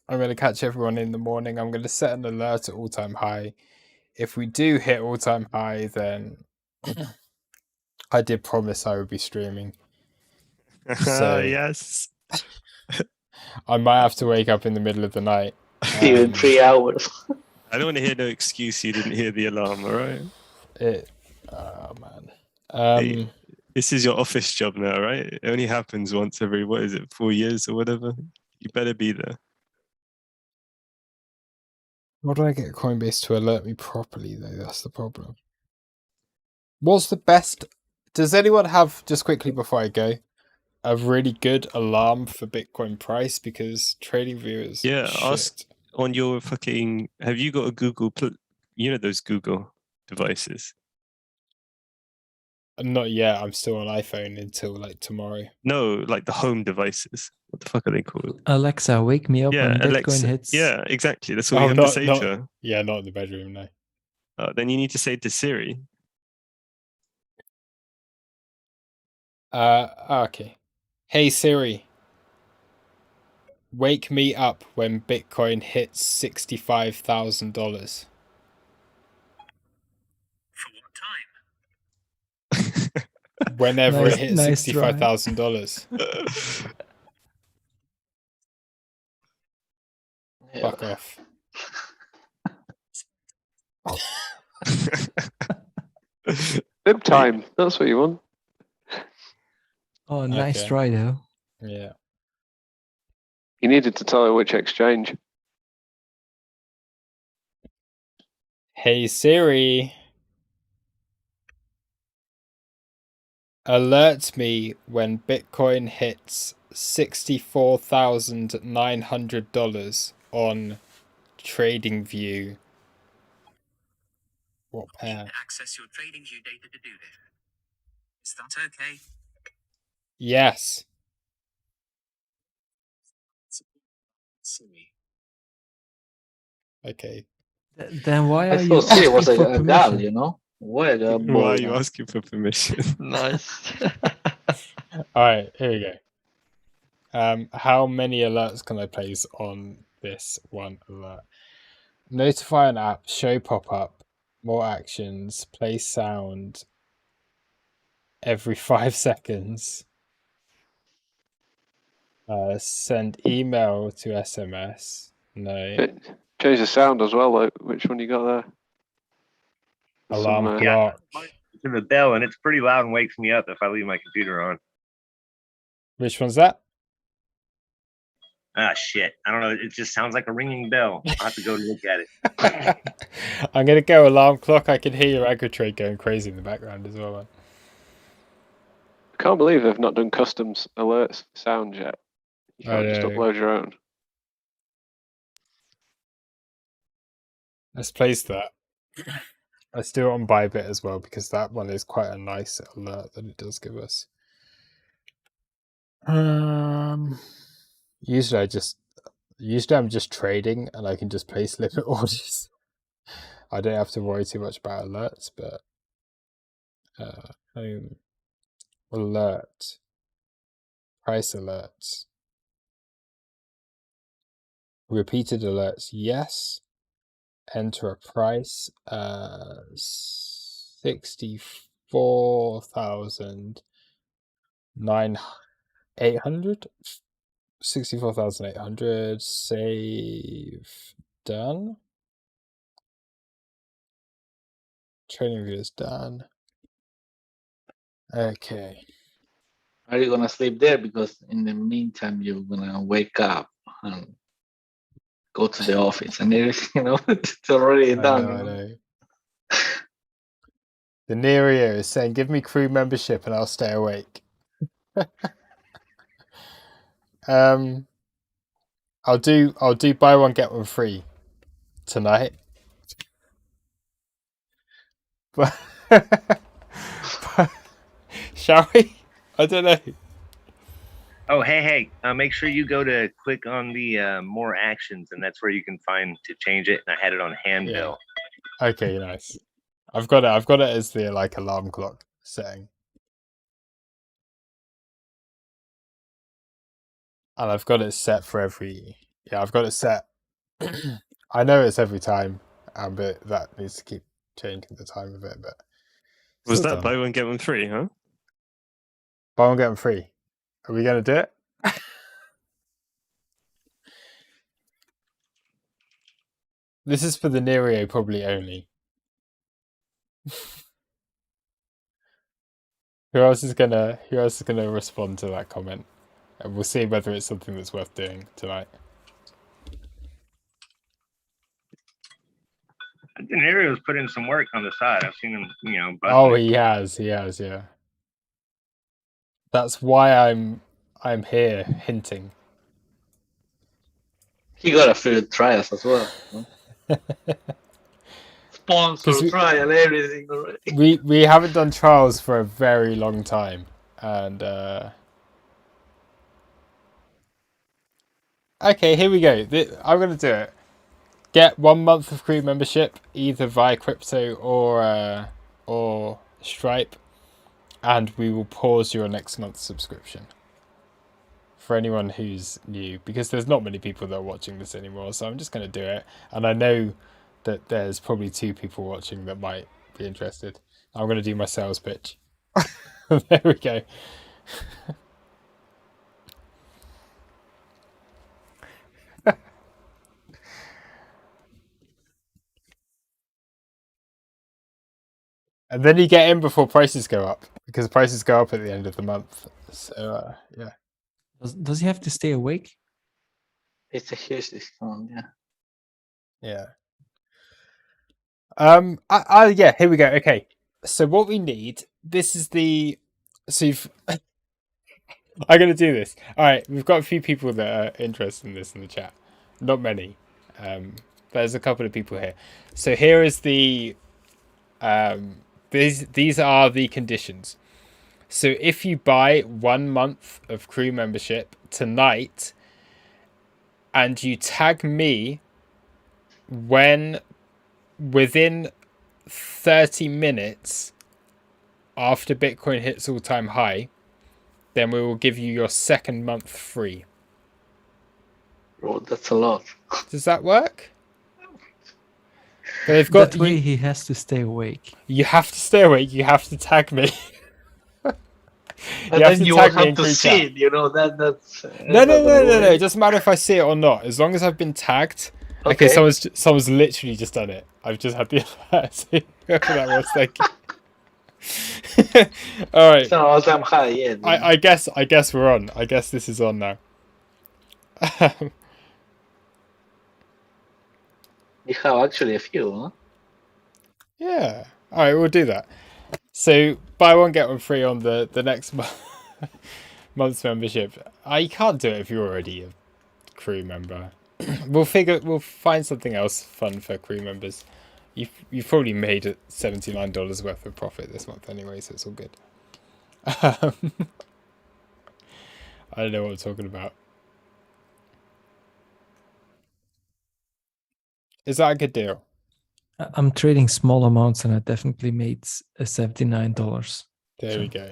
I'm going to catch everyone in the morning. I'm going to set an alert at all-time high. If we do hit all-time high, then I did promise I would be streaming. So yes. I might have to wake up in the middle of the night. See you in 3 hours. I don't want to hear no excuse you didn't hear the alarm, all right? Oh, man. Hey, this is your office job now, right? It only happens once every, 4 years or whatever? You better be there. How do I get Coinbase to alert me properly, though? That's the problem. What's the best... Does anyone have, just quickly before I go, a really good alarm for Bitcoin price? Because trading viewers... Yeah, shit. ask on your fucking... Have you got a Google... You know those Google devices? Not yet. I'm still on iPhone until, like, tomorrow. No, like the home devices. What the fuck are they called? Alexa, wake me up when Bitcoin Alexa. hits. Yeah, exactly. That's what you have to say to her. Yeah, not in the bedroom, no. Then you need to say to Siri. Okay. Hey Siri, wake me up when Bitcoin hits $65,000. For what time? Whenever it hits $65,000. Fuck off. Fib time. That's what you want. Oh, nice try though. Yeah. You needed to tell her which exchange. Hey Siri. Alert me when Bitcoin hits $64,900 on TradingView. What pair? Access your TradingView data to do this. Is that okay? Yes. Okay. Then why I are you thought Siri was asking for a girl, permission? you know? What a Why boy are you now. asking for permission? Nice. All right, here we go. How many alerts can I place on this one alert? Notify an app, show pop-up, more actions, play sound every 5 seconds. Send email to SMS. No. Change the sound as well. Like, which one you got there? There's Alarm some, clock. To the bell, and it's pretty loud and wakes me up if I leave my computer on. Which one's that? Ah, shit. I don't know. It just sounds like a ringing bell. I'll have to go look at it. I'm going to go alarm clock. I can hear your aggro trade going crazy in the background as well, man. I can't believe they've not done customs alerts sound yet. You I can't just know. upload your own. Let's place that. Let's do it on Bybit as well, because that one is quite a nice alert that it does give us. Usually I'm just trading and I can just place limit orders. I don't have to worry too much about alerts, but home alert, price alerts, repeated alerts, yes. Enter a price, 64,800. 64,800. Save. Done. Trading view is done. Okay. Are you gonna sleep there? Because in the meantime, you're gonna wake up and go to the office, and you know it's already done. I know. The Nerio is saying, "Give me crew membership, and I'll stay awake." I'll do buy one get one free tonight. But shall we? I don't know. Oh, hey, make sure you go to click on the more actions, and that's where you can find to change it. And I had it on handbill. Yeah. Okay, nice. I've got it as the like alarm clock setting. And I've got it set for every I've got it set. I know it's every time, but that needs to keep changing the time of it, but was that buy one get one free, huh? Buy one get one free. Are we gonna do it? This is for the Nerio probably only. Who else is gonna respond to that comment? And we'll see whether it's something that's worth doing tonight. Denario's put in some work on the side. I've seen him, busting. Oh, he has, yeah. That's why I'm here hinting. He got a free trials as well. Sponsor trial, everything already. We haven't done trials for a very long time, and okay, here we go. I'm gonna do it. Get 1 month of crew membership either via crypto or Stripe, and we will pause your next month's subscription. For anyone who's new, because there's not many people that are watching this anymore, so I'm just going to do it. And I know that there's probably 2 people watching that might be interested. I'm going to do my sales pitch. There we go. And then you get in before prices go up, because prices go up at the end of the month. So yeah. Does he have to stay awake? It's a huge discount, yeah. Yeah. Yeah, here we go. Okay. So what we need, this is the So I'm going to do this. All right, we've got a few people that are interested in this in the chat. Not many. There's a couple of people here. So here is the these are the conditions. So if you buy 1 month of crew membership tonight and you tag me within 30 minutes after Bitcoin hits all-time high, then we will give you your second month free. Oh, that's a lot. Does that work? But they've got that way he has to stay awake. You have to stay awake. You have to tag me. And then you will have to see it, you know, that's... No. It doesn't matter if I see it or not. As long as I've been tagged. Okay, someone's literally just done it. I've just had the alert. So whoever that was, thank you. All right. It's an all-time high, yeah. I guess we're on. I guess this is on now. You have actually a few, huh? Yeah. All right, we'll do that. So buy one get one free on the next month's membership. You can't do it if you're already a crew member. We'll find something else fun for crew members. You've probably made $79 worth of profit this month anyway, so it's all good. I don't know what I'm talking about. Is that a good deal? I'm trading small amounts and I definitely made $79. There we go.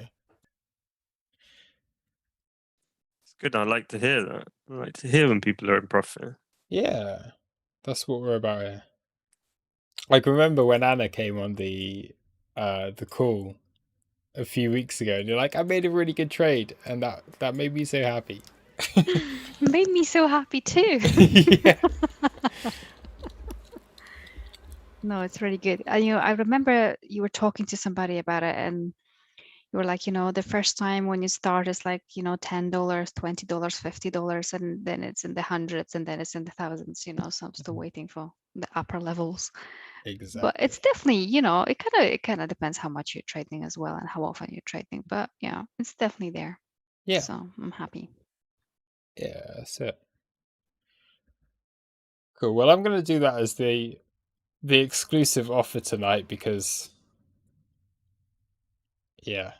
It's good. I like to hear that. I like to hear when people are in profit. Yeah, that's what we're about here. Like, remember when Anna came on the call a few weeks ago, and you're like, I made a really good trade, and that made me so happy. Made me so happy too. Yeah. No, it's really good. I remember you were talking to somebody about it, and you were like, the first time when you start is like, $10, $20, $50, and then it's in the hundreds, and then it's in the thousands. So I'm still waiting for the upper levels. Exactly. But it's definitely, it kind of depends how much you're trading as well and how often you're trading. But yeah, it's definitely there. Yeah. So I'm happy. Yeah, that's it. Cool. Well, I'm going to do that as the exclusive offer tonight because, yeah,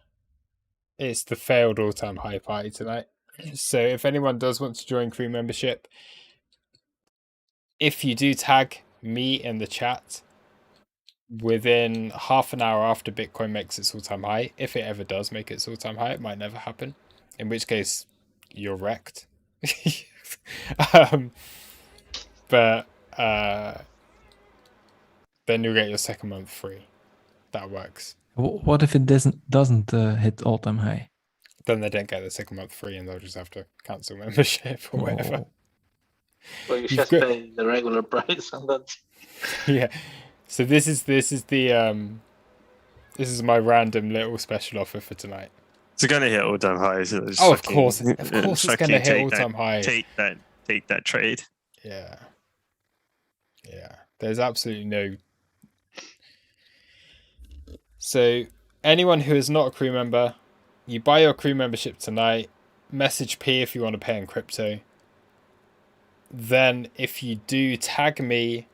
it's the failed all-time high party tonight. So if anyone does want to join crew membership, if you do tag me in the chat within half an hour after Bitcoin makes its all-time high, if it ever does make its all-time high, it might never happen, in which case you're wrecked. But then you'll get your second month free. That works. What if it doesn't hit all-time high? Then they don't get the second month free, and they'll just have to cancel membership or whatever. Well, you just pay the regular price, and that's... Yeah. So this is my random little special offer for tonight. It's going to hit all-time highs. Of course it's going to hit all-time highs. Take that trade. Yeah. There's absolutely no. So anyone who is not a crew member, you buy your crew membership tonight. Message P if you want to pay in crypto. Then if you do tag me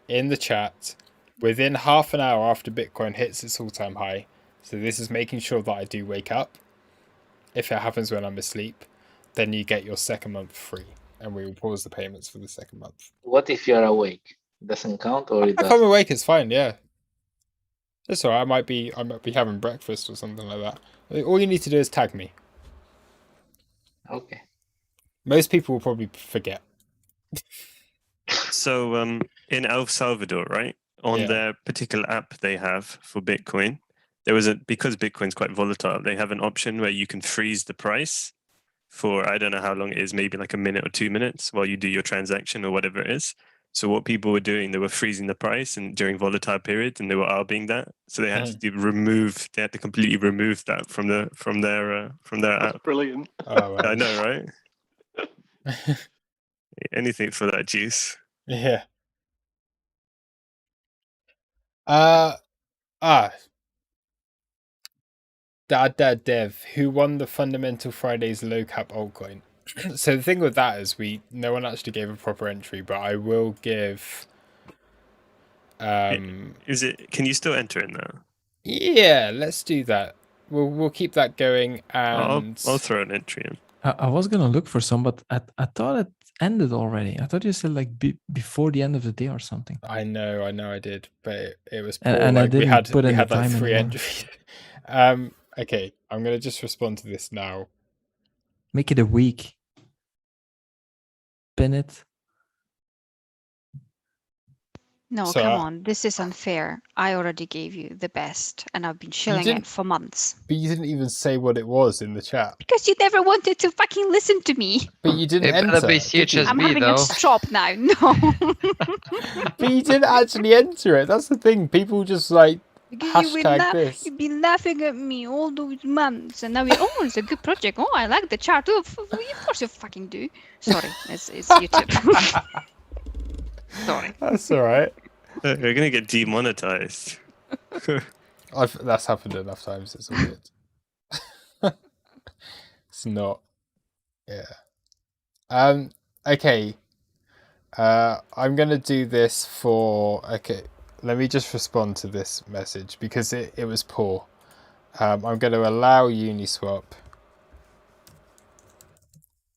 in the chat within half an hour after Bitcoin hits its all-time high, so this is making sure that I do wake up. If it happens when I'm asleep, then you get your second month free, and we will pause the payments for the second month. What if you're awake? It doesn't count, or it does? If I'm awake, it's fine. Yeah, it's alright. I might be having breakfast or something like that. All you need to do is tag me. Okay. Most people will probably forget. So in El Salvador, right, on their particular app they have for Bitcoin, because Bitcoin's quite volatile, they have an option where you can freeze the price for, I don't know how long it is, maybe like a minute or 2 minutes while you do your transaction or whatever it is. So what people were doing, they were freezing the price and during volatile periods, and they were arbing that. So they had to completely remove that from their app. Brilliant. Oh, wow. I know, right? Anything for that juice. Yeah. Dad Dev, who won the Fundamental Fridays low cap altcoin. So the thing with that is no one actually gave a proper entry, but I will give. Is it? Can you still enter in there? Yeah, let's do that. We'll keep that going, and I'll throw an entry in. I was gonna look for some, but I thought it ended already. I thought you said like before the end of the day or something. I know I did, but it was poor. And like, I didn't put we in had the like time 3 anymore. entries. Okay, I'm gonna just respond to this now. Make it a week. Pin it. No, So, come on. This is unfair. I already gave you the best, and I've been shilling didn't- it for months. But you didn't even say what it was in the chat. Because you never wanted to fucking listen to me. But you didn't It better enter. be did you? I'm CHSB having though. a stop now. No. But you didn't actually enter it. That's the thing. People just like Because hashtag this. you've been laughing at me all those months, and now it's a good project. Oh, I like the chart. Oh, of course you fucking do. Sorry, it's YouTube. Sorry. That's all right. We're gonna get demonetized. That's happened enough times. It's all good. It's not. Yeah. Okay. I'm gonna do this for. Okay. Let me just respond to this message because it was poor. I'm going to allow Uniswap.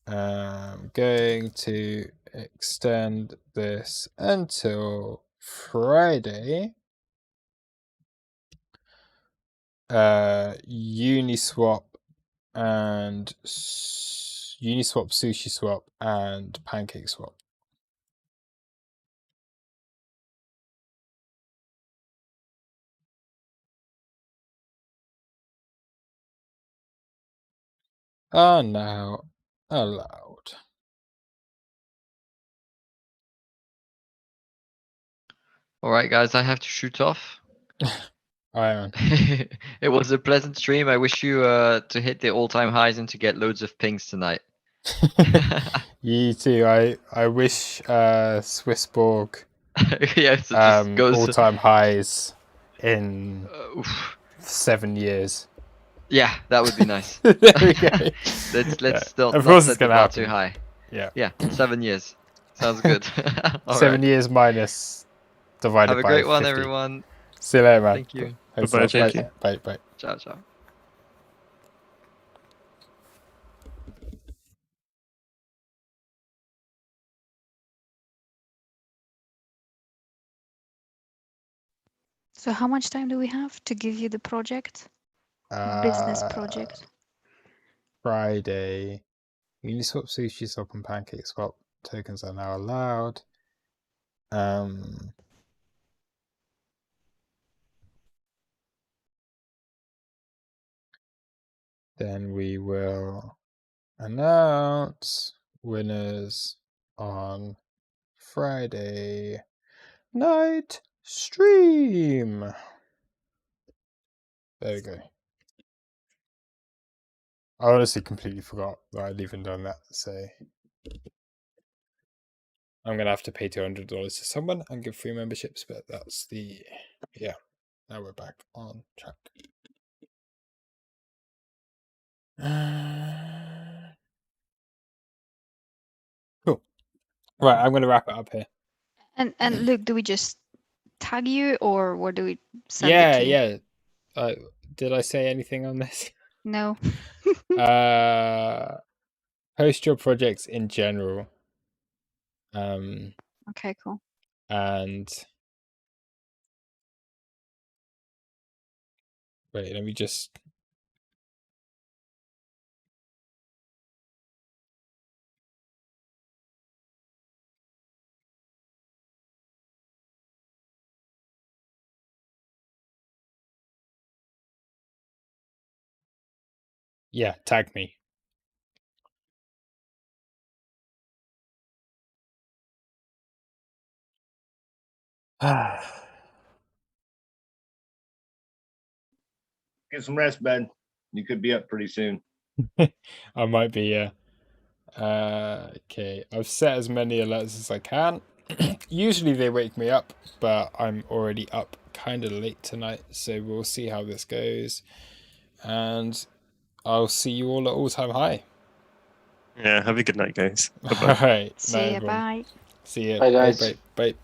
I'm going to extend this until Friday. Uniswap and Uniswap, SushiSwap, and PancakeSwap. Are now allowed. All right, guys, I have to shoot off. It was a pleasant stream. I wish you to hit the all-time highs and to get loads of pings tonight. You too. I wish Swissborg Yes, it just goes all-time highs in 7 years. Yeah, that would be nice. There we go. Let's Yeah. not Of course set it's the gonna bar happen. too high. Yeah. 7 years. Sounds good. All 7 right. years minus divided Have a by great one, 50. everyone. See you later, man. Thank you. Thanks Bye-bye, a lot. thank you. Bye. Bye. Ciao, ciao. So how much time do we have to give you the project? Business project. Friday. Uniswap, SushiSwap, and PancakeSwap tokens are now allowed. Then we will announce winners on Friday night stream. There we go. I honestly completely forgot that I'd even done that, so I'm gonna have to pay $200 to someone and give free memberships, but that's the now we're back on track. Cool. Right, I'm gonna wrap it up here. And Luke, do we just tag you, or what do we send it to? Yeah. Did I say anything on this? No. Post your projects in general. Okay, cool. And wait, let me just. Yeah, tag me. Get some rest, bud. You could be up pretty soon. I might be, yeah. Okay, I've set as many alerts as I can. Usually they wake me up, but I'm already up kind of late tonight, so we'll see how this goes. and I'll see you all at all-time high. Yeah, have a good night, guys. All right. See ya. Bye. See ya. Bye, guys. Bye. Bye.